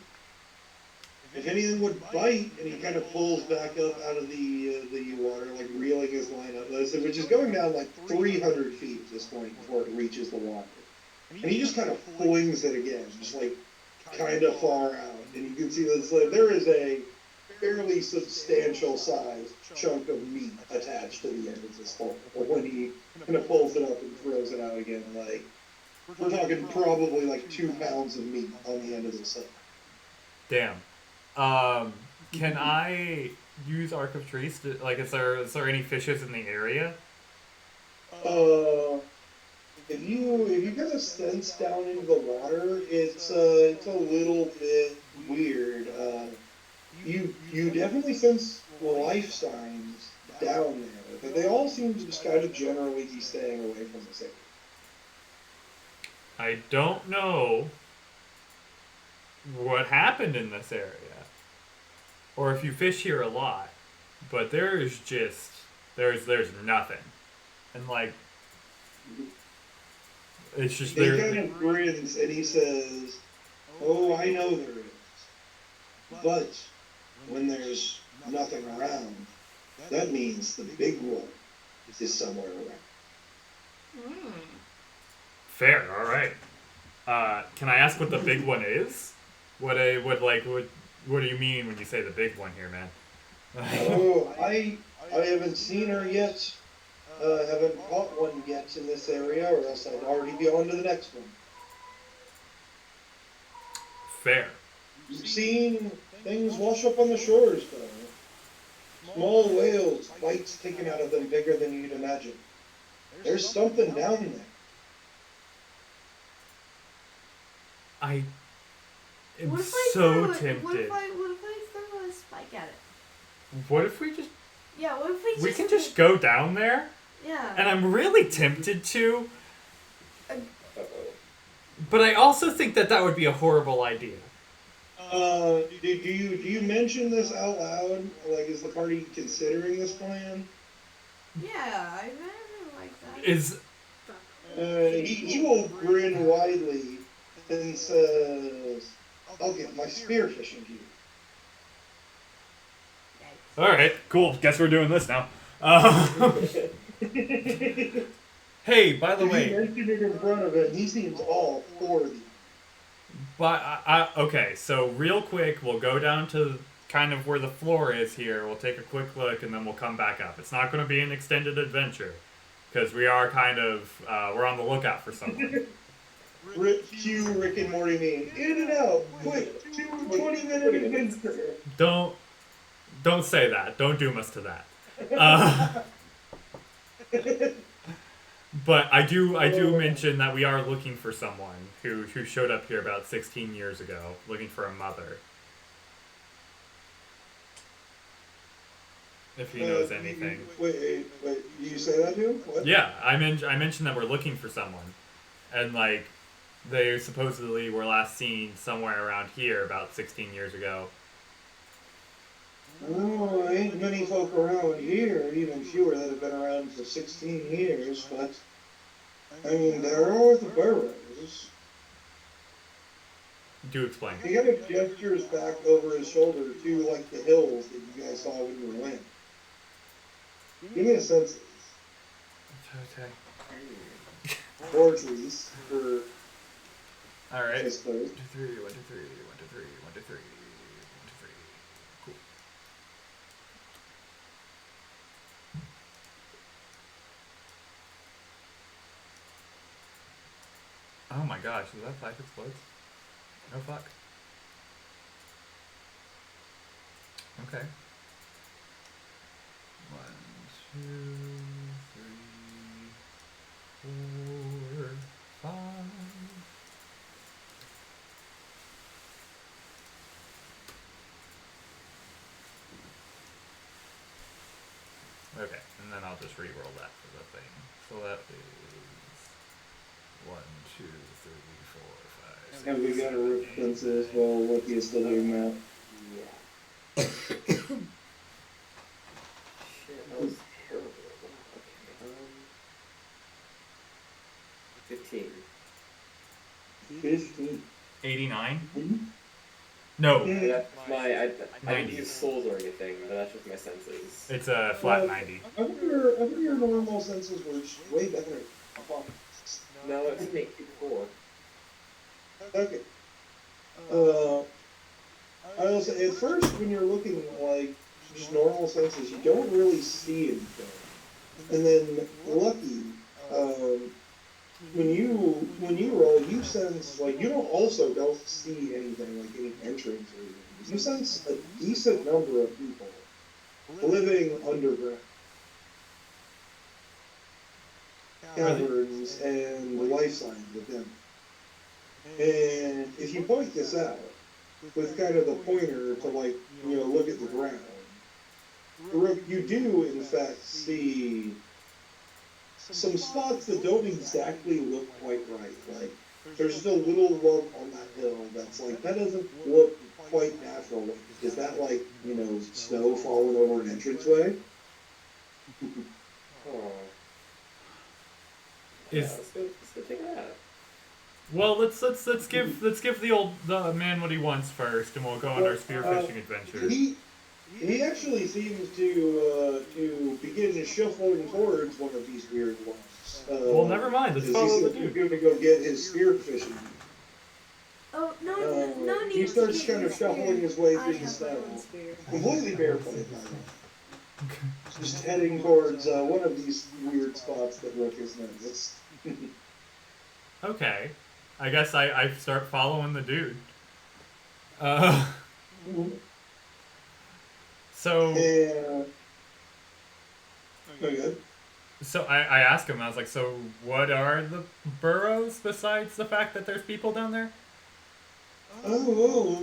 C: If anything would bite, and he kind of pulls back up out of the water, like reeling his line up, which is going down like 300 feet at this point before it reaches the water. And he just kind of flings it again, just like kind of far out. And you can see this, like, there is a fairly substantial sized chunk of meat attached to the end of this hole. When he kind of pulls it up and throws it out again, like, we're talking probably like 2 pounds of meat on the end of this hook.
A: Damn. Can I use Arc of Trees to, like, is there any fishes in the area?
C: If you kind of sense down into the water, it's a little bit weird. You definitely sense life signs down there, but they all seem to just kind of generally be staying away from this area.
A: I don't know what happened in this area, or if you fish here a lot, but there's nothing, and like it's just
C: he kind of grins and he says, "Oh, I know there is, but when there's nothing around, that means the big one is somewhere around."
A: Fair. All right. Can I ask what the big one is? What do you mean when you say the big one here, man?
C: Oh, I haven't seen her yet. Haven't caught one yet in this area, or else I'd already be on to the next one.
A: Fair.
C: You've seen things wash up on the shores, though. Small whales, bites taken out of them bigger than you'd imagine. There's something down there.
A: I am
E: What if I
A: so
E: throw
A: tempted.
E: What if I throw a spike at it?
A: What if we just...
E: Yeah, what if
A: We can just go down there?
E: Yeah.
A: And I'm really tempted to. But I also think that would be a horrible idea.
C: Do you mention this out loud? Like, is the party considering this plan?
E: Yeah, I really like that.
C: He will grin widely and says, "I'll get my spearfishing gear."
A: Alright, cool. Guess we're doing this now. Hey, by the way...
C: You mentioned it in front of him. He seems all for the...
A: But, okay, so real quick, we'll go down to kind of where the floor is here. We'll take a quick look, and then we'll come back up. It's not going to be an extended adventure, because we are kind of, we're on the lookout for someone.
C: Cue Rick and Morty meme. In and out, quick, 20-minute adventure.
A: Don't say that. Don't doom us to that. But I do mention that we are looking for someone who showed up here about 16 years ago, looking for a mother. If he knows anything.
C: Wait, you say that to him? What?
A: Yeah, I mentioned that we're looking for someone, and like they supposedly were last seen somewhere around here about 16 years ago.
C: Oh, ain't many folk around here, even fewer that have been around for 16 years, but, I mean, there are the burrows.
A: Do explain.
C: He kind of gestures back over his shoulder to, like, the hills that you guys saw when you went. Give me a census.
A: Okay.
C: Or trees, for...
A: Alright. 1, 2, 3, 1, 2, 3, 1, 2, 3, 1, 2, 3, 1, 2, 3. Cool. Oh my gosh, is that 5 explodes? No fuck. Okay. 1, 2, 3, 4, 5. Okay, and then I'll just re-roll that for the thing. So that is 1, 2, 3, 4, 5, 6.
C: Have we got a rip princess while Lucky is still doing that?
D: Yeah. Shit, that was terrible. Wow, okay. 15.
C: 15.
A: 89?
C: Mm-hmm.
A: No,
C: Yeah.
D: That's I didn't use souls or anything, but that's just my senses.
A: it's a flat 90.
C: I think your normal senses were just way better.
D: No, it's an 84.
C: Okay. I will say, at first, when you're looking like just normal senses, you don't really see anything. And then, Lucky, when you roll, you sense, like, you don't see anything, like any entrance or anything. You sense a decent number of people living underground. Caverns and life signs within. And if you point this out, with kind of the pointer to, like, look at the ground, you do, in fact, see some spots that don't exactly look quite right. Like, there's just a little lump on that hill that's like, that doesn't look quite natural. Like, is that like, snow falling over an entranceway?
D: Oh.
A: Is
D: Let's go check it out.
A: well, let's give the man what he wants first, and we'll go on our spearfishing adventure.
C: He actually seems to begin shuffling towards one of these weird ones.
A: Well, never mind. Let's follow the
C: He's
A: dude.
C: going to go get his spearfishing.
B: Oh, no need
C: He
B: to
C: starts
B: get
C: kind of
B: your
C: shuffling
B: spear.
C: his way
B: I
C: through the
B: have my
C: snow,
B: own spear.
C: completely barefoot, by the way. Just heading towards one of these weird spots that Rook has noticed.
A: Okay, I guess I start following the dude. So
C: Okay.
A: so I asked him. I was like, so what are the burrows besides the fact that there's people down there?
C: Oh,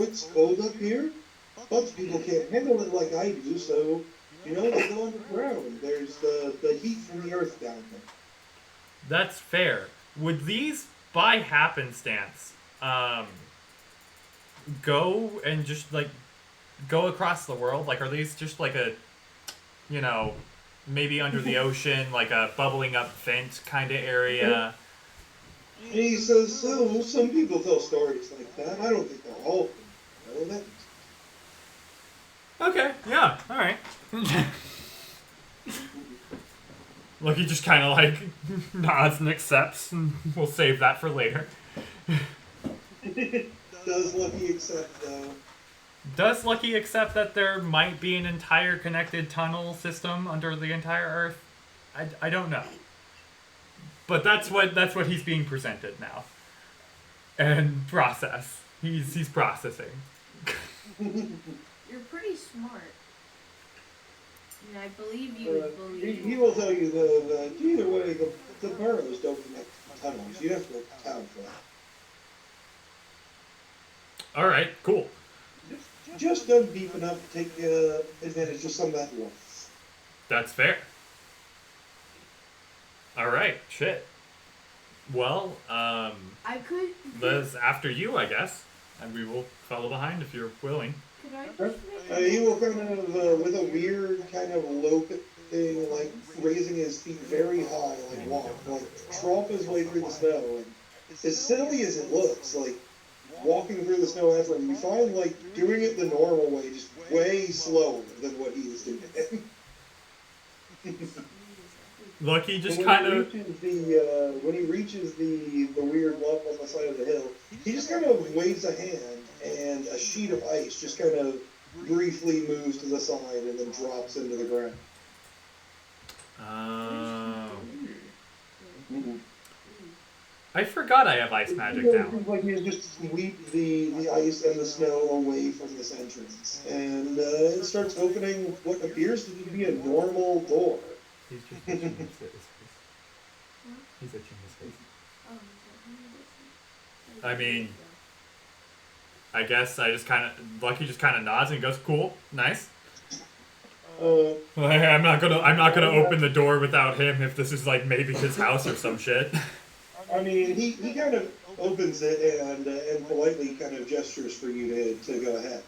C: it's cold up here. Lots of people can't handle it like I do, so, they go underground. There's the heat from the earth down there.
A: That's fair. Would these, by happenstance, go and just, like, go across the world? Like, are these just like a, maybe under the ocean, like a bubbling up vent kind of area?
C: And he says, so, some people tell stories like that. I don't think they're all that.
A: Okay, yeah, alright. Look, he just kind of, like, nods and accepts, and we'll save that for later.
C: Does Lucky accept, though?
A: Does Lucky accept that there might be an entire connected tunnel system under the entire Earth? I don't know. But that's what he's being presented now. And process. He's processing.
B: You're pretty smart. And I believe you would believe.
C: He will tell you, though, that either way, the burrows don't connect to tunnels. You have to go to town for that.
A: Alright, cool.
C: Just dug deep enough to take advantage of some of that warmth.
A: That's fair. Alright, shit. Well,
B: I could.
A: Liz, after you, I guess. And we will follow behind if you're willing.
B: Could I just make
C: He will kind of, with a weird kind of lope thing, like raising his feet very high, tromp his way through the snow. And as silly as it looks, like, walking through the snow after him, you find, like, doing it the normal way, just way slower than what he is doing.
A: Look, he just
C: When
A: kind of...
C: when he reaches the weird lump on the side of the hill, he just kind of waves a hand, and a sheet of ice just kind of briefly moves to the side and then drops into the ground.
A: Oh. I forgot I have ice magic now.
C: Like you just sweep the ice and the snow away from this entrance, and it starts opening what appears to be a normal door.
A: He's just itching his face. He's itching his face. I mean, I guess I just kind of Lucky just kind of nods and goes, "Cool, nice." I'm not gonna open the door without him if this is like maybe his house or some shit.
C: I mean, he kind of opens it and politely kind of gestures for you to go ahead.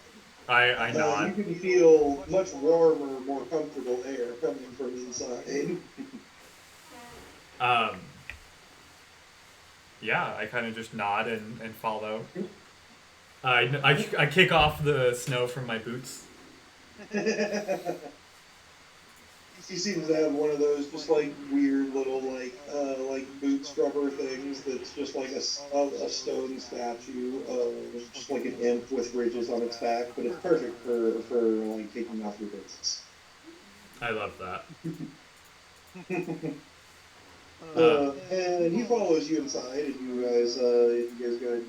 A: I nod.
C: You can feel much warmer, more comfortable air coming from inside.
A: Yeah, I kind of just nod and follow. I kick off the snow from my boots.
C: He seems to have one of those just like weird little like boot scrubber things that's just like a stone statue of just like an imp with ridges on its back, but it's perfect for like taking off your boots.
A: I love that.
C: And he follows you inside, and you guys go ahead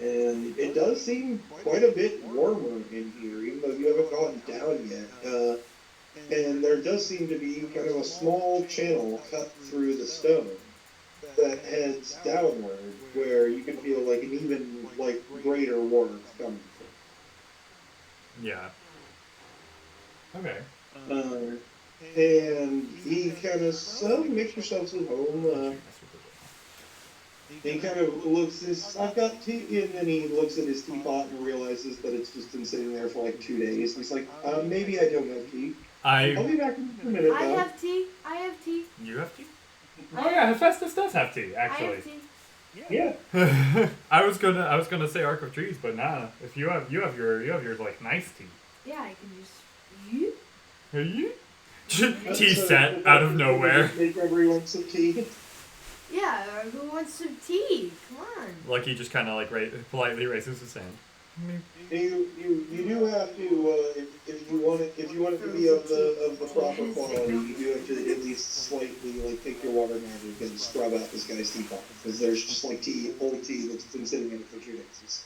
C: and it does seem quite a bit warmer in here, even though you haven't gone down yet. And there does seem to be kind of a small channel cut through the stone that heads downward, where you can feel like an even like greater warmth coming from.
A: Yeah. Okay.
C: And he kind of, so make yourselves at home. He kind of looks, I've got tea, and then he looks at his teapot and realizes that it's just been sitting there for like 2 days. And he's like, maybe I don't have tea. I'll be back in a minute, though.
E: I have tea.
A: You have tea? Oh yeah, Hephaestus does have tea, actually.
E: I have tea.
C: Yeah.
A: I was gonna say Arc of Trees, but nah. If you have your like nice tea.
E: Yeah, I can
A: just tea set out of nowhere.
C: Make everyone some tea.
E: Yeah, who wants some tea? Come on.
A: Lucky just kind of like politely raises his hand.
C: You do have to if you want it to be of the proper quality, you do have to at least slightly like take your water magic and scrub out this guy's teapot, because there's just like old tea that's been sitting in it for 2 days.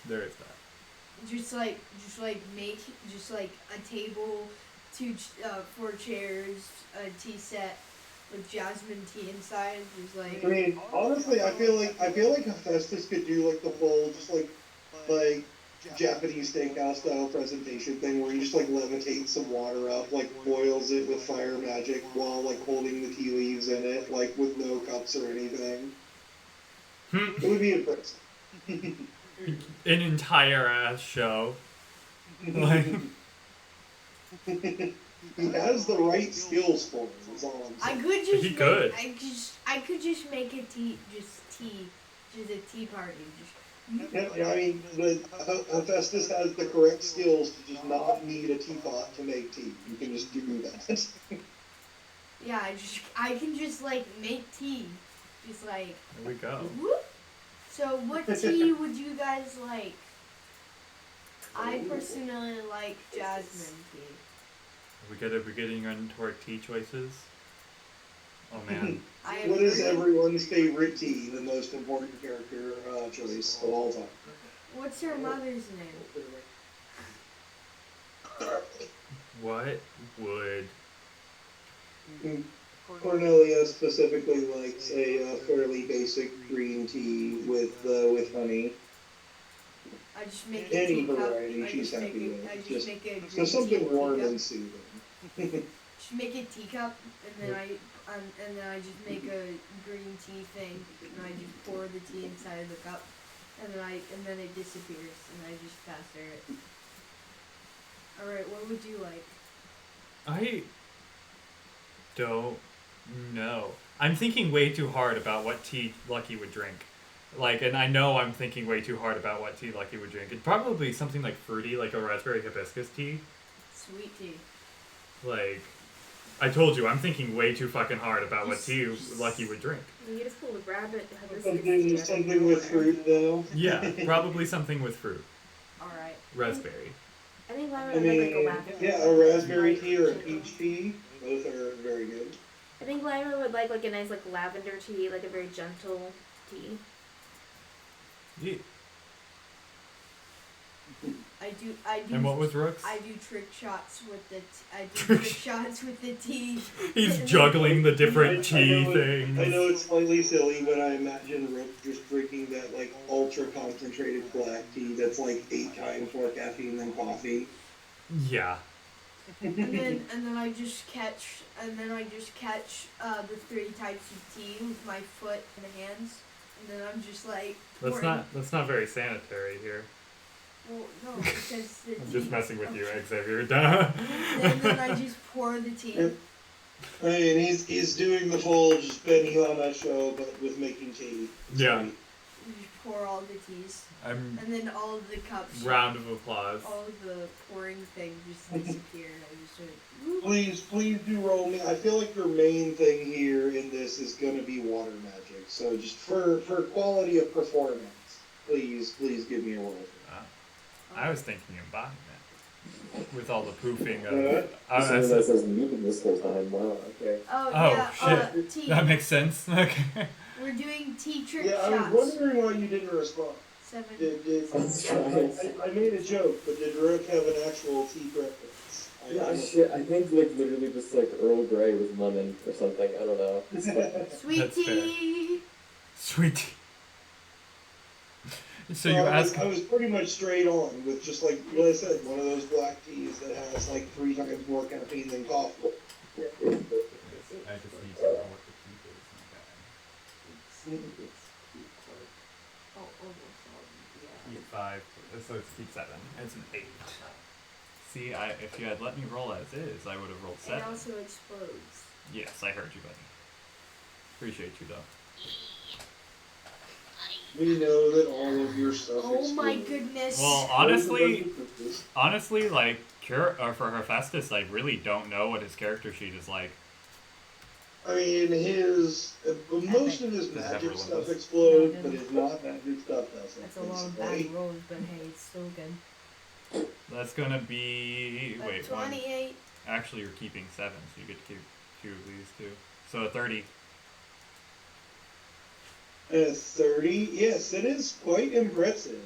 A: There is that.
E: Just make a table, 4 chairs, a tea set with jasmine tea inside. Just like.
C: I mean, honestly, I feel like Hephaestus could do like the full just like Japanese steakhouse style presentation thing where he just like levitates some water up, like boils it with fire magic while like holding the tea leaves in it, like with no cups or anything. It would be impressive.
A: An entire ass show. Like.
C: He has the right skills for it, is all I'm saying.
E: I could just make a tea party.
C: Yeah, I mean, Hephaestus has the correct skills to just not need a teapot to make tea. You can just do that.
E: Yeah, I can just like make tea, just like.
A: There we go.
E: Whoop. So what tea would you guys like? I personally like jasmine tea.
A: Are we getting into our tea choices? Oh man.
C: What is everyone's favorite tea? The most important character choice of all time.
E: What's your mother's name?
A: What would
C: Cornelia specifically likes a fairly basic green tea with honey.
E: I just make
C: any
E: a
C: variety she's happy with.
E: I just make a green
C: so something
E: tea
C: warm
E: teacup.
C: and soothing.
E: Just make a teacup, and then I just make a green tea thing, and I just pour the tea inside of the cup, and then it disappears, and I just pass it. All right, what would you like?
A: I don't know. I'm thinking way too hard about what tea Lucky would drink. Like, and I know I'm thinking way too hard about what tea Lucky would drink. It'd probably be something like fruity, like a raspberry hibiscus tea.
E: Sweet tea.
A: Like, I told you, I'm thinking way too fucking hard about what tea Lucky would drink.
H: You just pull the rabbit hibiscus.
C: Something with fruit, though.
A: Yeah, probably something with fruit.
E: All right.
A: Raspberry.
H: I think I
C: I
H: would
C: mean,
H: like a rabbit.
C: yeah, a raspberry tea or a peach tea. Both are very good.
H: think Lyra would like a nice like lavender tea, like a very gentle tea.
A: Yeet.
B: I do.
A: And what was Rook's?
B: I do trick shots with the. Trick shots with the tea.
A: He's juggling the different tea things.
C: I know it's slightly silly, but I imagine Rook just drinking that like ultra concentrated black tea that's like 8 times more caffeine than coffee.
A: Yeah.
B: And then I just catch the 3 types of tea with my foot and hands, and then I'm just like.
A: That's not very sanitary here.
B: Well, no, because the
A: I'm
B: tea.
A: just messing with you, Xavier. Duh.
B: And then I just pour the tea.
C: I mean, he's doing the full just Benihana show, but with making tea.
A: Yeah.
B: You just pour all the teas,
A: I'm
B: and then all of the cups.
A: round of applause.
B: All of the pouring thing just disappear, and I just went.
C: Please do roll me. I feel like your main thing here in this is gonna be water magic. So just for quality of performance, please give me a roll.
A: I was thinking embodiment. With all the poofing
D: Someone that says muted this whole time. Wow. Okay.
B: Oh
A: yeah,
B: shit. Tea.
A: that makes sense. Okay.
B: We're doing tea trick
C: Yeah, I
B: shots.
C: was wondering why you didn't respond.
B: 7.
C: I made a joke, but did Rook have an actual tea preference?
D: I think like literally just like Earl Grey with lemon or something. I don't know.
B: Sweet
A: That's
B: tea.
A: Sweet tea. So
C: Well,
A: you ask.
C: I was pretty much straight on with just like what I said, one of those black teas that has like 3 times more caffeine than coffee.
A: I just need to know what the keep is. Keep 5, so it's keep 7. It's an 8. See, if you had let me roll as is, I would have rolled 7.
B: It also explodes.
A: Yes, I heard you, buddy. Appreciate you, though.
C: We know that all of your stuff
B: Oh my
C: explodes.
B: goodness.
A: Well, honestly, like, for Hephaestus, I really don't know what his character sheet is like.
C: I mean, most of his magic
A: everyone
C: stuff
A: does.
C: explodes,
B: No, it
C: but his not magic stuff doesn't.
B: That's a lot of
C: basically.
B: bad rolls, but hey, it's still good.
A: That's gonna be... Wait,
B: 28.
A: Actually, you're keeping 7, so you get to keep 2 of these, too. So a 30.
C: 30? Yes, it is quite impressive.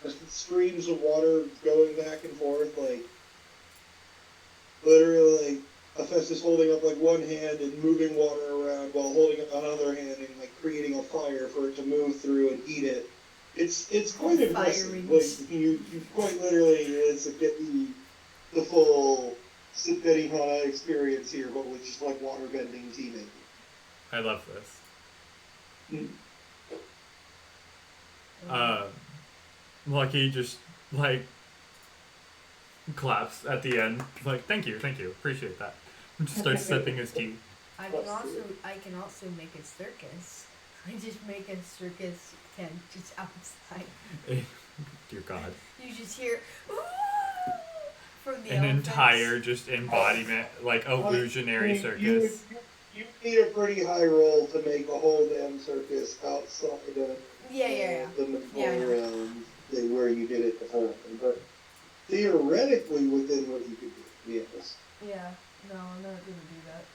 C: Just streams of water going back and forth, like, literally, like, Hephaestus holding up, like, one hand and moving water around while holding up another hand and, like, creating a fire for it to move through and heat it. It's quite impressive.
B: Firings.
C: Like, you quite literally get the full Benihana experience here, but with just, like, water bending tea making.
A: I love this. Lucky just, like, claps at the end. Like, thank you, appreciate that. And just starts sipping his tea.
B: I can also make a circus. I just make a circus tent just outside.
A: Dear God.
B: You just hear from the
A: An
B: elephants.
A: entire just embodiment, like, illusionary circus.
C: You need a pretty high roll to make a whole damn circus outside of the thing where you did it before. But theoretically within what you could do, yes.
B: Yeah, no, I'm not gonna do that.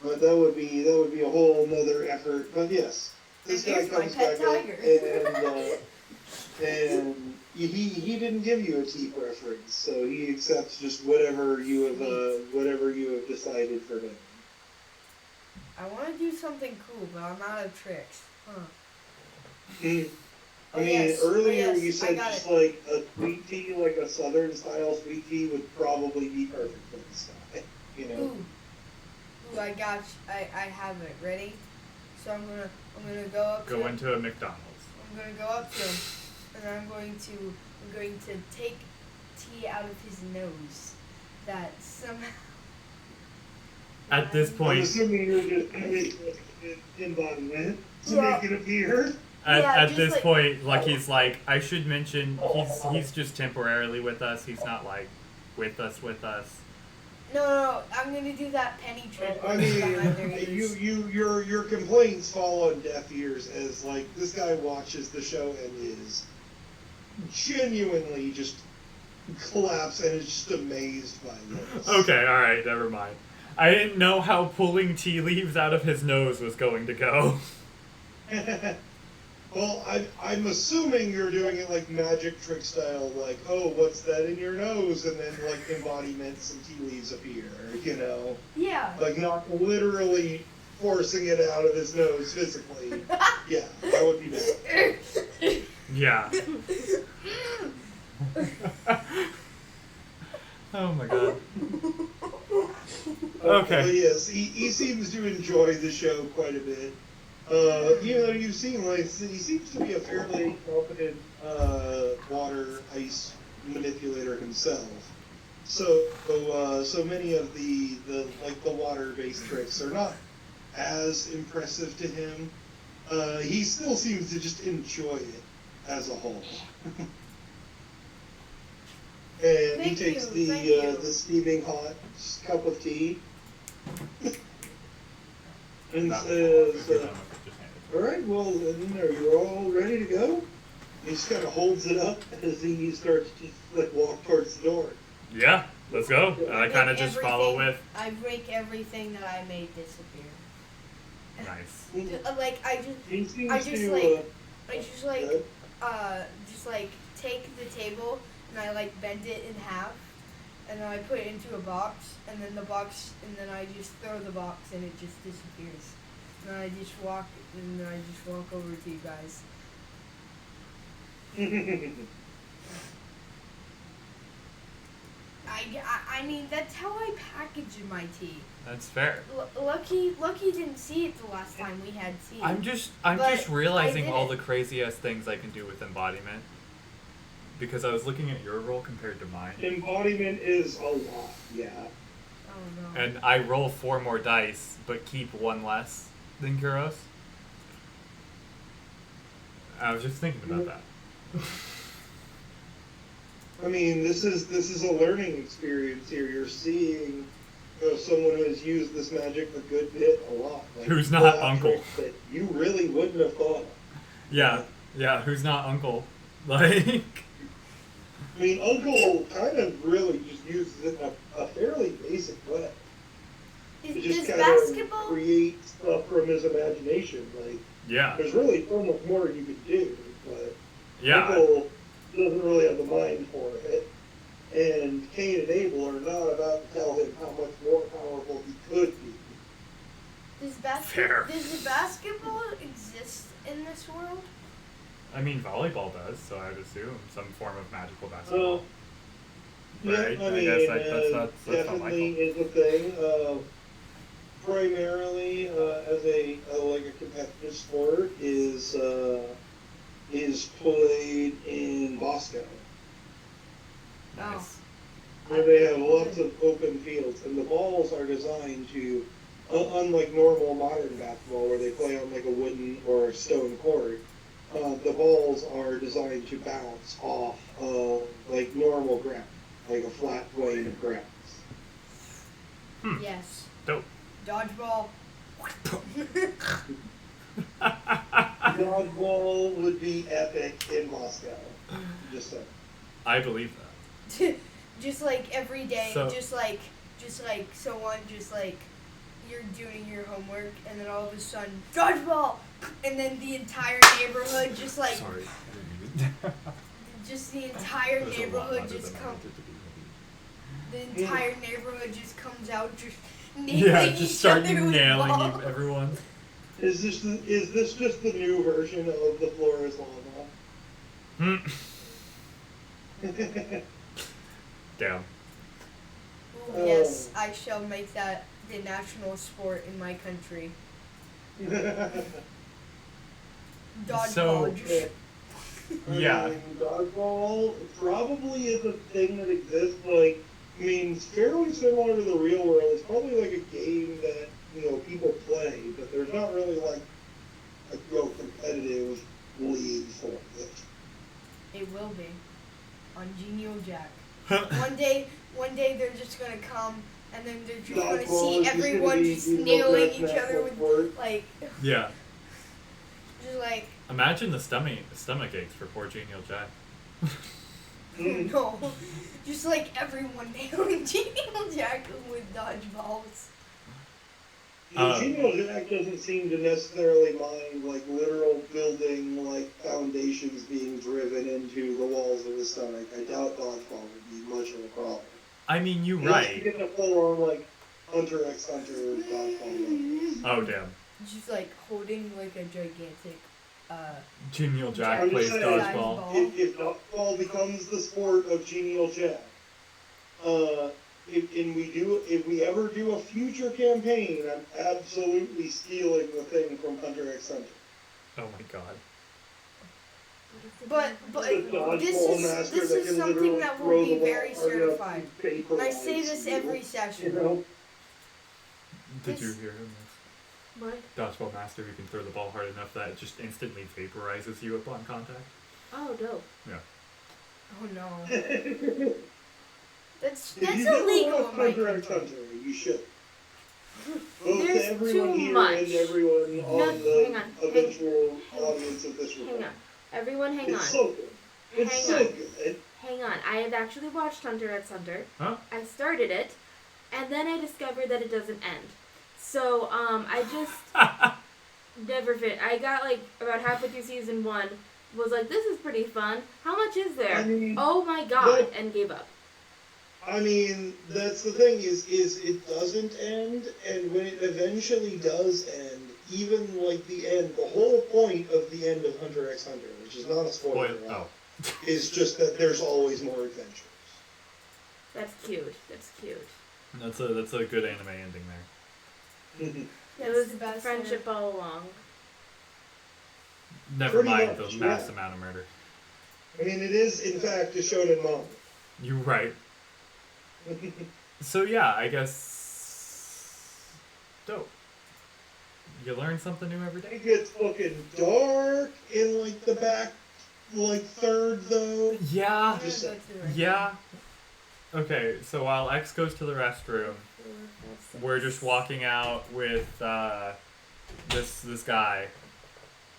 C: But that would be a whole nother effort. But yes, this guy
B: Here's my
C: comes
B: pet
C: back up
B: tiger.
C: and he didn't give you a tea preference, so he accepts just whatever you have decided for him.
B: I want to do something cool, but I'm out of tricks. Huh.
C: I mean, earlier you said
B: I got
C: just
B: it.
C: like a sweet tea, like a southern style sweet tea would probably be perfect for this guy. You know.
B: Ooh, I got you. I have it. Ready? So I'm gonna go up to
A: Go
B: him.
A: into a McDonald's.
B: I'm gonna go up to him, and I'm going to take tea out of his nose. That somehow.
A: At this
C: I'm
A: point,
C: assuming you're just adding embodiment to
B: Yeah.
C: make it appear.
A: at
B: just
A: this
B: like-
A: point, Lucky's like, I should mention, he's just temporarily with us. He's not like with us.
B: No, I'm gonna do that penny trick.
C: I
B: behind their
C: mean,
B: ears.
C: your complaints fall on deaf ears as like this guy watches the show and is genuinely just collapse and is just amazed by this.
A: Okay, alright, never mind. I didn't know how pulling tea leaves out of his nose was going to go.
C: Well, I'm assuming you're doing it like magic trick style, like, oh, what's that in your nose? And then, like, embodiments and tea leaves appear, you know?
B: Yeah.
C: Like, not literally forcing it out of his nose physically. Yeah, that would be bad.
A: Yeah. Oh my god. Okay.
C: But yes, he seems to enjoy the show quite a bit. You know, you've seen, like, he seems to be a fairly competent water ice manipulator himself. So many of the water-based tricks are not as impressive to him. He still seems to just enjoy it as a whole. And he takes the steaming hot cup of tea and says, all right, well, then are you all ready to go? He just kind of holds it up as he starts to like walk towards the door.
A: Yeah, let's go. And I kind of just follow with.
E: I break everything that I made disappear.
A: Nice.
E: Like I just take the table and I like bend it in half, and then I put it into a box, and then I just throw the box and it just disappears. And then I just walk over to you guys. I mean, that's how I package my tea.
A: That's fair.
E: Lucky didn't see it the last time we had tea.
A: I'm just realizing all the crazy ass things I can do with embodiment. Because I was looking at your roll compared to mine.
C: Embodiment is a lot, yeah.
E: Oh no.
A: And I roll 4 more dice, but keep 1 less than Kuros. I was just thinking about that.
C: I mean, this is a learning experience here. You're seeing someone who has used this magic a good bit, a lot. Like,
A: who's not Uncle.
C: That you really wouldn't have thought of.
A: Yeah, who's not Uncle. Like...
C: I mean, Uncle kind of really just uses it in a fairly basic way. To just kind of create stuff from his imagination. Like,
A: yeah.
C: There's really so much more you could do, but
A: yeah.
C: Uncle doesn't really have the mind for it. And Cain and Abel are not about to tell him how much more powerful he could be.
E: Does the basketball exist in this world?
A: I mean, volleyball does, so I'd assume some form of magical basketball. Right?
C: Yeah, I mean,
A: guess that's
C: definitely is a thing. Primarily, as a competitive sport, is played in Bosco.
A: Nice.
C: Where they have lots of open fields, and the balls are designed to, unlike normal modern basketball, where they play on like a wooden or a stone court. The balls are designed to bounce off like normal ground, like a flat plane of grass.
E: Yes.
A: Dope.
E: Dodgeball.
C: Dodgeball would be epic in Moscow. Just saying.
A: I believe that.
E: Just like every day,
A: So-
E: just like someone you're doing your homework, and then all of a sudden, dodgeball, and then the entire neighborhood just like,
A: Sorry.
E: just the entire neighborhood just comes. The entire neighborhood just comes out, just nailing
A: just
E: each
A: start
E: other with
A: nailing
E: balls.
A: everyone.
C: Is this just the new version of the floor is lava?
A: Damn.
E: Ooh, yes, I shall make that the national sport in my country. Dodgeball.
A: So-
E: just
A: Yeah.
C: Dodgeball probably is a thing that exists. Like, I mean, it's fairly similar to the real world. It's probably like a game that people play, but there's not really like a competitive league for it.
E: It will be on Genial Jack. One day they're just gonna come, and then they're just gonna see everyone just nailing each other with like.
A: Yeah.
E: Just like.
A: Imagine the stomach aches for poor Genial Jack.
B: No. Just like everyone nailing Genial Jack with dodgeballs.
C: Genial Jack doesn't seem to necessarily mind like literal building like foundations being driven into the walls of his stomach. I doubt dodgeball would be much of a problem.
A: I mean, you're
C: Unless
A: right.
C: you get the full on like Hunter x Hunter dodgeball.
A: Oh damn.
B: Just like holding like a gigantic
A: Genial Jack
C: I'm
A: plays
C: just saying,
A: dodgeball.
C: If dodgeball becomes the sport of Genial Jack, if we ever do a future campaign, I'm absolutely stealing the thing from Hunter x Hunter.
A: Oh my god.
B: But this is something that will be very certified. And I say this every session.
C: You know?
A: Did you hear him?
H: What?
A: Dodgeball master who can throw the ball hard enough that it just instantly vaporizes you upon contact.
H: Oh, dope.
A: Yeah.
B: Oh no. That's
C: If you
B: illegal
C: never
B: in my
C: Hunter x
B: country.
C: Hunter, you should. Both
H: There's
C: everyone
H: too
C: here
H: much.
C: and everyone
H: No,
C: on the
H: hang on.
C: eventual audience of this
H: Hang
C: report.
H: on. Everyone, hang
C: It's
H: on.
C: so good. It's
H: Hang
C: so
H: on.
C: good.
H: Hang on. I had actually watched Hunter x Hunter.
A: Huh?
H: I started it, and then I discovered that it doesn't end. So, I just never fit. I got like about halfway through season 1, was like, this is pretty fun. How much is there?
C: I mean,
H: Oh my god, and gave up.
C: I mean, that's the thing is it doesn't end, and when it eventually does end, even like the end, the whole point of the end of Hunter x Hunter, which is not a spoiler,
A: Oh.
C: is just that there's always more adventures.
H: That's cute. That's cute.
A: That's a good anime ending there.
H: It was
B: the best
H: friendship all along.
A: Never
C: Pretty
A: mind
C: much,
A: the mass
C: yeah.
A: amount of murder.
C: I mean, it is in fact a shonen manga.
A: You're right. So yeah, I guess dope. You learn something new every day.
C: It gets fucking dark in like the back, like third though.
A: Yeah.
C: Just
A: Yeah. Okay, so while X goes to the restroom, we're just walking out with this guy,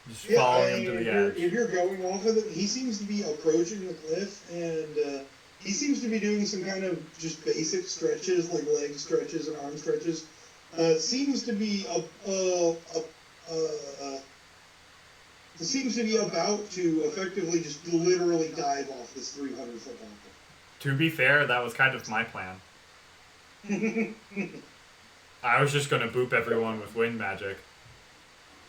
A: just
C: Yeah,
A: following
C: I
A: him
C: mean,
A: to the edge.
C: if you're going off of it, he seems to be approaching the cliff, and he seems to be doing some kind of just basic stretches, like leg stretches and arm stretches. Seems to be seems to be about to effectively just literally dive off this 300-foot balcony.
A: To be fair, that was kind of my plan. I was just gonna boop everyone with wind magic.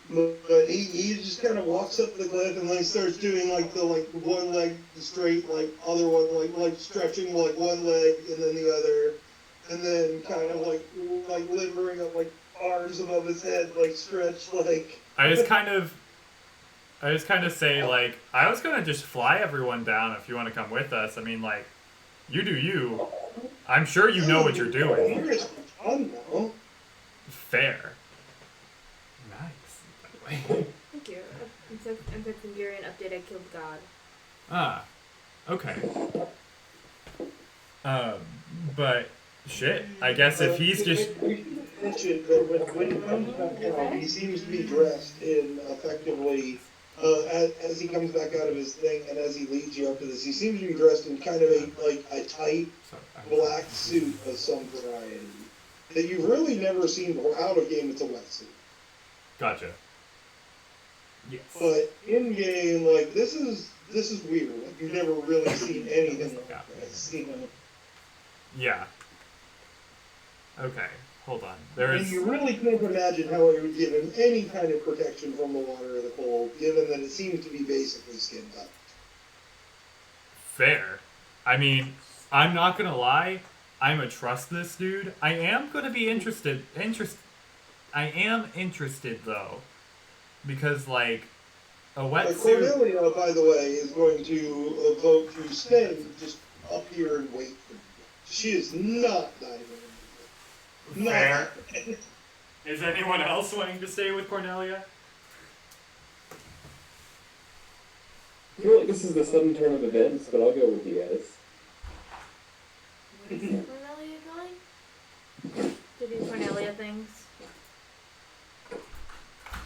C: But he just kind of walks up the cliff and like starts doing like the one leg straight, like other one like stretching like one leg and then the other, and then kind of like limbering up like arms above his head, like stretch like.
A: I just kind of say like, I was gonna just fly everyone down if you want to come with us. I mean, like, you do you. I'm sure you know what you're doing.
C: It's fun though.
A: Fair. Nice. By the way.
H: Thank you. In the Hungarian update, I killed God.
A: Ah. Okay. But shit. I guess if he's just.
C: We mentioned that when he comes back out, he seems to be dressed in effectively. As he comes back out of his thing and as he leads you up to this, he seems to be dressed in kind of a tight black suit of some variety that you've really never seen before. Out of game, it's a wetsuit.
A: Gotcha. Yes.
C: But in game, like this is weird. Like you've never really seen anything like this. You know?
A: Yeah. Okay. Hold on.
C: And you really can't imagine how it would give him any kind of protection from the water or the cold, given that it seems to be basically skin tight.
A: Fair. I mean, I'm not gonna lie. I'm a trust this dude. I am gonna be interested. I am interested though, because like a wetsuit.
C: Cornelia, by the way, is going to vote to stay just up here and wait for you. She is not diving.
A: Fair. Is anyone else wanting to stay with Cornelia?
D: I feel like this is the sudden turn of events, but I'll go with you guys.
H: Where's Cornelia going? To do Cornelia things.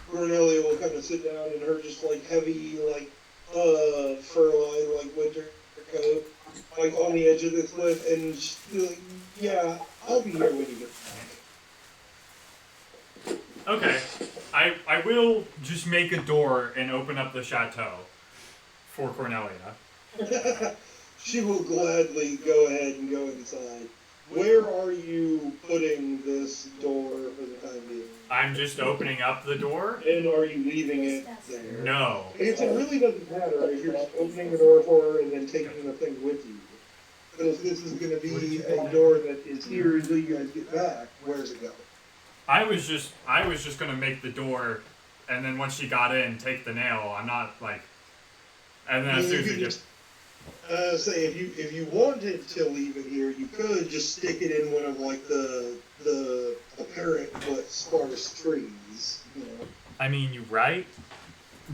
C: Cornelia will kind of sit down in her just like heavy like fur-lined like winter coat, like on the edge of the cliff, and she's like, yeah, I'll be here when you get back.
A: Okay. I will just make a door and open up the chateau for Cornelia.
C: She will gladly go ahead and go inside. Where are you putting this door for the time being?
A: I'm just opening up the door.
C: And are you leaving it there?
A: No.
C: It really doesn't matter if you're just opening the door for her and then taking the thing with you. Because this is going to be a door that is here until you guys get back. Where's it go?
A: I was just gonna make the door, and then once she got in, take the nail. I'm not like, and then as soon as we just.
C: Say if you wanted to leave it here, you could just stick it in one of like the apparent but sparse trees. You know.
A: I mean, you're right,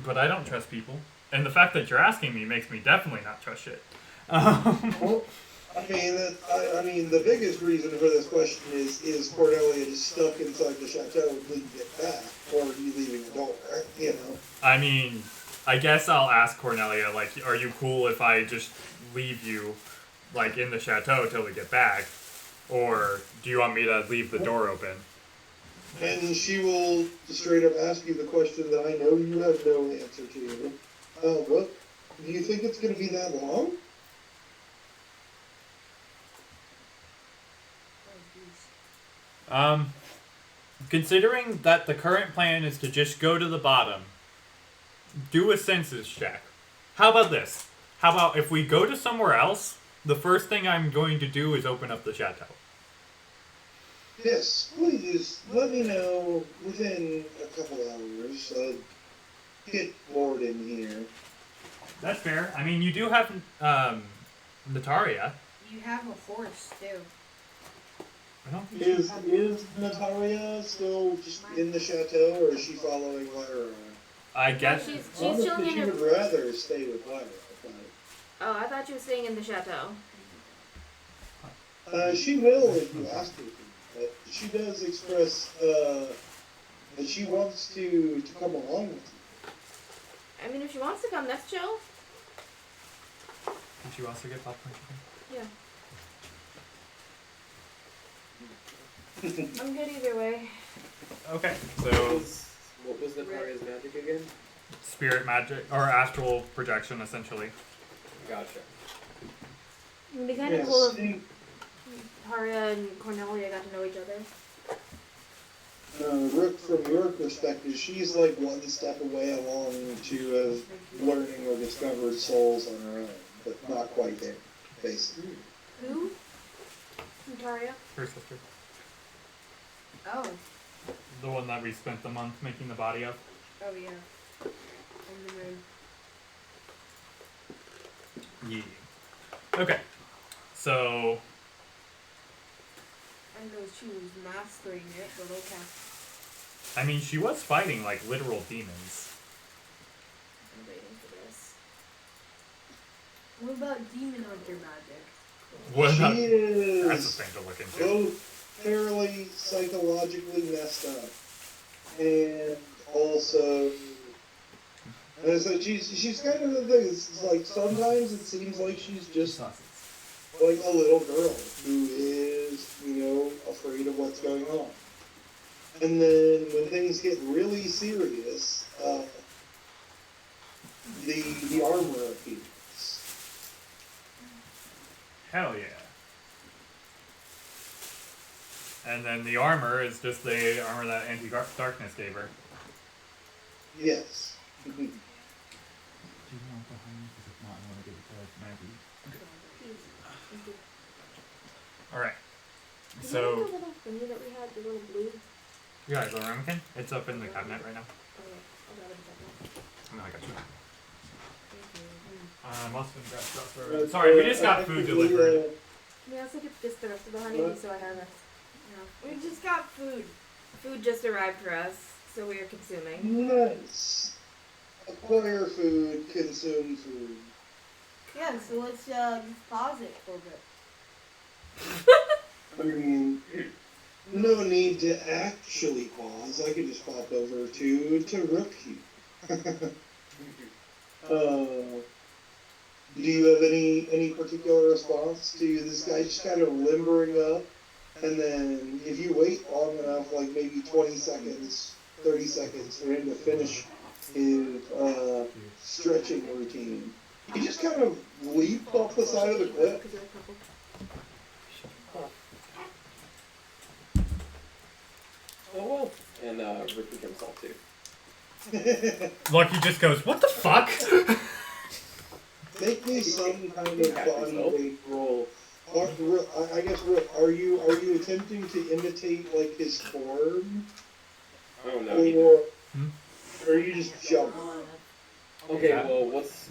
A: but I don't trust people, and the fact that you're asking me makes me definitely not trust shit.
C: Well, I mean, the biggest reason for this question is Cordelia just stuck inside the chateau until you get back, or are you leaving the door? You know.
A: I mean, I guess I'll ask Cornelia, like, are you cool if I just leave you, like, in the chateau till we get back, or do you want me to leave the door open?
C: And she will straight up ask you the question that I know you have no answer to. What? Do you think it's going to be that long?
A: Considering that the current plan is to just go to the bottom, do a census check. How about this? How about if we go to somewhere else, the first thing I'm going to do is open up the chateau.
C: Yes, please let me know within a couple hours. Get bored in here.
A: That's fair. I mean, you do have, Nataria.
E: You have a horse, too.
A: I don't think
C: Is Natalia still just in the chateau, or is she following Lyra?
A: I guess.
H: She's
C: Honestly,
H: chilling
C: she
H: in
C: would
H: her.
C: rather stay with Lyra.
H: Oh, I thought she was staying in the chateau.
C: She will if you ask her to, but she does express that she wants to come along with you.
H: I mean, if she wants to come, that's chill.
A: Did you also get popcorn chicken?
H: Yeah. I'm good either way.
A: Okay,
D: What
A: so
D: was Nataria's magic again?
A: spirit magic or astral projection, essentially.
D: Gotcha.
H: It'd be kind of
C: Yes,
H: cool if
C: see,
H: Taria and Cornelia got to know each other.
C: Rook, from your perspective, she's like one step away along to learning or discovered souls on her own, but not quite there, basically.
H: Who? Taria?
A: Her sister.
E: Oh.
A: The one that we spent the month making the body of.
E: Oh, yeah. In the room.
A: Yeah. Okay. So,
E: I know she was mastering it, but okay.
A: I mean, she was fighting like literal demons.
H: I'm waiting for this.
E: What about demon hunter magic?
A: What
C: She
A: about?
C: is
A: That's a thing to look into.
C: both fairly psychologically messed up, and also, and so she's kind of the thing. It's like sometimes it seems like she's just like a little girl who is, afraid of what's going on. And then when things get really serious, the armor appears.
A: Hell yeah. And then the armor is just the armor that anti-darkness gave her.
C: Yes.
A: Do you want the honey? Because if not, I want to give it to Maggie. Alright.
H: Did you
A: So,
H: know the little thingy that we had, the little blue?
A: you guys, the ramekin? It's up in the cabinet right now.
H: Okay, I'll grab it in a second.
A: No, I got you.
H: Thank you.
A: Must have been grabbed for. Sorry, we just got food delivered.
H: May I also get just the rest of the honey,
C: What?
H: so I have it. No.
E: We just got food.
H: Food just arrived for us, so we are consuming.
C: Nice. Acquire food, consume food.
E: Yeah, so let's pause it for a bit.
C: I mean, no need to actually pause. I could just pop over to Rook here. Do you have any particular response to this guy just kind of limbering up? And then if you wait long enough, like maybe 20 seconds, 30 seconds for him to finish his stretching routine, he just kind of leaped off the side of the cliff.
D: Oh well. And Rick becomes salt too.
A: Lucky just goes, what the fuck?
C: Make me some kind of body weight roll. I guess, are you attempting to imitate like his form?
D: Oh no.
C: Or are you just jumping?
D: Okay, well, what's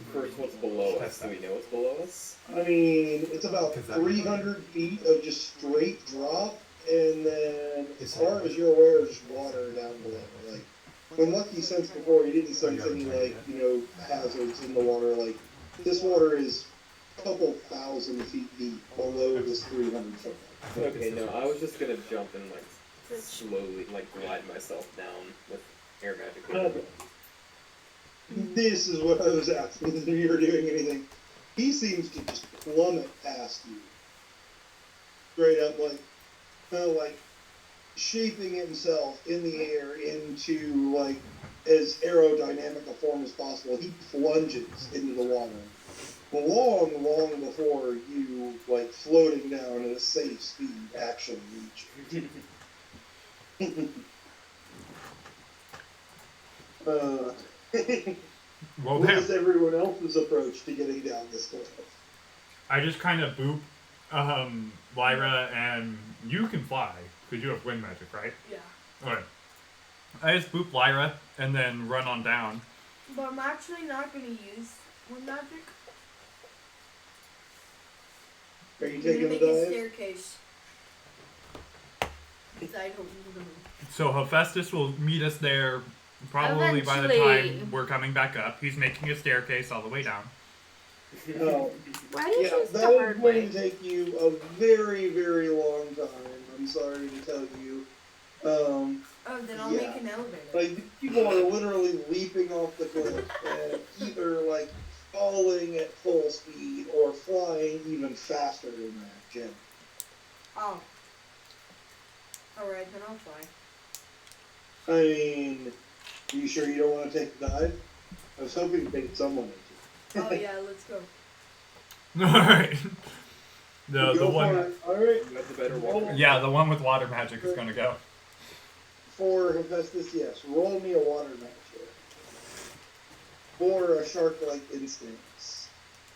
D: below us? Do we know what's below us?
C: I mean, it's about 300 feet of just straight drop, and then as far as you're aware, there's water down below. Like, when Lucky sensed before, he didn't sense any, like, hazards in the water. Like, this water is a couple thousand feet deep below this 300 foot.
D: Okay, no, I was just gonna jump and, like, slowly, like, glide myself down with air magic.
C: Okay. This is what I was asking if you were doing anything. He seems to just plummet past you. Straight up, like shaping himself in the air into, like, as aerodynamic a form as possible. He plunges into the water. Long before you, like, floating down at a safe speed actually reach you.
A: Well,
C: what is everyone else's approach to getting down this cliff?
A: I just kind of boop Lyra, and you can fly, because you have wind magic, right?
B: Yeah.
A: Alright. I just boop Lyra, and then run on down.
B: But I'm actually not going to use wind magic.
C: Are you
B: I'm
C: taking
B: going
C: the
B: to make a
C: dive?
B: staircase. Because I don't need to move.
A: So Hephaestus will meet us there probably by the
H: Eventually.
A: time we're coming back up. He's making a staircase all the way down.
H: Why did you choose the
C: that is
H: hard
C: going
H: way?
C: to take you a very, very long time. I'm sorry to tell you.
B: Oh, then I'll
C: Yeah.
B: make an elevator.
C: Like, people are literally leaping off the cliff and either, like, falling at full speed or flying even faster than that, Jim.
B: Oh. Alright, then I'll fly.
C: I mean, are you sure you don't want to take the dive? I was hoping to take someone into
B: Oh, yeah, let's go.
A: Alright. The
C: Go
A: one.
C: for it. Alright.
D: That's a better water.
A: Yeah, the one with water magic is gonna go.
C: For Hephaestus, yes. Roll me a water magic. For a shark-like instincts.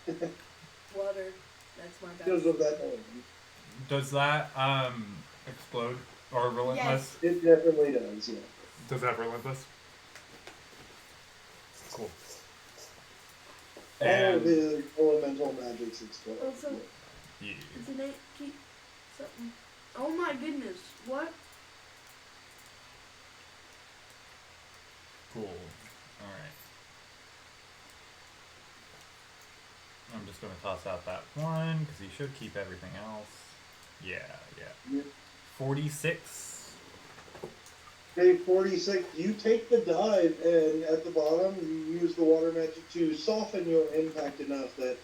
B: Water. That's my best.
C: Because of that name.
A: Does that explode or relentless?
B: Yes.
C: It definitely does, yeah.
A: Does that have relentless? Cool.
C: All
A: And
C: of the elemental magics explode.
B: Also,
A: yeah.
B: it's an 8 keep something. Oh my goodness. What?
A: Cool. Alright. I'm just gonna toss out that one because he should keep everything else. Yeah.
C: Yeah.
A: 46.
C: Okay, 46. You take the dive, and at the bottom, you use the water magic to soften your impact enough that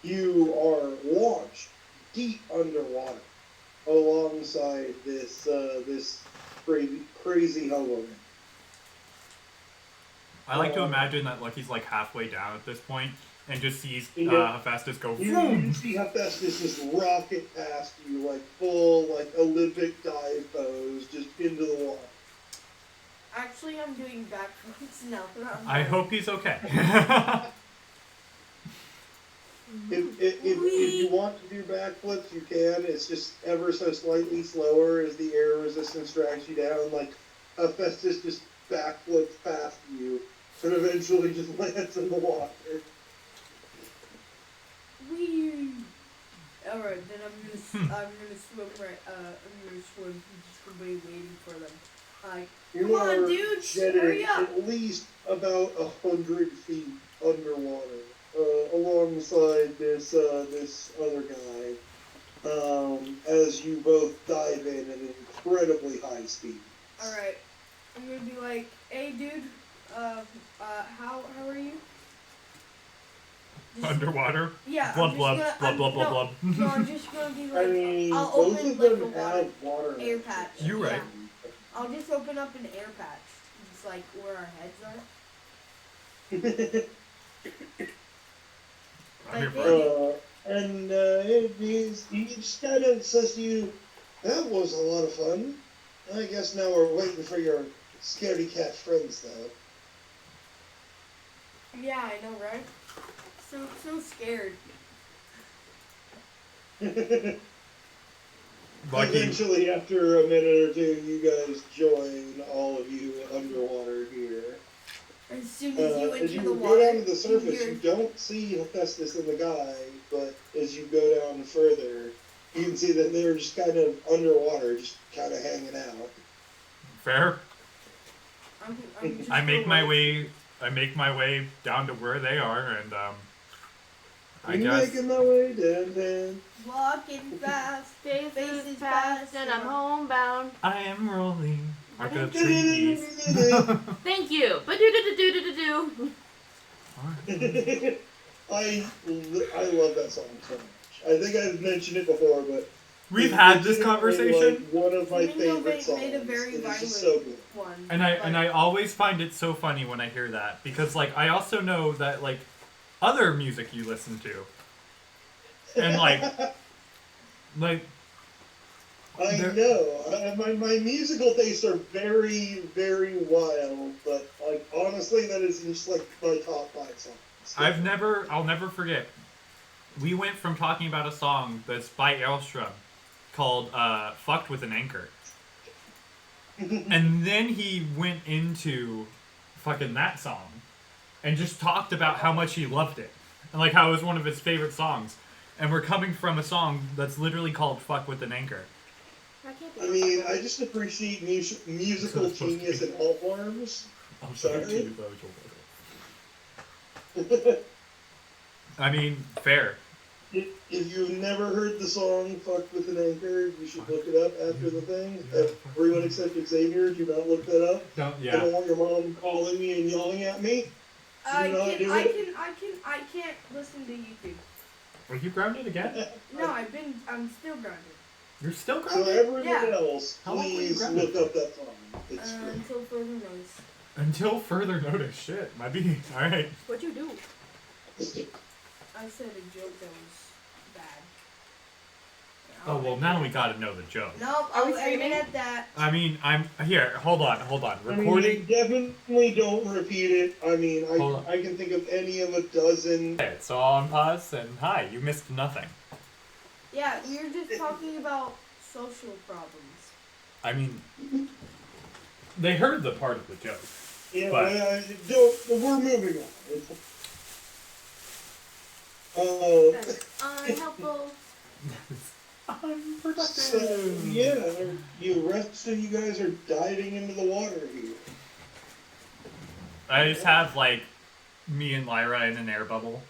C: you are launched deep underwater alongside this crazy hobo.
A: I like to imagine that Lucky's like halfway down at this point and just sees
C: Yeah.
A: Hephaestus go
C: You
A: vroom.
C: see Hephaestus just rocket past you, like full, like Olympic dive pose, just into the water.
B: Actually, I'm doing backflips now.
A: I hope he's okay.
C: If you want to do backflips, you can. It's just ever so slightly slower as the air resistance drags you down. Like, Hephaestus just backflips past you and eventually just lands in the water.
B: Whee! Alright, then I'm gonna swim right. I'm gonna swim. Just waiting for them.
C: You
B: Come on,
C: are
B: dudes,
C: jetting
B: hurry up.
C: at least about 100 feet underwater, alongside this other guy, as you both dive in at an incredibly high speed.
B: Alright. I'm gonna be like, hey dude, how are you?
A: Underwater?
B: Yeah.
A: Blub,
B: I'm
A: blub,
B: just
A: blub,
B: gonna,
A: blub, blub, blub.
B: No, I'm just gonna be
C: I
B: like,
C: mean,
B: I'll
C: both
B: open
C: of
B: like
C: them
B: a
C: have water
B: air patch.
A: You're right.
B: I'll just open up an air patch. It's like where our heads are.
A: I'm here
B: Like,
A: for it.
C: he just kind of says to you, "That was a lot of fun. I guess now we're waiting for your scaredy cat friends, though."
B: Yeah, I know, right? So scared.
A: Lucky.
C: Eventually, after a minute or two, you guys join, all of you underwater here.
B: As soon as you
C: As
B: enter
C: you
B: the
C: go
B: water,
C: down to the surface, you don't see Hephaestus and the guy, but as you go down further, you can see that they're just kind of underwater, just kind of hanging out.
A: Fair.
B: I'm just
A: I make
B: gonna
A: my
B: wait.
A: way down to where they are, and I
C: You're
A: guess
C: making my way downtown.
B: Walking fast,
H: Faces past, and I'm homebound.
A: I am rolling like a
H: Thank
A: tree.
H: Thank you. But do.
C: I love that song so much. I think I've mentioned it before, but
A: We've
C: it's
A: had this
C: legitimately,
A: conversation,
C: like, one of my
B: Flamingo
C: favorite songs.
B: made a very
C: It's
B: violent
C: just so good.
B: one.
A: and I always find it so funny when I hear that, because like I also know that like other music you listen to, and like
C: I know. My musical tastes are very, very wild, but like honestly, that is just like my top 5 songs.
A: I'll never forget. We went from talking about a song that's by Aelstrom called "Fucked with an Anchor," and then he went into fucking that song and just talked about how much he loved it and like how it was one of his favorite songs. And we're coming from a song that's literally called "Fuck with an Anchor."
C: I mean, I just appreciate musical genius in all forms.
A: I'm
C: sorry.
A: I mean, fair.
C: If you've never heard the song "Fucked with an Anchor," you should look it up after the thing. Everyone except Xavier, do not look that up. I don't want your mom calling me and yelling at me.
B: I can't listen to YouTube.
A: Are you grounded again?
B: No, I'm still grounded.
A: You're still
C: So
A: grounded?
C: everyone
B: Yeah.
C: else,
A: How long were you
C: please
A: grounded
C: look up that song. It's great.
B: Until further notice.
A: Until further notice. Shit, might be. Alright.
H: What'd you do?
B: I said a joke that was bad.
A: Oh, well, now we gotta know the joke.
B: Nope,
H: Are we
B: I'll
H: streaming?
B: edit at that.
A: I mean, I'm. Here, hold on.
C: I mean,
A: Recording.
C: definitely don't repeat it. I mean,
A: Hold on.
C: I can think of any of a dozen.
A: Okay, so on pause, and hi, you missed nothing.
B: Yeah, you're just talking about social problems.
A: I mean, they heard the part of the joke.
C: Yeah,
A: But-
C: we're moving on.
H: Unhelpful.
C: So, yeah, the rest of you guys are diving into the water here.
A: I just have, like, me and Lyra in an air bubble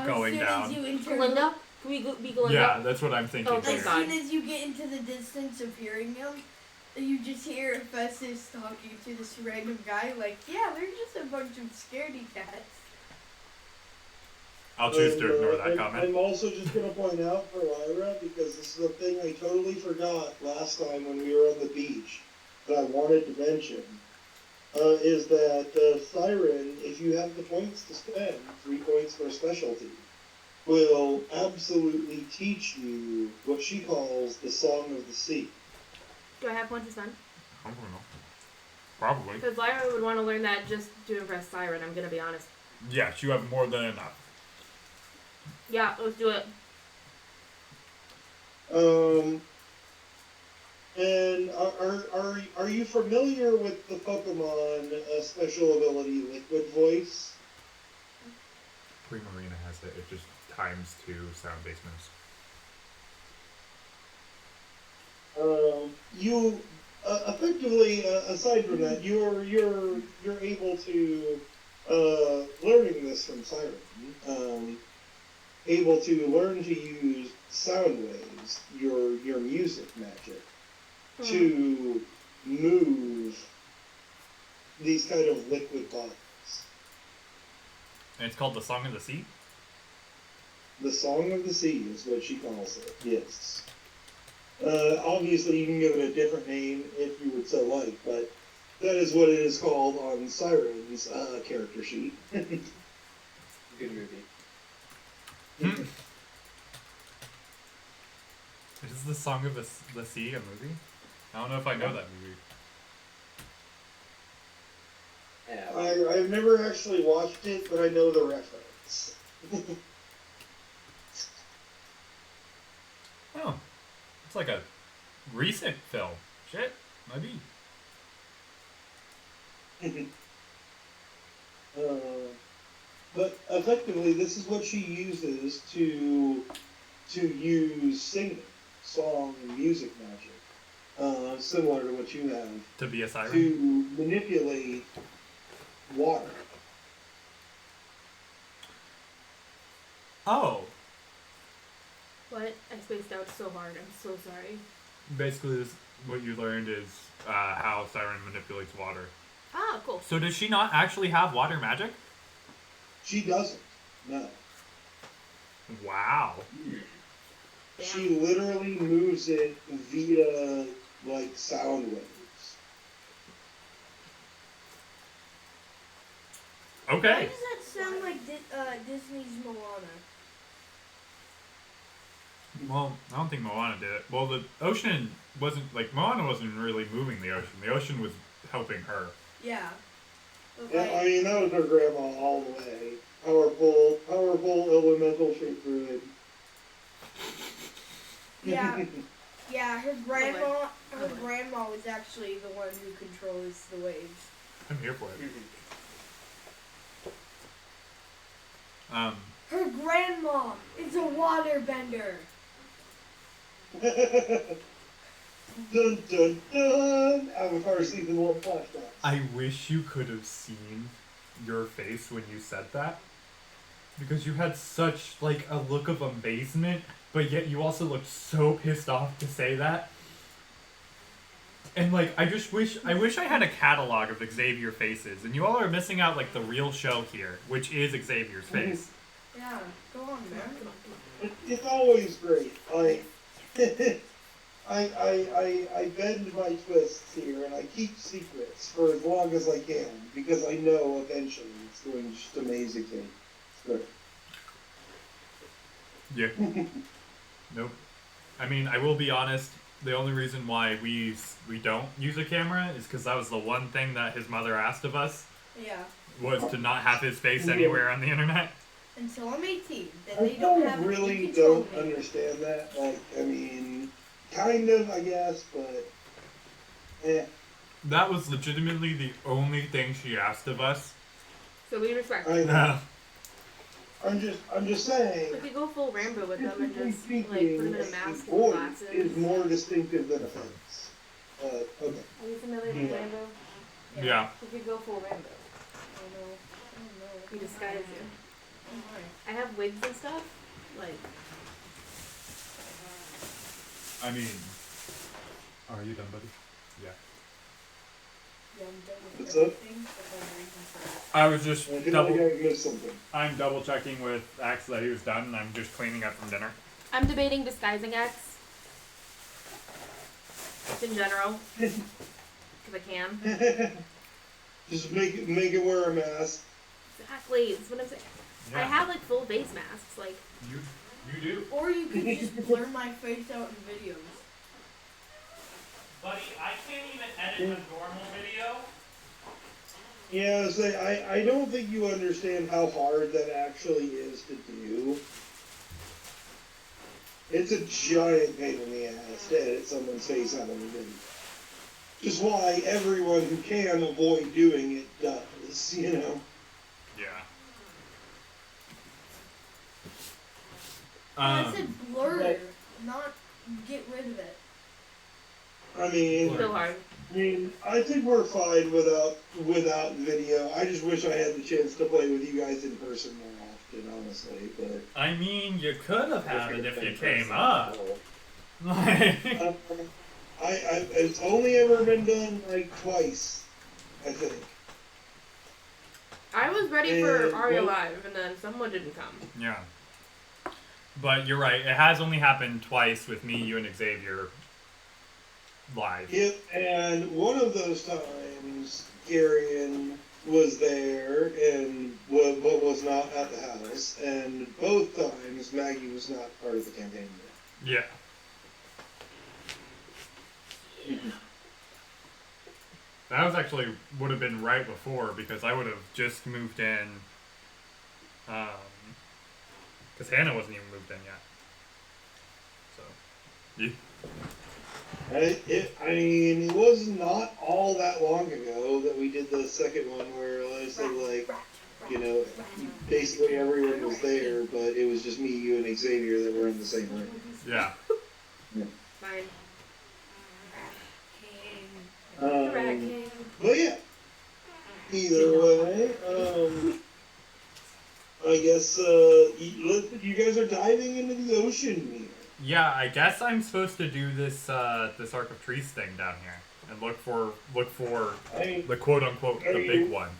A: going
B: As
A: down.
B: soon as you enter
H: Glinda? Can we be Glinda?
A: Yeah, that's what I'm thinking.
H: Oh, thank
B: As
A: there.
H: God.
B: soon as you get into the distance of hearing him, you just hear Festus talking to this random guy, like, yeah, they're just a bunch of scaredy cats.
A: I'll choose to ignore that comment.
C: I'm also just going to point out for Lyra, because this is a thing I totally forgot last time when we were on the beach that I wanted to mention, is that Siren, if you have the points to spend, 3 points for specialty, will absolutely teach you what she calls the Song of the Sea.
H: Do I have one to spend?
A: I don't know. Probably.
H: Because Lyra would want to learn that just to impress Siren, I'm gonna be honest.
A: Yes, you have more than enough.
H: Yeah, let's do it.
C: And are you familiar with the Pokemon special ability Liquid Voice?
A: Primarina has it. It just times 2 sound-based moves.
C: You effectively, aside from that, you're able to learning this from Siren. Able to learn to use sound waves, your music magic, to move these kind of liquid bodies.
A: And it's called the Song of the Sea?
C: The Song of the Sea is what she calls it, yes. Obviously, you can give it a different name if you would so like, but that is what it is called on Siren's character sheet.
D: Good movie.
A: Is the Song of the Sea a movie? I don't know if I know that movie.
D: Yeah.
C: I've never actually watched it, but I know the reference.
A: Oh, it's like a recent film. Shit, maybe.
C: But effectively, this is what she uses to use singing, song, and music magic, similar to what you have,
A: To be a siren?
C: to manipulate water.
A: Oh,
H: What? I spaced out so hard. I'm so sorry.
A: basically this, what you learned is how Siren manipulates water.
H: Ah, cool.
A: So does she not actually have water magic?
C: She doesn't. No.
A: Wow.
H: Damn.
C: She literally moves it via, like, sound waves.
B: Why
A: Okay.
B: does that sound like Disney's Moana?
A: Well, I don't think Moana did it. Well, the ocean wasn't, like, Moana wasn't really moving the ocean. The ocean was helping her.
B: Yeah. But
C: Yeah, I mean, that was her grandma all the way. Powerful elemental shape druid.
B: Yeah. Yeah, her grandma
H: Oh, wait.
B: grandma was actually the one who controls the waves.
A: I'm here for it.
B: Her grandma is a waterbender.
C: Dun dun dun! Avatar season 1 flashbacks.
A: I wish you could have seen your face when you said that. Because you had such, like, a look of amazement, but yet you also looked so pissed off to say that. And, like, I wish I had a catalog of Xavier faces, and you all are missing out, like, the real show here, which is Xavier's face.
B: Yeah, go on, man.
C: It's always great. Like, I bend my twists here, and I keep secrets for as long as I can, because I know eventually it's going to just amaze again. It's great.
A: Yeah. Nope. I mean, I will be honest, the only reason why we don't use a camera is because that was the one thing that his mother asked of us,
B: Yeah.
A: was to not have his face anywhere on the internet.
B: Until I'm 18. Then
C: I
B: they don't
C: still
B: have
C: really
B: any control
C: don't
B: of me.
C: understand that. Like, I mean, kind of, I guess, but
A: That was legitimately the only thing she asked of us.
H: So we respect.
C: I know. I'm just saying.
H: We could go full Rambo with them and
C: Technically
H: just like put
C: speaking,
H: them in a
C: a
H: mask and
C: voice
H: glasses.
C: is more distinctive than a face. Okay.
H: Are you familiar with
C: Yeah.
H: Rambo?
A: Yeah.
H: We could go full Rambo.
B: Oh no.
H: We disguise you.
B: Oh my.
H: I have wigs and stuff. Like,
A: I mean, are you done, buddy? Yeah.
B: Yeah, I'm done with
C: What's up?
B: everything, but then reason for
A: I was just
C: I feel like I missed something.
A: I'm double checking with Axe that he was done, and I'm just cleaning up from dinner.
H: I'm debating disguising X. Just in general. Because I can.
C: Just make it wear a mask.
H: Exactly. That's what I'm saying. I have like full face masks. Like,
A: You do,
B: Or you could just blur my face out in videos.
A: buddy. I can't even edit a normal video.
C: Yeah, I don't think you understand how hard that actually is to do. It's a giant pain in the ass to edit someone's face out of a video. Which is why everyone who can avoid doing it does, you know?
A: Yeah.
B: I said blur,
C: Right.
B: not get rid of it.
C: I mean,
H: so hard.
C: I think we're fine without video. I just wish I had the chance to play with you guys in person more often, honestly. But
A: I mean, you could have had it if you came
D: Person.
A: up. Like,
C: it's only ever been done like twice, I think.
H: I was ready for
C: And
H: Aria
C: what-
H: Live, and then someone didn't come.
A: yeah. But you're right. It has only happened twice with me, you, and Xavier live.
C: Yep, and one of those times, Garion was there and was not at the house, and both times Maggie was not part of the campaign yet.
A: Yeah. That was actually would have been right before because I would have just moved in. Because Hannah wasn't even moved in yet. So, yeah.
C: I mean, it was not all that long ago that we did the second one where I said, like, you know, basically everyone was there, but it was just me, you, and Xavier that were in the same room.
A: Yeah.
H: Fine.
C: But yeah, either way, I guess you guys are diving into the ocean here.
A: Yeah, I guess I'm supposed to do this this Arc of Trees thing down here and look for the quote unquote the big one.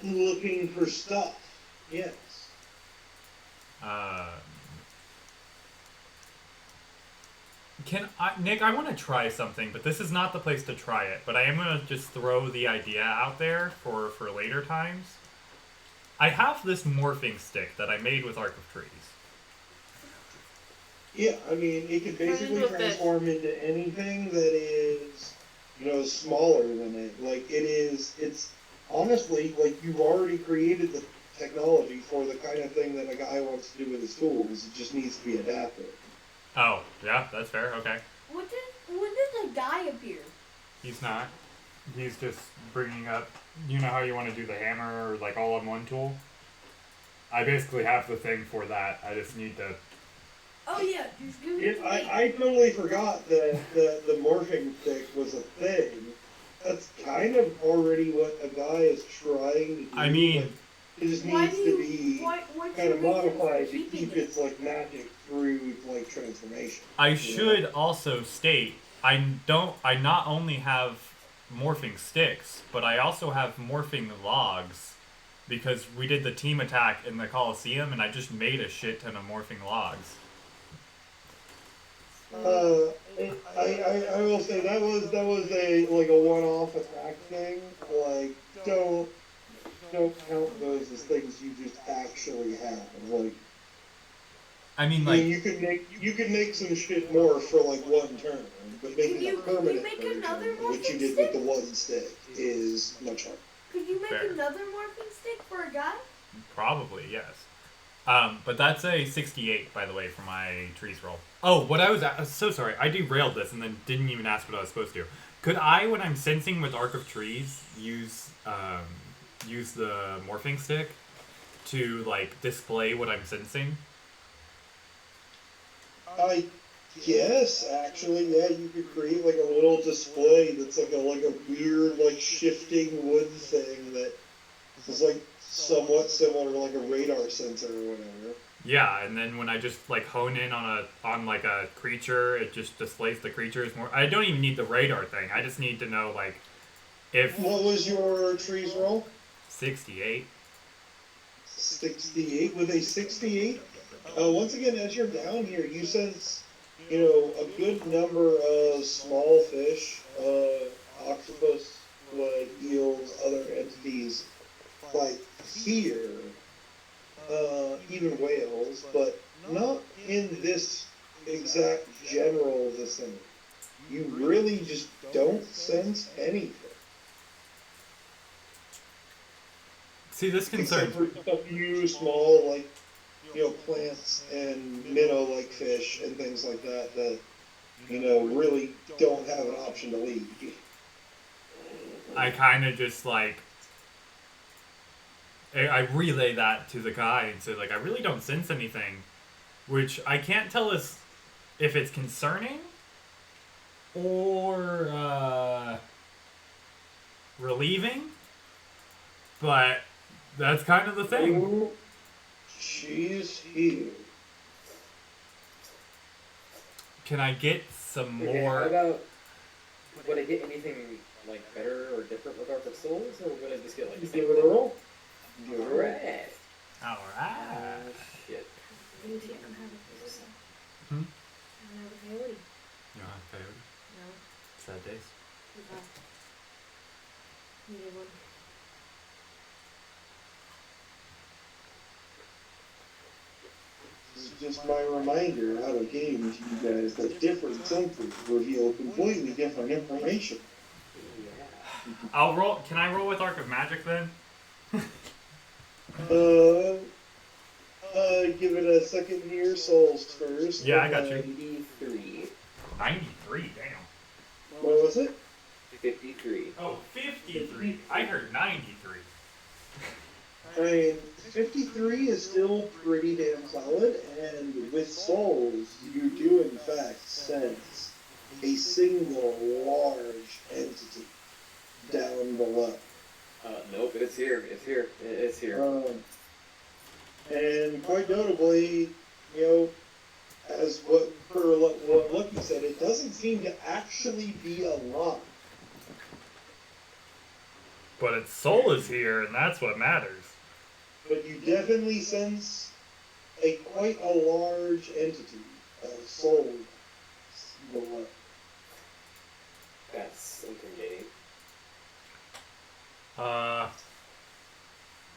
C: Looking for stuff, yes.
A: Nick, I want to try something, but this is not the place to try it. But I am going to just throw the idea out there for later times. I have this morphing stick that I made with Arc of Trees.
C: Yeah, I mean, it can basically transform into anything that is, you know, smaller than it. Like, it's honestly, like, you've already created the technology for the kind of thing that a guy wants to do with his tools. It just needs to be adapted.
A: Oh, yeah, that's fair, okay.
E: When did the guy appear?
A: He's not. He's just bringing up, you know how you want to do the hammer or, like, all-in-one tool? I basically have the thing for that. I just need to...
E: Oh yeah, just give it to me.
C: I totally forgot that the morphing stick was a thing. That's kind of already what a guy is trying to do.
A: I mean...
C: Like, it just needs to be kind of modified to keep its, like, magic through, like, transformation.
A: I should also state, I not only have morphing sticks, but I also have morphing logs, because we did the team attack in the Coliseum, and I just made a shit ton of morphing logs.
C: I will say that was a one-off attack thing. Like, don't count those as things you just actually have. Like,
A: I mean, like,
C: you could make some shit more for like one turn, but making a permanent version, which you did with the one stick, is much harder.
E: Could you make another morphing stick for a guy?
A: Probably, yes. But that's a 68, by the way, for my trees roll. Oh, what I was so sorry. I derailed this and then didn't even ask what I was supposed to do. Could I, when I'm sensing with Arc of Trees, use the morphing stick to, like, display what I'm sensing?
C: I guess, actually, yeah, you could create, like, a little display that's like a weird, like, shifting wood thing that is, like, somewhat similar to, like, a radar sensor or whatever.
A: Yeah, and then when I just, like, hone in on like a creature, it just displays the creatures more. I don't even need the radar thing. I just need to know, like, if...
C: What was your trees roll?
A: 68.
C: 68? With a 68? Once again, as you're down here, you sense, you know, a good number of small fish, octopus, like eels, other entities, like here, even whales, but not in this exact general vicinity. You really just don't sense anything.
A: See, this concerns
C: Except for a few small, like, you know, plants and minnow-like fish and things like that, you know, really don't have an option to leave.
A: I kind of just, like... I relay that to the guy and say, like, I really don't sense anything, which I can't tell if it's concerning or relieving, but that's kind of the thing.
C: Oh, she's here.
A: Can I get some
D: Okay,
A: more?
D: how about, would I get anything, like, better or different with Arc of Souls, or would I just get, like,
C: Give it a roll.
D: Alright.
A: Alright.
D: Shit.
H: Coyote.
A: You don't have coyote?
H: No.
A: Sad days.
H: Too bad. Needed one.
C: This is just my reminder out of game to you guys that different senses reveal completely different information.
A: I'll roll. Can I roll with Arc of Magic then?
C: Give it a second here, souls first.
A: Yeah, I got you.
D: 93.
A: 93, damn.
C: What was it?
D: 53.
A: Oh, 53. I heard 93.
C: I mean, 53 is still pretty damn solid, and with souls, you do in fact sense a single large entity down below.
D: Nope, it's here. It's here. It's here.
C: And quite notably, you know, as what Lucky said, it doesn't seem to actually be alive.
A: But its soul is here, and that's what matters.
C: But you definitely sense quite a large entity of soul below.
D: That's intimidating.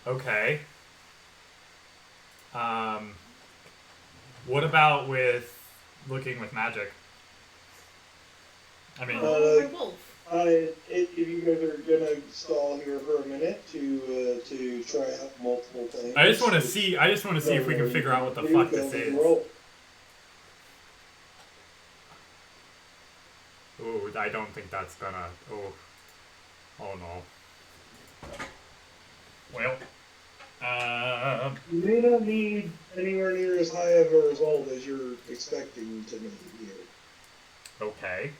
A: Okay. What about with looking with magic? I mean,
H: Wolf.
C: If you guys are gonna stall here for a minute to try out multiple things,
A: I just want to see if we can figure out what the fuck this is. Ooh, I don't think that's gonna. Oh no. Well,
C: you may not need anywhere near as high of a result as you're expecting to need here.
A: okay.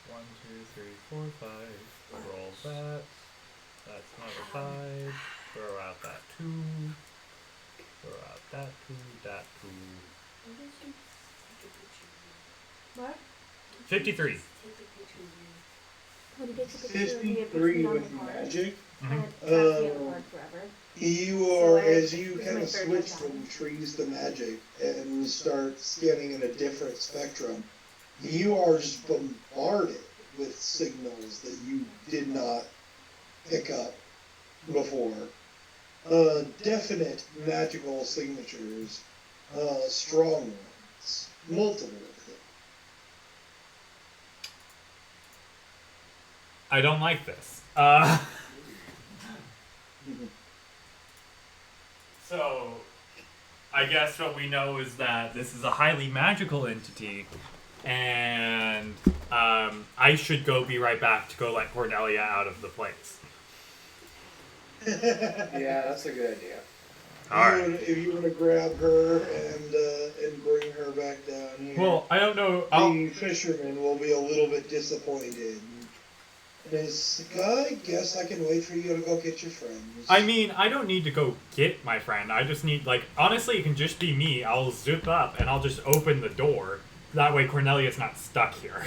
A: One, two, three, four, five. Roll that. That's another 5. Throw out that 2. Throw out that 2. That 2.
H: What?
A: 53.
C: 53 with magic.
A: Mhm.
C: You are, as you kind of switch from trees to magic and start scanning in a different spectrum, you are just bombarded with signals that you did not pick up before. Definite magical signatures, strong ones, multiple of them.
A: I don't like this. So, I guess what we know is that this is a highly magical entity, and I should be right back to go let Cornelia out of the place.
D: Yeah, that's a good idea.
A: Alright.
C: If you want to grab her and bring her back down here,
A: Well, I don't know.
C: the fisherman will be a little bit disappointed. I guess I can wait for you to go get your friends.
A: I mean, I don't need to go get my friend. I just need, honestly, it can just be me. I'll zip up and I'll just open the door. That way Cornelia's not stuck here.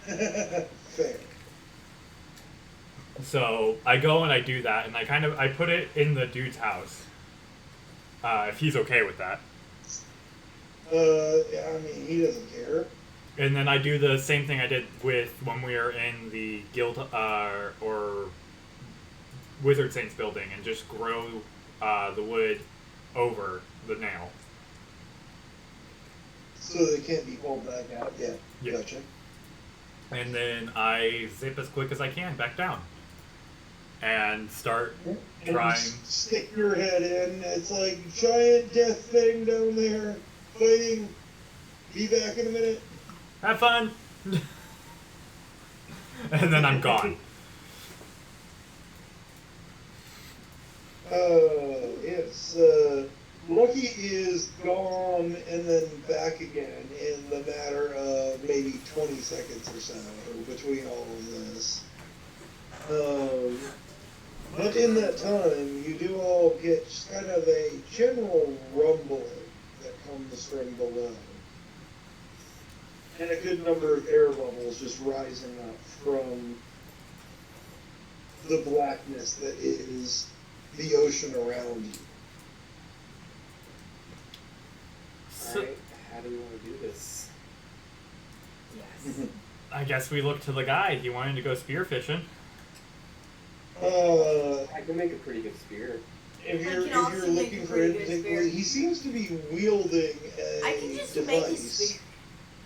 C: Fair.
A: So I go and I do that, and I put it in the dude's house. If he's okay with that.
C: Yeah, I mean, he doesn't care.
A: And then I do the same thing I did with when we were in the guild or Wizard Saints building, and just grow the wood over the nail.
C: So they can't be pulled back out. Yeah. Gotcha.
A: And then I zip as quick as I can back down. And start trying.
C: Stick your head in. It's like giant death thing down there fighting. Be back in a minute.
A: Have fun! And then I'm gone.
C: Yes. Lucky is gone and then back again in the matter of maybe 20 seconds or so between all of this. But in that time, you do all get just kind of a general rumbling that comes from below. and a good number of air bubbles just rising up from the blackness that is the ocean around you.
A: So,
D: Alright, how do we want to do this?
E: Yes.
A: I guess we look to the guy. He wanted to go spearfishing.
D: I can make a pretty good spear.
C: If
B: I
C: you're,
B: can
C: if
B: also
C: you're
B: make
C: looking
B: a
C: for
B: pretty
C: it
B: good
C: particularly,
B: spear.
C: he seems to be wielding
B: I
C: a
B: can just make a
C: device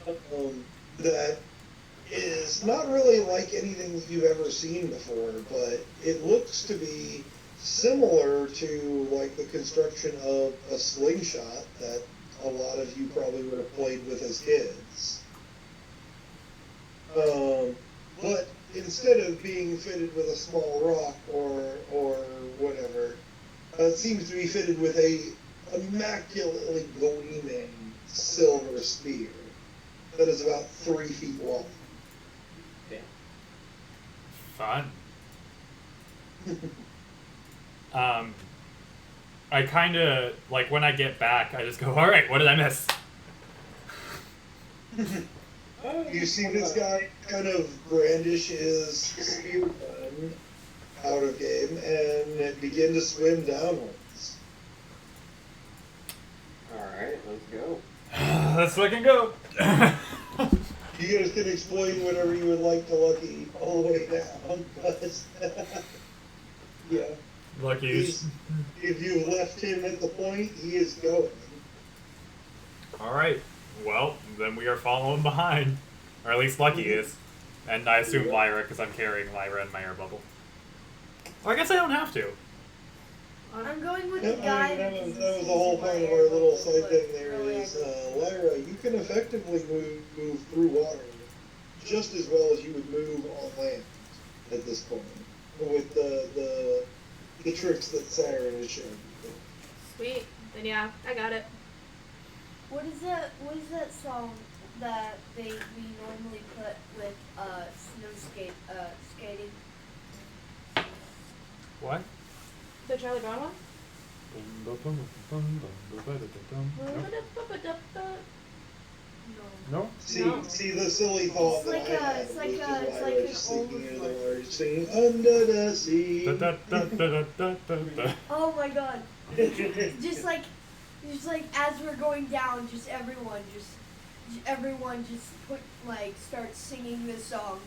B: spear.
C: that is not really like anything that you've ever seen before, but it looks to be similar to like the construction of a slingshot that a lot of you probably would have played with as kids. But instead of being fitted with a small rock or whatever, it seems to be fitted with a immaculately gleaming silver spear that is about 3 feet long.
A: Fun. I kind of, like, when I get back, I just go, all right, what did I miss?
C: You see this guy kind of brandish his spear gun out of game and begin to swim downwards.
D: Alright, let's go.
A: Let's look and go.
C: You guys can explain whatever you would like to Lucky all the way down, but yeah.
A: Lucky's.
C: If you've left him at the point, he is going.
A: All right. Well, then we are following behind, or at least Lucky is, and I assume Lyra because I'm carrying Lyra in my air bubble. Or I guess I don't have to.
B: I'm going with
C: Yeah,
B: the guy.
C: I mean, that
B: because
C: was
B: he
C: the
B: seems
C: whole
B: to
C: point
B: be
C: of our little
B: my
C: side
B: but
C: thing there
B: really
C: is,
B: I
C: Lyra, you can effectively move through water just as well as you would move on land at this point, with the tricks that Siren has shown you.
H: Sweet. Then yeah, I got it.
B: What is that song that we normally put with skating?
A: What?
H: The Charlie Brown one?
A: No?
C: See the silly thought
B: It's like
C: that I
B: a-
C: had
B: it's
C: was
B: like
C: just
B: a- it's
C: Lyra
B: like
C: just
B: an old
C: thinking of the
B: one.
C: words singing under the sea.
A: Da, da, da, da, da, da, da.
B: Oh my god! just like as we're going down, just everyone just put like start singing this song.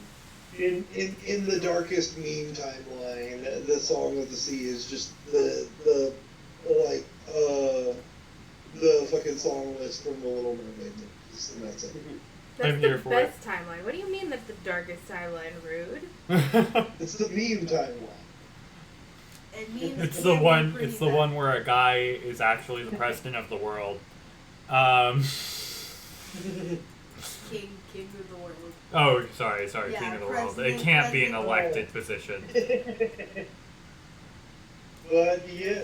C: In the darkest meme timeline, the Song of the Sea is just the fucking song list from the Little Mermaid movies, and that's it.
H: That's
A: I'm
H: the
A: here for
H: best timeline. What do you mean that's the darkest timeline, Rude?
C: It's the meme timeline.
B: And memes
A: It's
B: can
A: the
B: be
A: one.
B: pretty
A: It's the
B: bad.
A: one where a guy is actually the president of the world.
B: King of the world.
A: Oh, sorry,
B: Yeah,
A: king of the world. It
B: president-
A: can't be an
B: president.
A: elected position.
C: But yeah,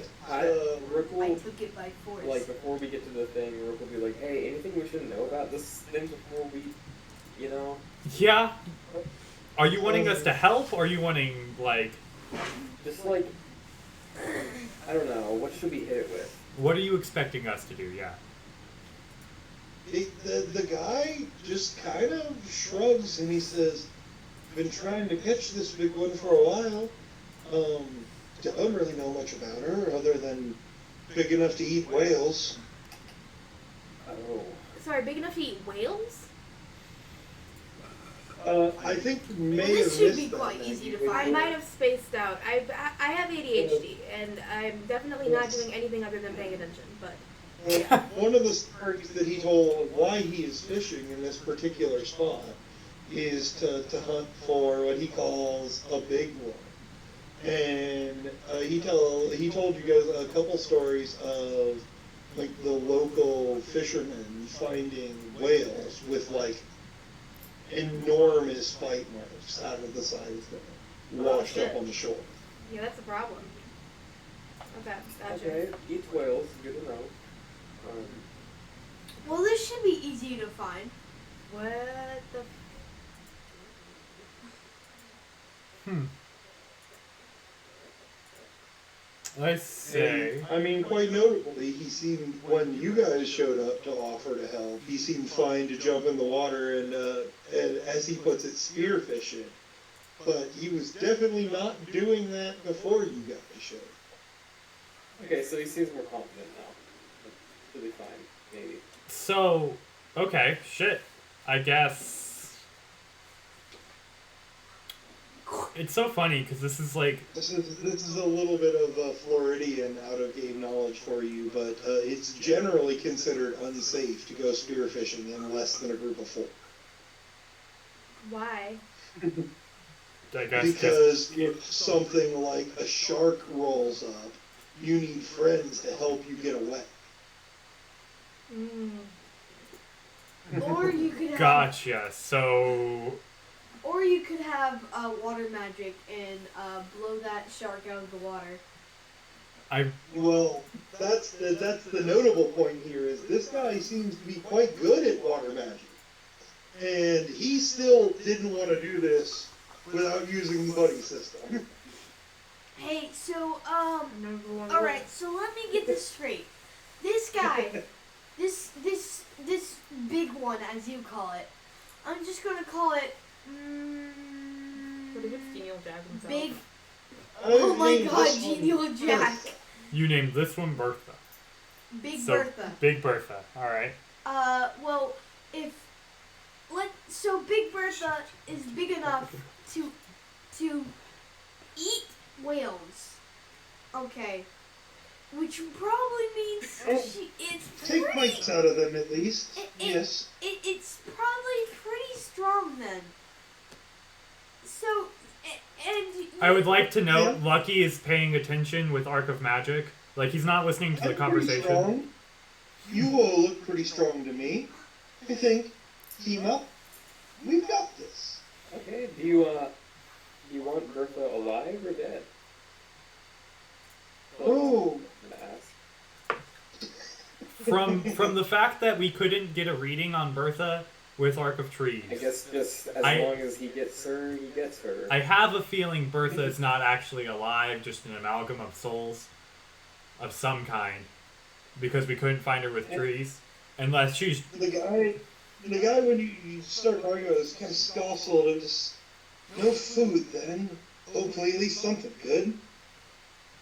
D: Rook
B: I
D: will,
B: took it by force.
D: like, before we get to the thing, Rook will be like, hey, anything we should know about this thing before we, you know?
A: Yeah. Are you wanting us to help, or are you wanting like?
D: Just like, I don't know, what should we hit it with?
A: What are you expecting us to do? Yeah.
C: the guy just kind of shrugs and he says, "Been trying to catch this big one for a while. Don't really know much about her other than big enough to eat whales."
D: Oh.
H: Sorry, big enough to eat whales?
C: I think you may
B: This
C: have
B: should
C: missed
B: be
C: that,
B: quite
C: Maggie,
B: easy to
C: when
H: I
C: you-
H: might have spaced out. I have ADHD, and I'm definitely not doing anything other than paying attention. But
C: One of the stories that he told why he is fishing in this particular spot is to hunt for what he calls a big one. And he told you guys a couple stories of like the local fishermen finding whales with like enormous bite marks out of the side of them washed up on the shore.
H: yeah, that's a problem. Okay, gotcha.
D: Okay, eats whales, good to know.
B: Well, this should be easy to find.
H: What the?
A: I say.
C: I mean, quite notably, he seemed, when you guys showed up to offer to help, he seemed fine to jump in the water and as he puts it, spearfishing. But he was definitely not doing that before you guys showed up.
D: Okay, so he seems more confident now. He'll be fine, maybe.
A: So, okay, shit. I guess. It's so funny because this is like.
C: This is a little bit of Floridian out-of-game knowledge for you, but it's generally considered unsafe to go spearfishing in less than a group of 4.
H: Why?
A: I guess
C: Because if something like a shark rolls up, you need friends to help you get away.
E: Or you could have.
A: Gotcha. So.
E: Or you could have water magic and blow that shark out of the water.
C: Well, that's the notable point here is this guy seems to be quite good at water magic. And he still didn't want to do this without using the buddy system.
E: Hey, so alright, so let me get this straight. This guy, this big one as you call it, I'm just gonna call it
H: What if it's Genial Jack himself?
E: Big. Oh my god, Genial Jack.
A: You named this one Bertha.
E: Big
A: So,
E: Bertha.
A: Big Bertha. All right.
E: Well, so Big Bertha is big enough to eat whales. Okay. Which probably means it's
C: Take
E: pretty,
C: bites out of them at least. Yes.
E: It's probably pretty strong then. So, and
A: I would like to note Lucky is paying attention with Arc of Magic. Like he's not listening to the
C: I'm
A: conversation.
C: pretty strong. You all look pretty strong to me. I think. Team up. We've got this.
D: Okay, do you want Bertha alive or dead?
C: Oh.
A: From the fact that we couldn't get a reading on Bertha with Arc of Trees.
D: I guess just as long as he gets her, he gets her.
A: I have a feeling Bertha is not actually alive, just an amalgam of souls of some kind. Because we couldn't find her with trees. Unless she's...
C: The guy when you start talking about this kind of scoffled and just... No food then. Hopefully at least something good.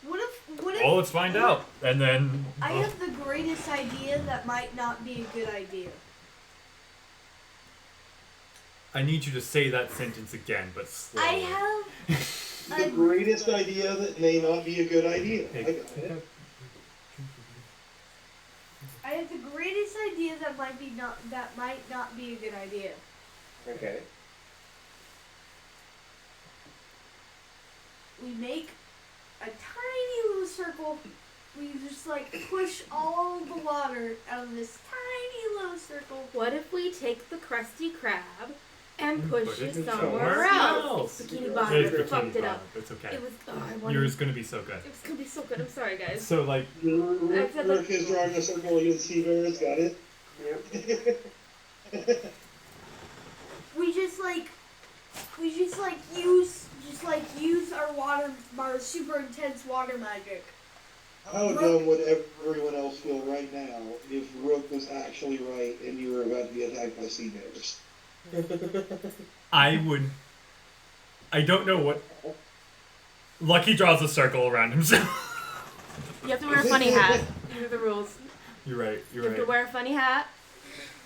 E: What if
A: Well, let's find out. And then...
E: I have the greatest idea that might not be a good idea.
A: I need you to say that sentence again, but slowly.
E: I have
C: The greatest idea that may not be a good idea. I got it.
E: I have the greatest idea that might not be a good idea.
D: Okay.
E: We make a tiny little circle. We just push all the water out of this tiny little circle.
H: What if we take the Krusty Krab and push it somewhere
A: somewhere
H: else?
A: else.
H: Bikini
A: It's
H: Bottom
A: Bikini
H: fucked it
A: Bottom.
H: up.
A: It's okay.
H: It was. Oh, I wanted.
A: Yours is gonna be so good.
H: It was gonna be so good. I'm sorry, guys.
A: So like,
C: Rick is drawing a circle against Seabears, got it? Yep.
E: We use our super intense water magic.
C: How dumb would everyone else feel right now if Rook was actually right and you were about to be attacked by sea bears?
A: I don't know what. Lucky draws a circle around himself.
H: You have to wear a funny hat. These are the rules.
A: You're right.
H: You have to wear a funny hat.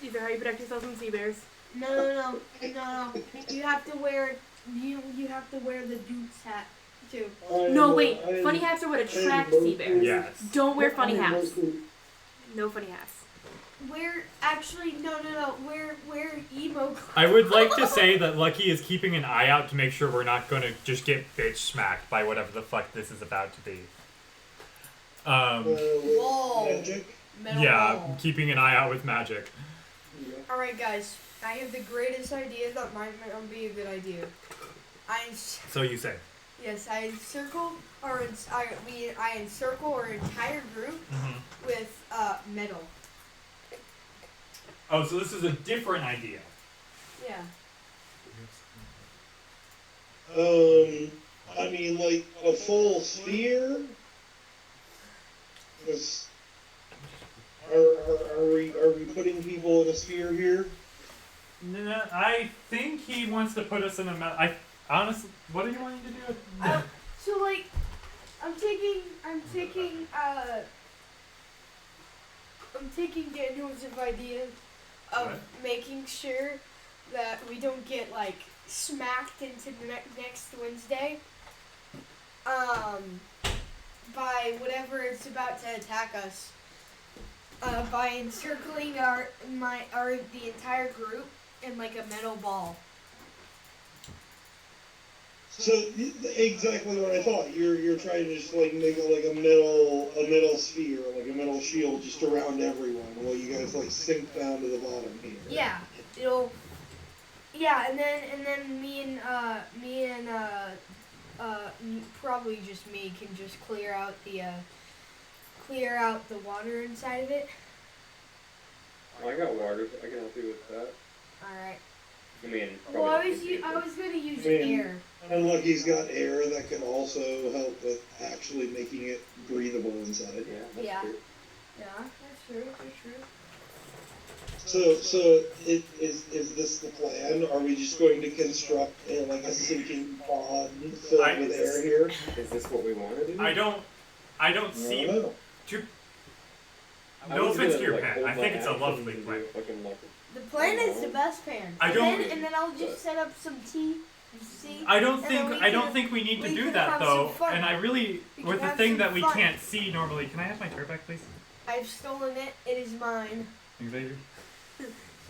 H: These are how you protect yourself from sea bears.
E: No. You have to wear the Duke's hat too.
H: No, wait. Funny hats are what attract sea bears.
A: Yes.
H: Don't wear funny hats. No funny hats. Wear emo.
A: I would like to say that Lucky is keeping an eye out to make sure we're not going to just get bitch smacked by whatever the fuck this is about to be.
E: Whoa.
C: Magic?
E: Metal
A: Yeah,
E: wall.
A: keeping an eye out with magic.
B: Alright, guys. I have the greatest idea that might not be a good idea.
A: So you say.
B: Yes, I encircle our entire group with metal.
A: Oh, so this is a different idea.
B: Yeah.
C: I mean, like a full sphere? Are we putting people in a sphere here?
A: No, I think he wants to put us in a I honestly, what are you wanting to do?
E: So like, I'm taking Daniel's idea of
A: What?
E: making sure that we don't get like smacked into next Wednesday. By whatever it's about to attack us. By encircling the entire group in like a metal ball.
C: So exactly what I thought. You're trying to just like make a metal sphere, like a metal shield, just around everyone, while you guys like sink down to the bottom here.
E: Yeah, it'll. Yeah, and then me and probably just me can just clear out the water inside of it.
D: I got water. I can help you with that.
E: All right.
D: I mean,
E: Well, I
D: probably
E: was gonna use
C: Man.
E: air.
C: And Lucky's got air that can also help with actually making it breathable inside.
D: Yeah, that's
E: Yeah.
D: true.
E: Yeah, that's true. That's true.
C: So is this the plan? Are we just going to construct like a sinking pond filled with air here?
D: Is this what we want to do?
A: I don't see.
C: know.
A: No offense to your pen. I think it's a lovely plan.
E: The plan is the best plan.
A: I don't-
E: And then I'll just set up some tea. You see?
A: I don't
E: And
A: think
E: then
A: think we need to
E: we
A: do
E: can
A: that
E: have
A: though.
E: some fun.
A: And I really,
E: We
A: with
E: can
A: the
E: have
A: thing
E: some
A: that we
E: fun.
A: can't see normally. Can I have my chair back, please?
E: I've stolen it. It is mine.
A: Xavier.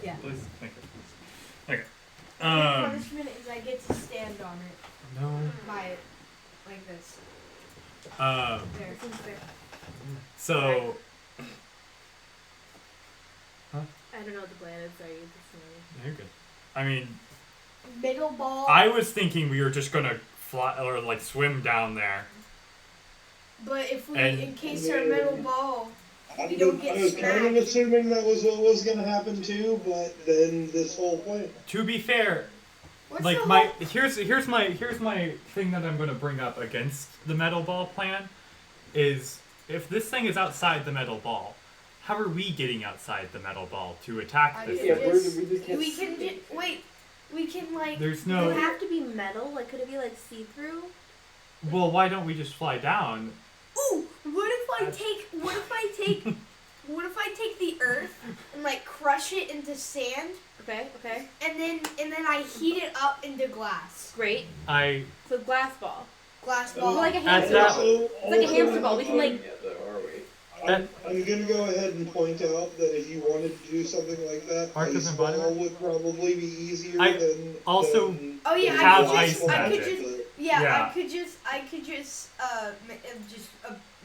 E: Yeah.
A: Please. Thank you. Okay.
E: The punishment is I get to stand on it.
A: No.
E: By it. Like this. There. There.
A: So.
H: I don't know what the plan is. Sorry,
A: You're good. I mean,
E: Middle ball.
A: I was thinking we were just gonna fly or like swim down there.
E: But if we,
A: And-
E: in case our middle ball,
C: I
E: we don't get
C: was kind of
E: smacked.
C: assuming that was what was going to happen too, but then this whole plan.
A: To be fair,
E: What's
A: like
E: the
A: my
E: whole-
A: here's my thing that I'm gonna bring up against the metal ball plan is if this thing is outside the metal ball, how are we getting outside the metal ball to attack
E: I
A: this
E: mean,
A: thing?
D: we just can't
E: we
D: see
E: can
D: it.
E: we can like.
A: There's
H: Does it
A: no.
H: have to be metal? Like, could it be like see-through?
A: Well, why don't we just fly down?
E: Ooh, what if I take the earth and like crush it into sand,
H: Okay. Okay.
E: and then I heat it up into glass.
H: Great. So glass ball.
E: Glass
H: Well,
E: ball.
H: like a
A: At
H: hamster
A: that-
H: ball. It's like a hamster ball. We can like.
D: Yeah, though, are we?
C: I'm going to go ahead and point out that if you wanted to do something like that,
A: Arcus
C: ice
A: and
C: ball
A: embodiment?
C: would probably be easier
A: I
C: than.
A: also
C: than
E: Oh yeah,
A: have
E: I
A: ice
E: could
A: magic.
E: just yeah,
A: Yeah.
E: I could just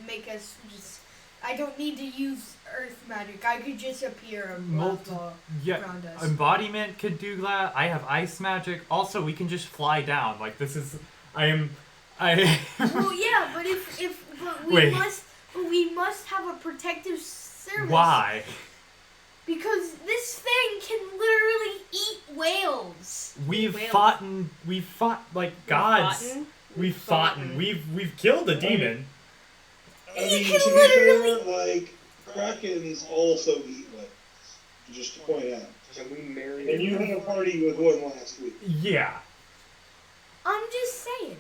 E: make us just. I don't need to use earth magic. I could just appear a glass ball
A: Yeah,
E: around us.
A: embodiment could do that. I have ice magic. Also, we can just fly down. Like this is, I.
E: Well, yeah, but
A: Wait.
E: we must have a protective service.
A: Why?
E: Because this thing can literally eat whales.
A: We've
H: Whales.
A: fought like gods. We've fought. We've killed a demon.
C: I
E: You
C: mean,
E: can
C: to be
E: literally-
C: fair, like, Krakens also eat whales, just to point out.
D: Can we marry?
C: And you had a party with one last week.
A: Yeah.
E: I'm just saying.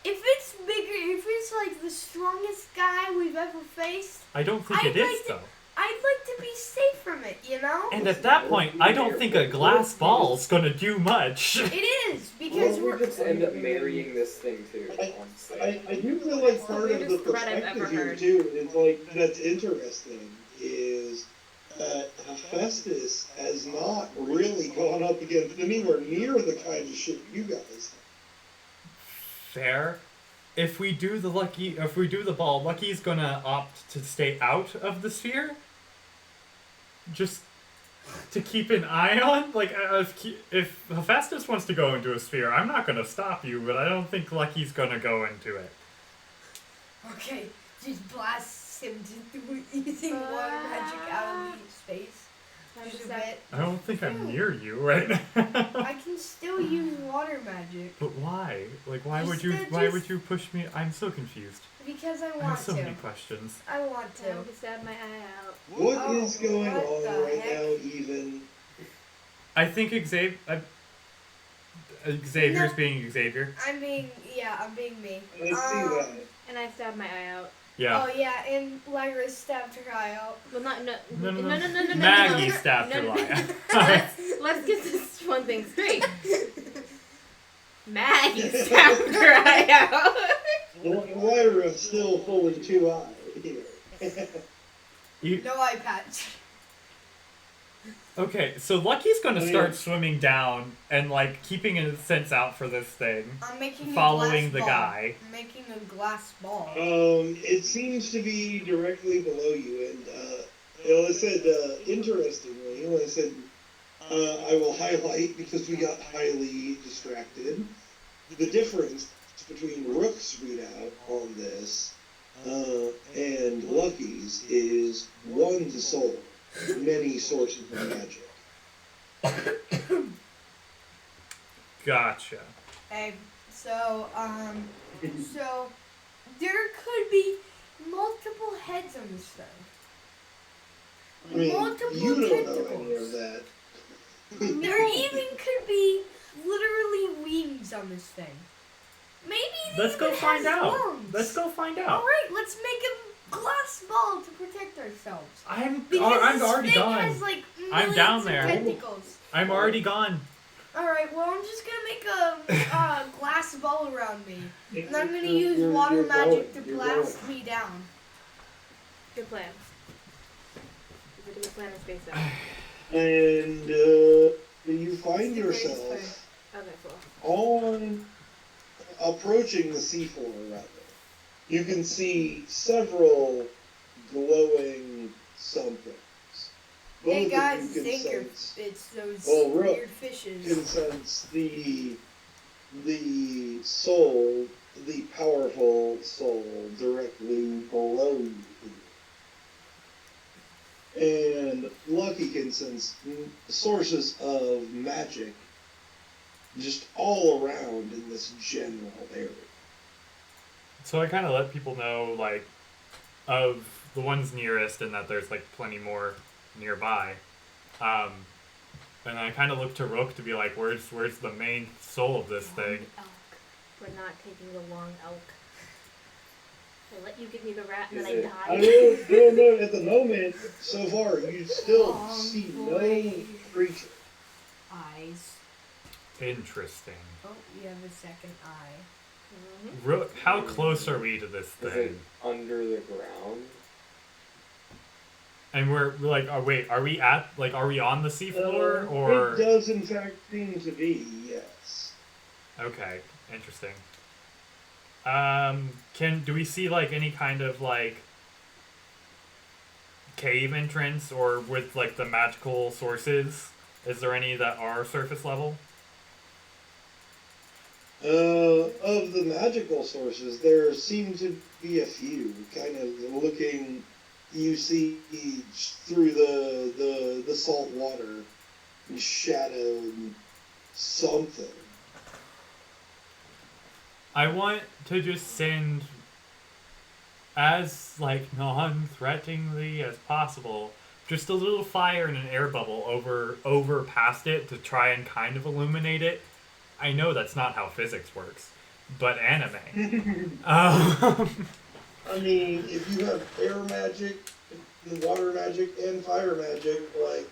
E: If it's bigger, if it's like the strongest guy we've ever faced,
A: I don't think
E: I'd
A: it is
E: like to-
A: though.
E: I'd like to be safe from it, you know?
A: And at that point, I don't think a glass ball's gonna do much.
E: It is, because
D: Well,
E: we're...
D: we just end up marrying this thing too. honestly.
C: I do feel like part of the
H: weirdest threat I've
C: perspective
H: ever
C: here
H: heard.
C: too is like that's interesting is that Hephaestus has not really gone up against anywhere near the kind of shit you guys have.
A: Fair. If we do the ball, Lucky's gonna opt to stay out of the sphere. Just to keep an eye on. Like, if Hephaestus wants to go into a sphere, I'm not gonna stop you, but I don't think Lucky's gonna go into it.
E: Okay, just blast him using water magic out of the space.
B: Just a bit.
A: I don't think I'm near you right now.
B: I can still use water magic.
A: But why? Like, why would you push me? I'm so confused.
B: Because I
A: I have
B: want
A: so
B: to.
A: many questions.
B: I want
H: I
B: to.
H: can stab my eye out.
C: What is going
B: what
C: on
B: the
C: right
B: heck?
C: now, even?
A: I think Xavier's being Xavier.
B: I'm being me.
C: I see that.
H: And I stabbed my eye out.
A: Yeah.
B: Oh yeah, and Lyra stabbed her eye out.
H: Well, not no.
A: Maggie stabbed her eye.
H: Let's get this one thing straight. Maggie stabbed her eye out.
C: Lyra's still pulling 2 eyes here.
B: No eye patch.
A: Okay, so Lucky's gonna start swimming down and like keeping a sense out for this thing.
B: I'm making
A: following
B: a glass
A: the
B: ball.
A: guy.
B: I'm making a glass ball.
C: It seems to be directly below you, and I said, interestingly, when I said, I will highlight because we got highly distracted. The difference between Rook's readout on this and Lucky's is one soul, many sources of magic.
A: Gotcha.
B: Okay, so there could be multiple heads on this thing.
C: I mean,
B: Multiple
C: you don't know any
B: tentacles.
C: of that.
B: There even could be literally wings on this thing. Maybe it
A: Let's go
B: even
A: find
B: has
A: out.
B: lungs.
A: Let's go find out.
B: Alright, let's make a glass ball to protect ourselves.
A: I'm
B: Because this
A: already
B: thing
A: gone.
B: has like
A: I'm down
B: millions
A: there.
B: of tentacles.
A: I'm already gone.
B: Alright, well I'm just gonna make a glass ball around me. And I'm gonna use water magic to blast me down.
H: Good plan. Is it a good plan in space though?
C: And you find
B: It's the greatest
C: yourself
H: Okay, cool.
C: on approaching the seafloor, rather. You can see several glowing somethings. Both
B: Hey
C: of
B: guys,
C: you can
B: Tinker,
C: sense,
B: it's those
C: Rook
B: weird fishes.
C: can sense the soul, the powerful soul directly below you. And Lucky can sense sources of magic just all around in this general area.
A: So I kind of let people know, like, of the ones nearest and that there's, like, plenty more nearby. And I kind of look to Rook to be like, where's the main soul of this thing?
H: Elk. We're not taking the long elk. I let you give me the rat and
D: Is
H: then I
D: it-
H: died.
C: No, at the moment, so far, you still see no creature.
B: Eyes.
A: Interesting.
B: Oh, you have a second eye.
H: Mm-hmm.
A: Rook, how close are we to this
D: Is it
A: thing?
D: under the ground?
A: And we're like, are we on the seafloor or?
C: It does, in fact, seem to be, yes.
A: Okay, interesting. Do we see like any kind of like cave entrance or with like the magical sources? Is there any that are surface level?
C: Of the magical sources, there seem to be a few. Kind of looking, you see through the salt water, shadowed something.
A: I want to just send as like non-threateningly as possible just a little fire and an air bubble over past it to try and kind of illuminate it. I know that's not how physics works, but anime.
C: I mean, if you have air magic, water magic, and fire magic, like,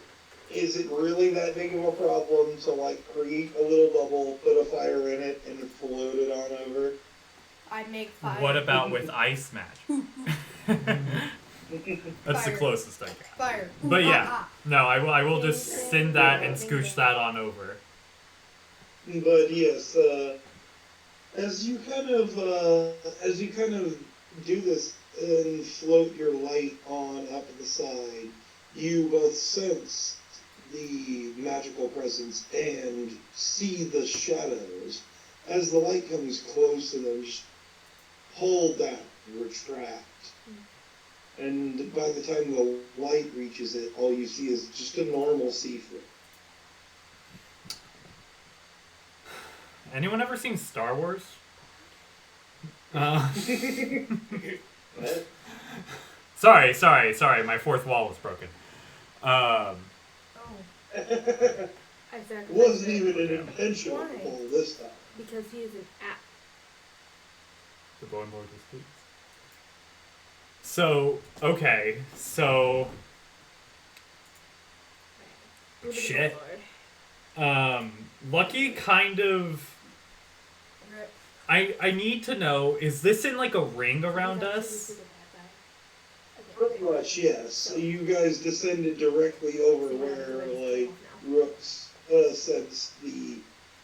C: is it really that big of a problem to, like, create a little bubble, put a fire in it, and float it on over?
B: I make fire.
A: What about with ice magic? That's the
B: Fire.
A: closest I can.
B: Fire.
A: But yeah,
B: Ah,
A: no, I will just send that and scooch that on over.
C: But yes, as you kind of do this and float your light on up to the side, you both sense the magical presence and see the shadows. As the light comes close to them, just pull down, retract. and by the time the light reaches it, all you see is just a normal sea floor.
A: Anyone ever seen Star Wars?
C: What?
A: Sorry. My fourth wall was broken.
E: Oh.
C: It wasn't even an intentional
E: Why?
C: pull this time.
H: Because he is an app.
A: The bone lord was pleased. So, okay, so shit. Lucky kind of. I need to know, is this in like a ring around us?
C: Pretty much, yes. So you guys descended directly over where, like, Rook's sensed the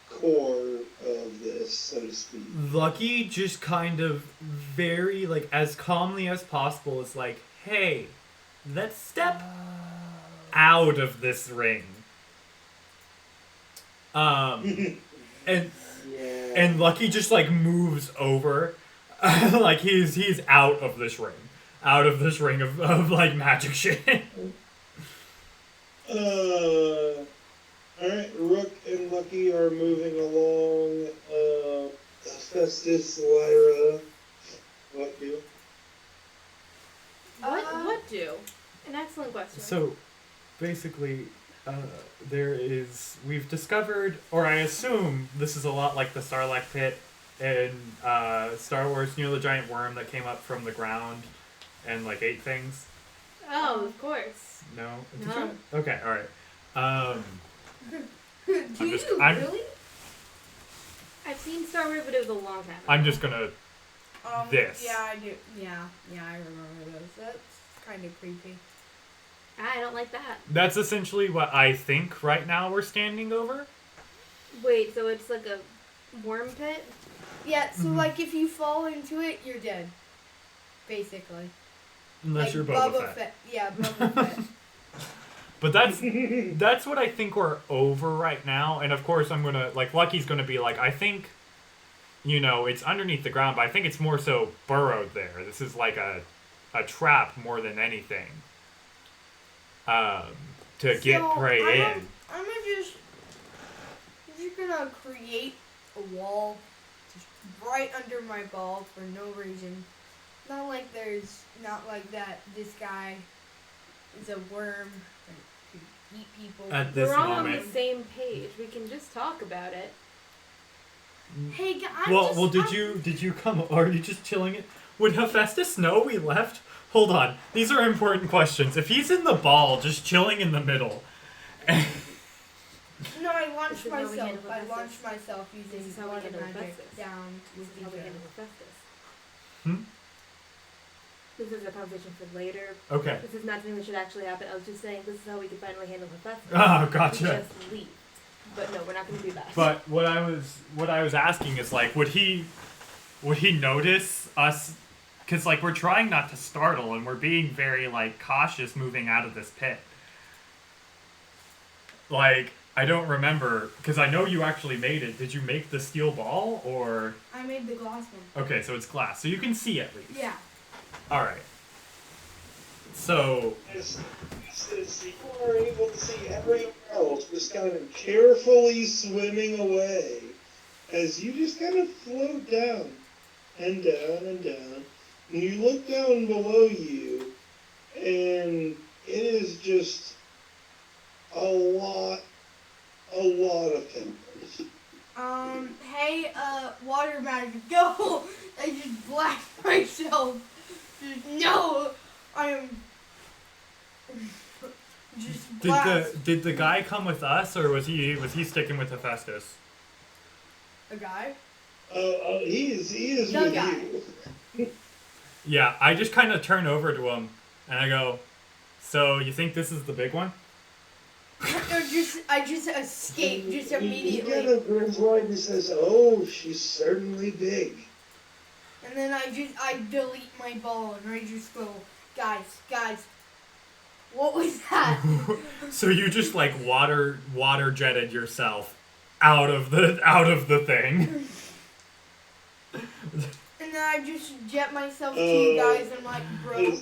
C: core of this, so to speak.
A: Lucky just kind of very, like, as calmly as possible is like, hey, let's step out of this ring. And
C: Yeah.
A: and Lucky just like moves over, like he's out of this ring of like magic shit.
C: Alright, Rook and Lucky are moving along. Festus, Lyra, what do?
H: What do? An excellent question.
A: So, basically, we've discovered, or I assume this is a lot like the Sarlacc pit in Star Wars, you know, the giant worm that came up from the ground and like ate things.
H: Oh, of course.
A: No. Did
H: No.
A: you? Okay. All right.
E: Do
A: I'm-
E: really?
H: I've seen Star Wars, but it was a long time ago.
A: I'm just gonna. This.
E: Yeah, I do. Yeah, I remember those. That's kind of creepy.
H: I don't like that.
A: That's essentially what I think right now we're standing over.
H: Wait, so it's like a worm pit?
E: Yeah, so like if you fall into it, you're dead. Basically.
A: Unless
E: like
A: you're Boba Fett.
E: Yeah, Boba Fett.
A: But that's what I think we're over right now. And of course I'm gonna, like, Lucky's gonna be like, I think, you know, it's underneath the ground, but I think it's more so burrowed there. This is like a trap more than anything. To get prey in.
E: I'm just gonna create a wall just right under my ball for no reason. Not like that this guy is a worm that could eat people.
A: At this
H: We're all on
A: moment.
H: the same page. We can just talk about it.
E: Hey,
A: Did you come, or are you just chilling it? Would Hephaestus know we left? Hold on, these are important questions. If he's in the ball, just chilling in the middle.
E: No, I
H: This
E: launched
H: is how we
E: myself.
H: handle
E: I
H: Hephaestus.
E: launched myself
H: This
E: using
H: is how we
E: water
H: handle
E: magic
H: Hephaestus.
E: down
H: This
E: to
H: is how we
E: the
H: handle Hephaestus.
A: Hmm?
H: This is a conversation for later.
A: Okay.
H: This is not something that should actually happen. I was just saying this is how we can finally handle Hephaestus.
A: Oh,
H: We
A: gotcha.
H: just leave. But no, we're not going to do that.
A: But what I was asking is, like, would he notice us? Because, like, we're trying not to startle, and we're being very, like, cautious moving out of this pit. Like, I don't remember, because I know you actually made it. Did you make the steel ball, or?
E: I made the glass one.
A: Okay, so it's glass, so you can see at least.
E: Yeah.
A: All right. So.
C: People are able to see everyone else just kind of carefully swimming away as you just kind of float down and down and down. And you look down below you, and it is just a lot of pimples.
E: Hey, water magic, go! I just blacked myself. No, I am just blast.
A: Did the guy come with us, or was he sticking with Hephaestus?
E: A guy?
C: He is
E: The
C: with
E: guy.
C: you.
A: Yeah, I just kind of turn over to him, and I go, "So you think this is the big one?"
E: I just escaped just
C: He kind
E: immediately,
C: of grins wide and says, "Oh, she's certainly big."
E: and then I delete my ball and I just go, guys, what was that?
A: So you just like water jetted yourself out of the thing.
E: And then I just jet myself to you guys and I'm like, bro,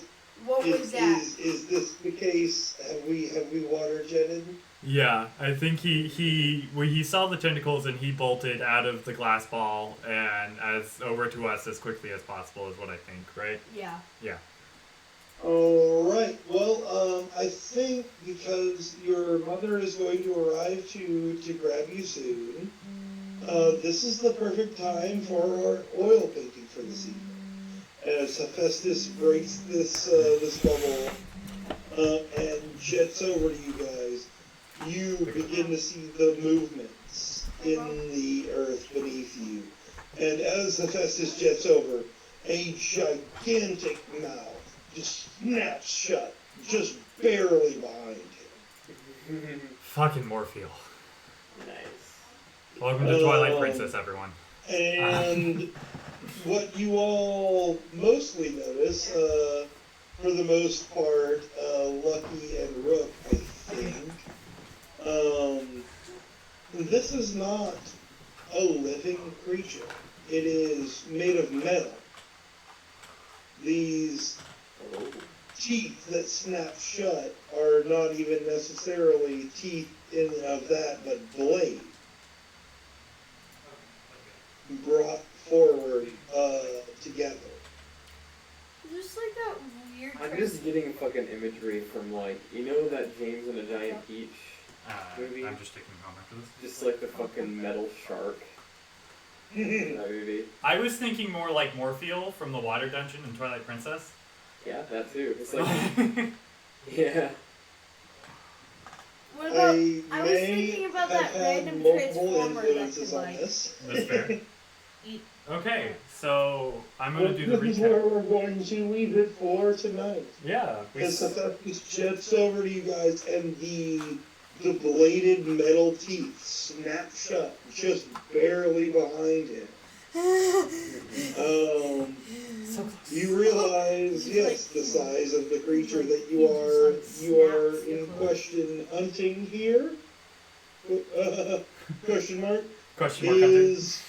B: What was that?
C: Is this the case? Have we water jetted?
A: Yeah, I think he saw the tentacles and he bolted out of the glass ball and over to us as quickly as possible is what I think, right?
B: Yeah.
A: Yeah.
C: All right. Well, I think because your mother is going to arrive to grab you soon, this is the perfect time for our oil painting for this evening. As Hephaestus breaks this bubble and jets over to you guys, you begin to see the movements in the earth beneath you. And as Hephaestus jets over, a gigantic mouth just snaps shut, just barely behind him.
A: Fucking Morpheal.
D: Nice.
A: Welcome to Twilight Princess, everyone.
C: And what you all mostly notice, for the most part, Lucky and Rook, I think, this is not a living creature. It is made of metal. These teeth that snap shut are not even necessarily teeth in and of that, but blade brought forward together.
B: Just like that weird.
D: I'm just getting fucking imagery from like, you know that James and a Giant Peach movie?
A: I'm just taking home after this.
D: Just like the fucking metal shark in that movie.
A: I was thinking more like Morpheal from the Water Dungeon in Twilight Princess.
D: Yeah, that too. It's like, yeah.
B: What about? I was
C: may
B: thinking about
C: have
B: that
C: had
B: random
C: multiple
B: transformer that
C: influences
B: could
C: on
B: like.
C: this.
A: That's fair. Okay, so I'm going to do the
C: This is where
A: recap.
C: we're going to leave it for tonight.
A: Yeah.
C: As Hephaestus jets over to you guys, and the bladed metal teeth snap shut, just barely behind him.
A: So close.
C: You realize, yes, the size of the creature that you are in question hunting here. Question mark.
A: Question mark hunting.
C: Is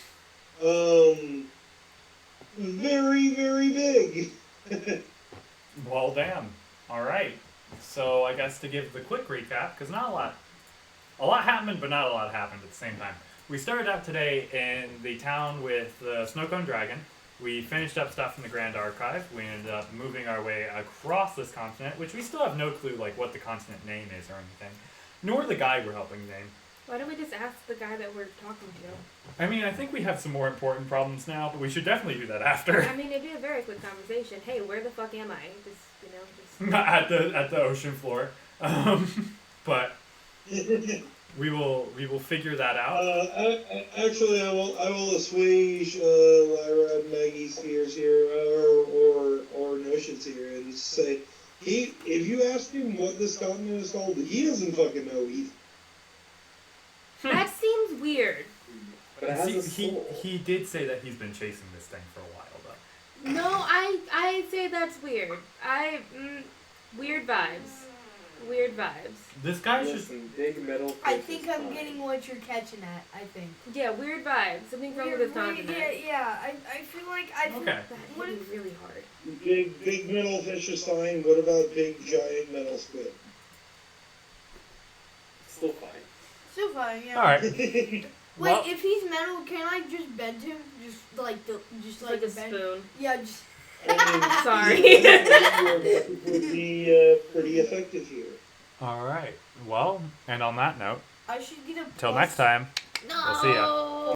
C: very, very big.
A: Well, damn. All right. So I guess to give the quick recap, because not a lot happened, but not a lot happened at the same time. We started out today in the town with the Snowcone Dragon. We finished up stuff in the Grand Archive. We ended up moving our way across this continent, which we still have no clue like what the continent name is or anything, nor the guy we're helping name.
H: Why don't we just ask the guy that we're talking to?
A: I mean, I think we have some more important problems now, but we should definitely do that after.
H: I mean, it'd be a very quick conversation. Hey, where the fuck am I? Just, you know, just...
A: at the ocean floor. But we will figure that out.
C: Actually, I will assuage Lyra and Maggie's fears here, or notions here, and say if you ask him what this continent is called, he doesn't fucking know either.
H: That seems weird.
D: But it has a
A: See,
D: soul.
A: he did say that he's been chasing this thing for a while, though.
H: No, I say that's weird. Weird vibes. Weird vibes.
A: This guy's just...
D: Listen, big metal
B: I
D: fish
B: think
D: is
B: I'm
D: fine.
B: getting what you're catching at. I think.
H: Yeah, weird vibes. Something wrong with this continent.
B: Yeah. I feel like I feel.
A: Okay.
H: That
B: What
H: hit
B: if-
H: me really hard.
C: Big metal fish is fine. What about big giant metal squid?
D: Still fine.
B: So fine. Yeah.
A: All right.
B: Wait,
A: Well-
B: if he's metal, can I just bend him? Just like
H: Just like a
B: bend-
H: spoon.
B: Yeah, just.
H: Sorry.
C: Would be pretty effective here.
A: All right. Well, and on that note,
B: I should get a.
A: till
B: plus-
A: next time,
H: No.
A: we'll see ya.